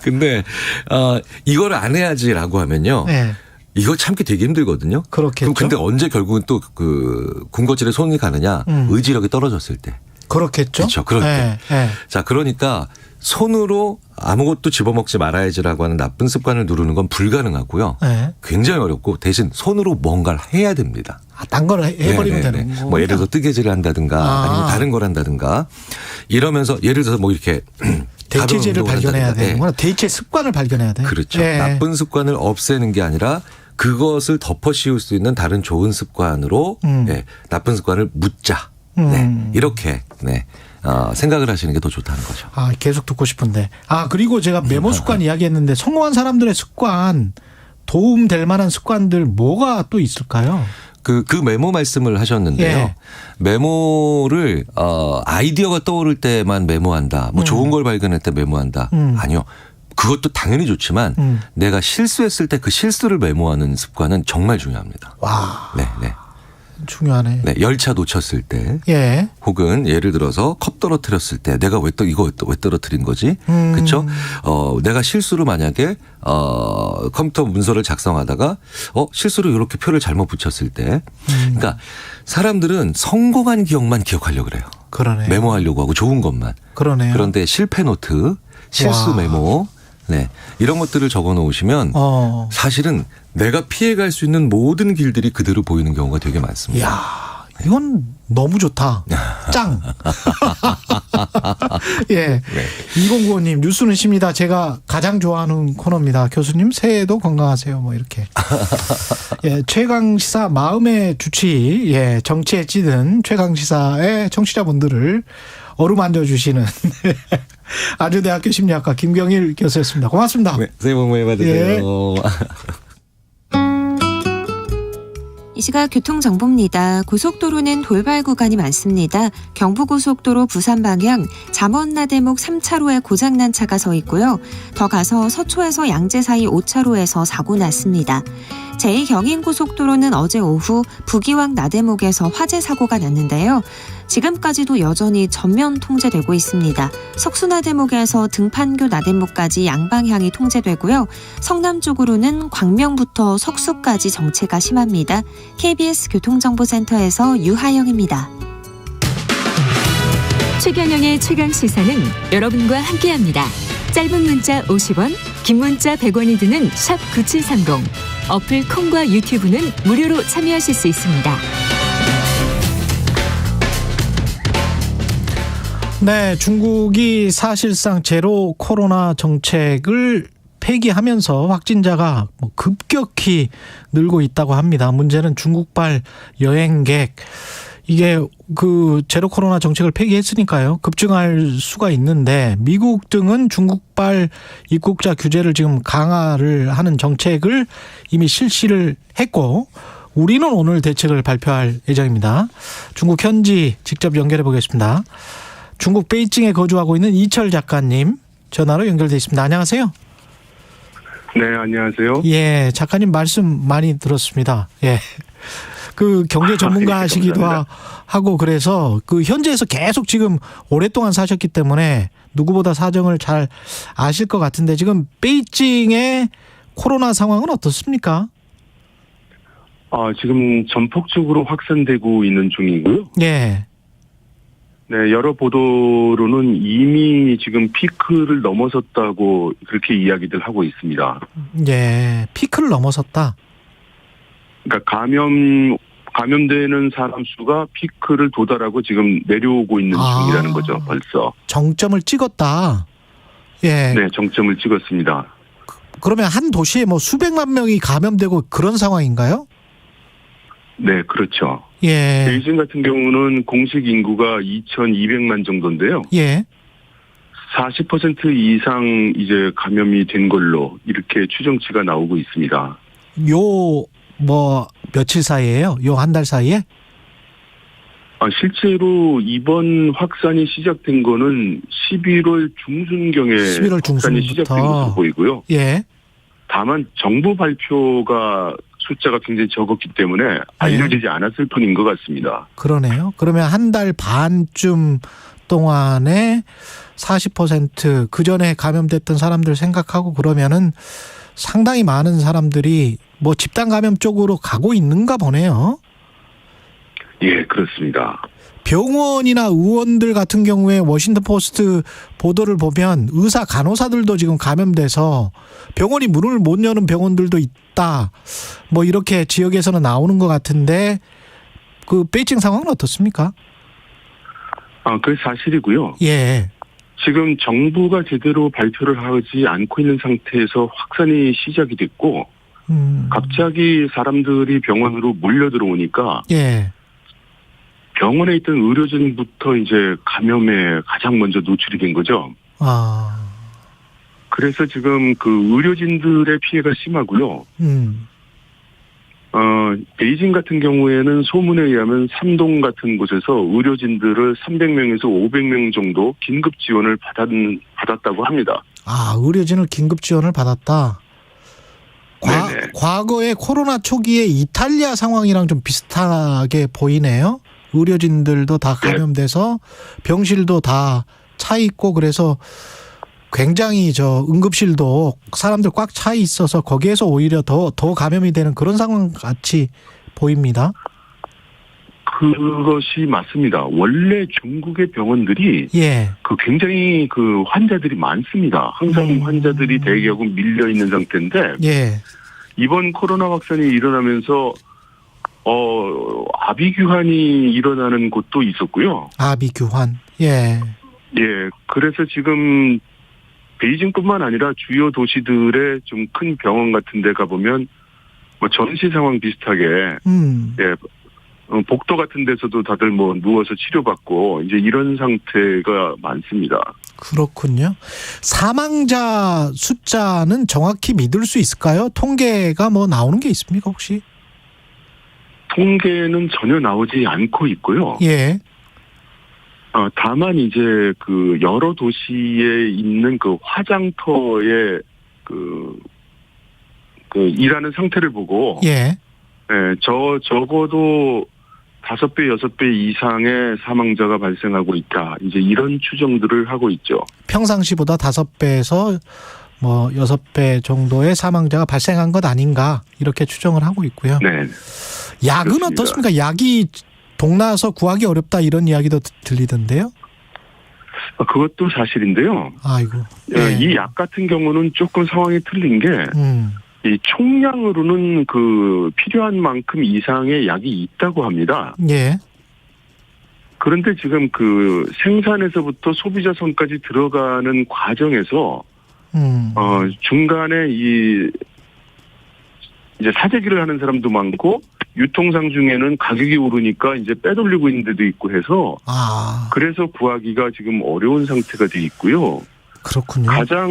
Speaker 5: 근데 이걸 안 해야지라고 하면요. 이거 참기 되게 힘들거든요.
Speaker 2: 그렇겠죠.
Speaker 5: 그럼 근데 언제 결국은 또 그 군것질에 손이 가느냐? 의지력이 떨어졌을 때.
Speaker 2: 그렇겠죠.
Speaker 5: 그렇죠. 그럴 때. 자, 그러니까 손으로 아무것도 집어먹지 말아야지라고 하는 나쁜 습관을 누르는 건 불가능하고요. 굉장히 어렵고 대신 손으로 뭔가를 해야 됩니다.
Speaker 2: 딴 걸 해버리면 되는 거예요.
Speaker 5: 뭐 예를 들어서 뜨개질을 한다든가 아니면 다른 걸 한다든가 이러면서 예를 들어서 뭐 이렇게
Speaker 2: 대체제를 발견해야 되는구나. 대체 습관을 발견해야 돼.
Speaker 5: 그렇죠. 나쁜 습관을 없애는 게 아니라 그것을 덮어 씌울 수 있는 다른 좋은 습관으로 나쁜 습관을 묻자. 이렇게 생각을 하시는 게 더 좋다는 거죠.
Speaker 2: 계속 듣고 싶은데. 그리고 제가 메모 습관 이야기했는데 성공한 사람들의 습관 도움될 만한 습관들 뭐가 또 있을까요?
Speaker 5: 그 메모 말씀을 하셨는데요. 메모를 아이디어가 떠오를 때만 메모한다. 뭐 좋은 걸 발견할 때 메모한다. 아니요. 그것도 당연히 좋지만 내가 실수했을 때 그 실수를 메모하는 습관은 정말 중요합니다.
Speaker 2: 와.
Speaker 5: 네.
Speaker 2: 중요하네.
Speaker 5: 네, 열차 놓쳤을 때, 혹은 예를 들어서 컵 떨어뜨렸을 때, 내가 왜 떨어뜨린 거지? 그렇죠? 내가 실수로 만약에 컴퓨터 문서를 작성하다가 실수로 이렇게 표를 잘못 붙였을 때, 그러니까 사람들은 성공한 기억만 기억하려고 그래요.
Speaker 2: 그러네.
Speaker 5: 메모하려고 하고 좋은 것만.
Speaker 2: 그러네요.
Speaker 5: 그런데 실패 노트, 실수 메모. 이런 것들을 적어 놓으시면 사실은 내가 피해갈 수 있는 모든 길들이 그대로 보이는 경우가 되게 많습니다.
Speaker 2: 이야, 이건 너무 좋다. 짱. 2095님 뉴스는 쉽니다. 제가 가장 좋아하는 코너입니다. 교수님 새해에도 건강하세요. 뭐 이렇게. 최강시사 마음의 주치. 정치에 찌든 최강시사의 청취자분들을 어루만져 주시는 아주대학교 심리학과 김경일 교수였습니다. 고맙습니다.
Speaker 5: 새해 복 많이 받으세요.
Speaker 4: 이 시각 교통정보입니다. 고속도로는 돌발 구간이 많습니다. 경부고속도로 부산 방향 잠원나대목 3차로에 고장난 차가 서 있고요. 더 가서 서초에서 양재 사이 5차로에서 사고 났습니다. 제2경인고속도로는 어제 오후 부기왕 나대목에서 화재 사고가 났는데요. 지금까지도 여전히 전면 통제되고 있습니다. 석수나대목에서 등판교 나대목까지 양방향이 통제되고요. 성남 쪽으로는 광명부터 석수까지 정체가 심합니다. KBS 교통정보센터에서 유하영입니다.
Speaker 9: 최경영의 최강시사는 여러분과 함께합니다. 짧은 문자 50원, 긴 문자 100원이 드는 샵 9730. 어플 콩과 유튜브는 무료로 참여하실 수 있습니다.
Speaker 2: 네, 중국이 사실상 제로 코로나 정책을 폐기하면서 확진자가 급격히 늘고 있다고 합니다. 문제는 중국발 여행객, 이게 그 제로 코로나 정책을 폐기했으니까요. 급증할 수가 있는데 미국 등은 중국발 입국자 규제를 지금 강화를 하는 정책을 이미 실시를 했고 우리는 오늘 대책을 발표할 예정입니다. 중국 현지 직접 연결해 보겠습니다. 중국 베이징에 거주하고 있는 이철 작가님 전화로 연결돼 있습니다. 안녕하세요.
Speaker 7: 네, 안녕하세요.
Speaker 2: 예, 작가님 말씀 많이 들었습니다. 예. 그 경제 전문가시기도 하고 그래서 그 현지에서 계속 지금 오랫동안 사셨기 때문에 누구보다 사정을 잘 아실 것 같은데 지금 베이징의 코로나 상황은 어떻습니까?
Speaker 7: 지금 전폭적으로 확산되고 있는 중이고요.
Speaker 2: 예.
Speaker 7: 네, 여러 보도로는 이미 지금 피크를 넘어섰다고 그렇게 이야기들 하고 있습니다.
Speaker 2: 예, 피크를 넘어섰다.
Speaker 7: 그러니까 감염되는 사람 수가 피크를 도달하고 지금 내려오고 있는 중이라는 거죠, 벌써.
Speaker 2: 정점을 찍었다. 예.
Speaker 7: 네, 정점을 찍었습니다.
Speaker 2: 그러면 한 도시에 뭐 수백만 명이 감염되고 그런 상황인가요?
Speaker 7: 네, 그렇죠.
Speaker 2: 예.
Speaker 7: 베이징 같은 경우는 공식 인구가 2,200만 정도인데요.
Speaker 2: 예.
Speaker 7: 40% 이상 이제 감염이 된 걸로 이렇게 추정치가 나오고 있습니다.
Speaker 2: 뭐 며칠 사이에요? 요 한 달 사이에?
Speaker 7: 실제로 이번 확산이 시작된 거는 11월 중순경에 확산이 시작된 것으로 보이고요.
Speaker 2: 예.
Speaker 7: 다만 정부 발표가 숫자가 굉장히 적었기 때문에 알려지지 않았을 뿐인 것 같습니다.
Speaker 2: 그러네요. 그러면 한 달 반쯤 동안에 40% 그전에 감염됐던 사람들 생각하고 그러면은 상당히 많은 사람들이 뭐 집단 감염 쪽으로 가고 있는가 보네요.
Speaker 7: 예, 그렇습니다.
Speaker 2: 병원이나 의원들 같은 경우에 워싱턴 포스트 보도를 보면 의사 간호사들도 지금 감염돼서 병원이 문을 못 여는 병원들도 있다. 뭐 이렇게 지역에서는 나오는 것 같은데 그 베이징 상황은 어떻습니까?
Speaker 7: 그게 사실이고요.
Speaker 2: 예.
Speaker 7: 지금 정부가 제대로 발표를 하지 않고 있는 상태에서 확산이 시작이 됐고 갑자기 사람들이 병원으로 몰려 들어오니까
Speaker 2: 예.
Speaker 7: 병원에 있던 의료진부터 이제 감염에 가장 먼저 노출이 된 거죠. 그래서 지금 그 의료진들의 피해가 심하고요. 베이징 같은 경우에는 소문에 의하면 삼동 같은 곳에서 의료진들을 300명에서 500명 정도 긴급 지원을 받았다고 합니다.
Speaker 2: 의료진을 긴급 지원을 받았다. 과거에 코로나 초기에 이탈리아 상황이랑 좀 비슷하게 보이네요. 의료진들도 다 감염돼서 병실도 다 차 있고 그래서 굉장히 응급실도 사람들 꽉 차 있어서 거기에서 오히려 더 감염이 되는 그런 상황 같이 보입니다.
Speaker 7: 그것이 맞습니다. 원래 중국의 병원들이 그 굉장히 그 환자들이 많습니다. 항상 환자들이 대기하고 밀려 있는 상태인데 이번 코로나 확산이 일어나면서 아비규환이 일어나는 곳도 있었고요.
Speaker 2: 아비규환. 예.
Speaker 7: 그래서 지금 베이징뿐만 아니라 주요 도시들의 좀 큰 병원 같은 데 가보면 뭐 전시 상황 비슷하게 복도 같은 데서도 다들 뭐 누워서 치료받고 이제 이런 상태가 많습니다.
Speaker 2: 그렇군요. 사망자 숫자는 정확히 믿을 수 있을까요? 통계가 뭐 나오는 게 있습니까 혹시?
Speaker 7: 통계는 전혀 나오지 않고 있고요.
Speaker 2: 예.
Speaker 7: 다만 이제 그 여러 도시에 있는 그 화장터의 그 그 일하는 상태를 보고
Speaker 2: 예.
Speaker 7: 적어도 5배, 6배 이상의 사망자가 발생하고 있다. 이제 이런 추정들을 하고 있죠.
Speaker 2: 평상시보다 5배에서 뭐 6배 정도의 사망자가 발생한 것 아닌가 이렇게 추정을 하고 있고요.
Speaker 7: 네.
Speaker 2: 약은
Speaker 7: 그렇습니다.
Speaker 2: 어떻습니까? 약이 동나서 구하기 어렵다 이런 이야기도 들리던데요.
Speaker 7: 그것도 사실인데요.
Speaker 2: 아이고.
Speaker 7: 이 약 같은 경우는 조금 상황이 틀린 게 이 총량으로는 그 필요한 만큼 이상의 약이 있다고 합니다.
Speaker 2: 예.
Speaker 7: 그런데 지금 그 생산에서부터 소비자 손까지 들어가는 과정에서 중간에 이제 사재기를 하는 사람도 많고 유통상 중에는 가격이 오르니까 이제 빼돌리고 있는 데도 있고 해서 그래서 구하기가 지금 어려운 상태가 돼 있고요.
Speaker 2: 그렇군요.
Speaker 7: 가장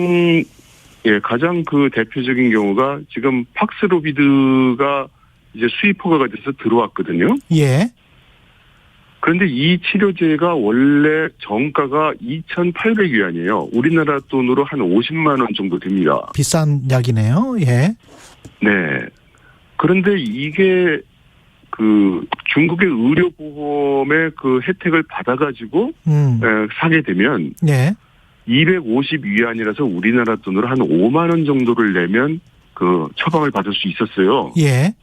Speaker 7: 그 대표적인 경우가 지금 팍스로비드가 이제 수입 허가가 돼서 들어왔거든요.
Speaker 2: 예.
Speaker 7: 그런데 이 치료제가 원래 정가가 2,800위안이에요. 우리나라 돈으로 한 50만 원 정도 됩니다.
Speaker 2: 비싼 약이네요. 예.
Speaker 7: 네. 그런데 이게 그 중국의 의료보험의 그 혜택을 받아가지고 사게 되면
Speaker 2: 예.
Speaker 7: 250위안이라서 우리나라 돈으로 한 5만 원 정도를 내면 그 처방을 받을 수 있었어요.
Speaker 2: 예.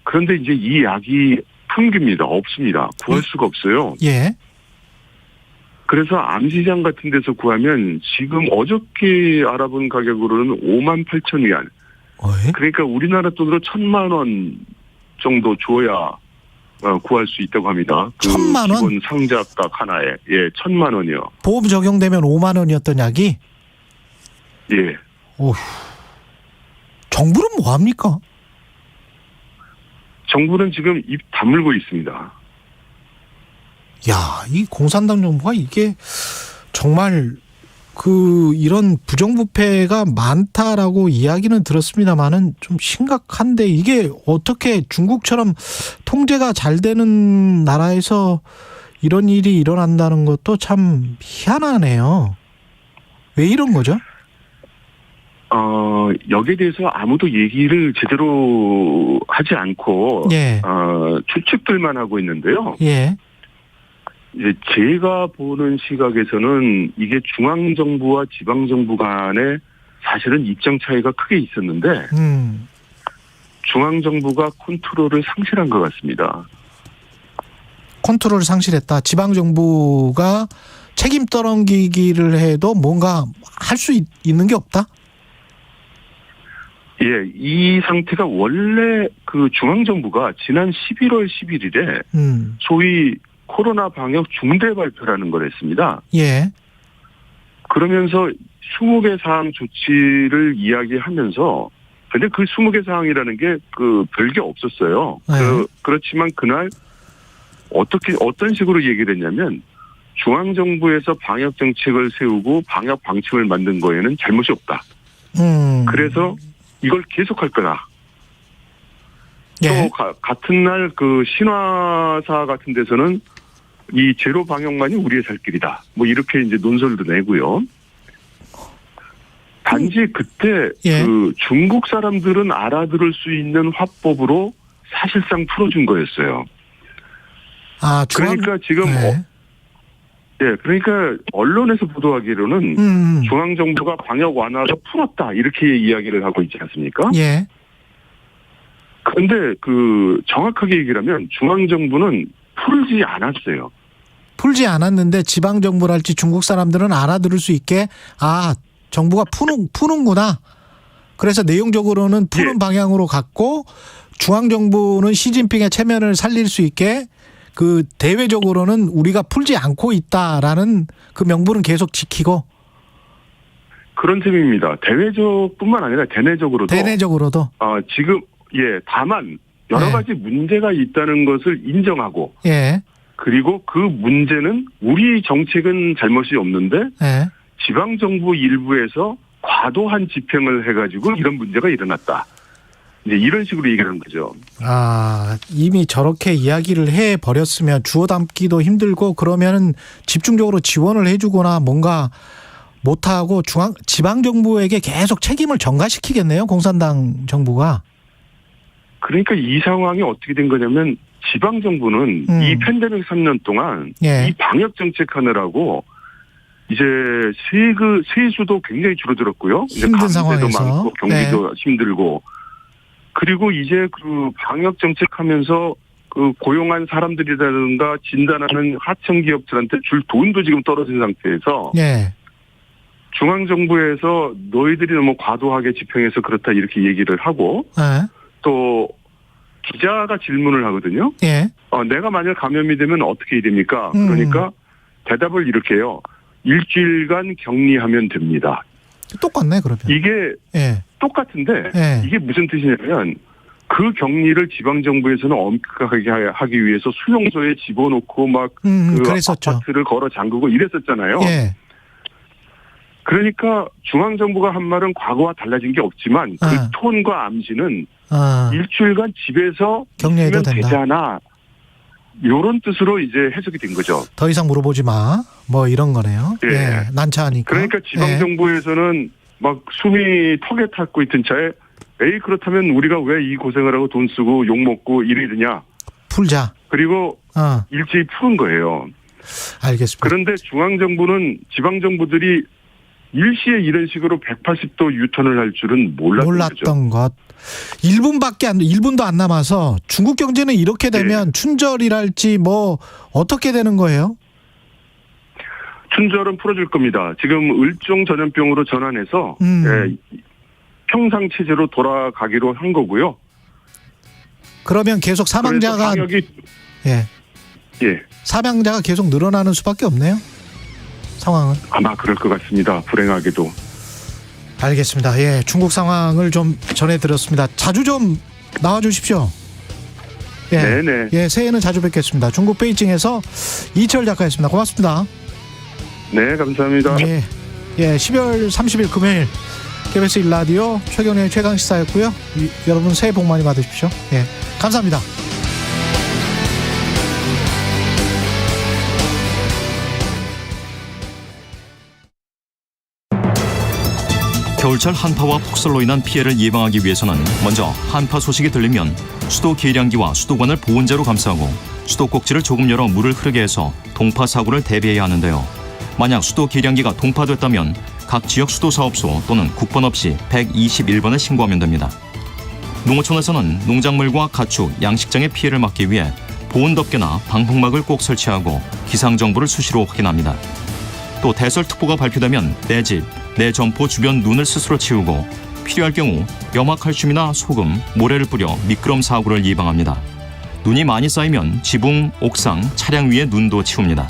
Speaker 7: 그런데 이제 이 약이 품깁니다. 없습니다. 구할 수가 없어요.
Speaker 2: 예.
Speaker 7: 그래서 암시장 같은 데서 구하면 지금 어저께 알아본 가격으로는 5만 8천 위안. 그러니까 우리나라 돈으로 1,000만 원 정도 줘야 구할 수 있다고 합니다.
Speaker 2: 1,000만 원?
Speaker 7: 기본 상자값 하나에. 1,000만 원이요.
Speaker 2: 보험 적용되면 5만 원이었던 약이?
Speaker 7: 예.
Speaker 2: 오휴. 정부는 뭐 합니까?
Speaker 7: 정부는 지금 입 다물고 있습니다.
Speaker 2: 야, 이 공산당 정부가 이게 정말 이런 부정부패가 많다라고 이야기는 들었습니다만은 좀 심각한데 이게 어떻게 중국처럼 통제가 잘 되는 나라에서 이런 일이 일어난다는 것도 참 희한하네요. 왜 이런 거죠?
Speaker 7: 여기에 대해서 아무도 얘기를 제대로 하지 않고, 추측들만 하고 있는데요.
Speaker 2: 예.
Speaker 7: 이제 제가 보는 시각에서는 이게 중앙정부와 지방정부 간에 사실은 입장 차이가 크게 있었는데, 중앙정부가 컨트롤을 상실한 것 같습니다.
Speaker 2: 컨트롤을 상실했다. 지방정부가 책임 떠넘기기를 해도 뭔가 할 수 있는 게 없다?
Speaker 7: 예, 이 상태가 원래 그 중앙정부가 지난 11월 11일에 소위 코로나 방역 중대 발표라는 걸 했습니다.
Speaker 2: 예.
Speaker 7: 그러면서 20개 사항 조치를 이야기하면서 근데 그 20개 사항이라는 게 그 별게 없었어요. 그렇지만 그날 어떤 식으로 얘기를 했냐면 중앙정부에서 방역 정책을 세우고 방역 방침을 만든 거에는 잘못이 없다. 그래서 이걸 계속할 거다. 또 같은 날 그 신화사 같은 데서는 이 제로 방역만이 우리의 살 길이다. 뭐 이렇게 이제 논설도 내고요. 단지 그때 그 중국 사람들은 알아들을 수 있는 화법으로 사실상 풀어준 거였어요. 그러니까 지금 그러니까 언론에서 보도하기로는 중앙정부가 방역 완화로 풀었다 이렇게 이야기를 하고 있지 않습니까?
Speaker 2: 예.
Speaker 7: 그런데 그 정확하게 얘기를 하면 중앙정부는 풀지 않았어요.
Speaker 2: 풀지 않았는데 지방정부랄지 중국 사람들은 알아들을 수 있게 정부가 푸는구나. 그래서 내용적으로는 푸는 방향으로 갔고 중앙정부는 시진핑의 체면을 살릴 수 있게 그 대외적으로는 우리가 풀지 않고 있다라는 그 명분은 계속 지키고
Speaker 7: 그런 셈입니다. 대외적뿐만 아니라 대내적으로도 지금 다만 여러 가지 문제가 있다는 것을 인정하고 그리고 그 문제는 우리 정책은 잘못이 없는데 지방정부 일부에서 과도한 집행을 해가지고 이런 문제가 일어났다. 이제 이런 식으로 얘기하는 거죠.
Speaker 2: 이미 저렇게 이야기를 해버렸으면 주워 담기도 힘들고 그러면은 집중적으로 지원을 해주거나 뭔가 못하고 지방정부에게 계속 책임을 전가시키겠네요. 공산당 정부가.
Speaker 7: 그러니까 이 상황이 어떻게 된 거냐면 지방정부는 이 팬데믹 3년 동안
Speaker 2: 예.
Speaker 7: 이 방역 정책 하느라고 이제 세수도 굉장히 줄어들었고요. 이제
Speaker 2: 힘든
Speaker 7: 감세도
Speaker 2: 상황에서.
Speaker 7: 많고 경기도 힘들고 그리고 이제 그 방역 정책 하면서 그 고용한 사람들이라든가 진단하는 하청 기업들한테 줄 돈도 지금 떨어진 상태에서
Speaker 2: 예.
Speaker 7: 중앙정부에서 너희들이 너무 과도하게 집행해서 그렇다 이렇게 얘기를 하고
Speaker 2: 예.
Speaker 7: 또 기자가 질문을 하거든요.
Speaker 2: 예.
Speaker 7: 내가 만약 감염이 되면 어떻게 됩니까? 그러니까 대답을 이렇게 해요. 일주일간 격리하면 됩니다.
Speaker 2: 똑같네 그러면.
Speaker 7: 이게
Speaker 2: 예.
Speaker 7: 똑같은데
Speaker 2: 예.
Speaker 7: 이게 무슨 뜻이냐면 그 격리를 지방정부에서는 엄격하게 하기 위해서 수용소에 집어넣고 막 그 아파트를 걸어 잠그고 이랬었잖아요.
Speaker 2: 예.
Speaker 7: 그러니까 중앙정부가 한 말은 과거와 달라진 게 없지만 그 톤과 암시는 일주일간 집에서
Speaker 2: 격리해도
Speaker 7: 있으면
Speaker 2: 된다.
Speaker 7: 되잖아. 이런 뜻으로 이제 해석이 된 거죠.
Speaker 2: 더 이상 물어보지 마. 뭐 이런 거네요.
Speaker 7: 예.
Speaker 2: 예. 난처하니까.
Speaker 7: 그러니까 지방정부에서는 막 숨이 턱에 탔고 있던 차에 에이 그렇다면 우리가 왜 이 고생을 하고 돈 쓰고 욕먹고 이러느냐.
Speaker 2: 풀자.
Speaker 7: 그리고 일제히 푸는 거예요.
Speaker 2: 알겠습니다.
Speaker 7: 그런데 중앙정부는 지방정부들이 일시에 이런 식으로 180도 유턴을 할 줄은
Speaker 2: 몰랐던 것. 1분도 안 남아서 중국 경제는 이렇게 되면 춘절이랄지 뭐 어떻게 되는 거예요?
Speaker 7: 춘절은 풀어줄 겁니다. 지금 을종 전염병으로 전환해서 평상 체제로 돌아가기로 한 거고요.
Speaker 2: 그러면 계속 사망자가 사망자가 계속 늘어나는 수밖에 없네요. 상황은
Speaker 7: 아마 그럴 것 같습니다. 불행하게도.
Speaker 2: 알겠습니다. 예, 중국 상황을 좀 전해드렸습니다. 자주 좀 나와주십시오. 예,
Speaker 7: 네네.
Speaker 2: 예, 새해에는 자주 뵙겠습니다. 중국 베이징에서 이철 작가였습니다. 고맙습니다.
Speaker 7: 네, 감사합니다.
Speaker 2: 예, 12월 30일 금요일 KBS 1라디오 최경영의 최강시사였고요. 여러분 새해 복 많이 받으십시오. 예, 감사합니다.
Speaker 15: 겨울철 한파와 폭설로 인한 피해를 예방하기 위해서는 먼저 한파 소식이 들리면 수도 계량기와 수도관을 보온재로 감싸고 수도 꼭지를 조금 열어 물을 흐르게 해서 동파 사고를 대비해야 하는데요. 만약 수도 계량기가 동파됐다면 각 지역 수도사업소 또는 국번 없이 121번에 신고하면 됩니다. 농어촌에서는 농작물과 가축, 양식장의 피해를 막기 위해 보온덮개나 방풍막을 꼭 설치하고 기상정보를 수시로 확인합니다. 또 대설특보가 발표되면 내 집, 내 점포 주변 눈을 스스로 치우고 필요할 경우 염화칼슘이나 소금, 모래를 뿌려 미끄럼 사고를 예방합니다. 눈이 많이 쌓이면 지붕, 옥상, 차량 위에 눈도 치웁니다.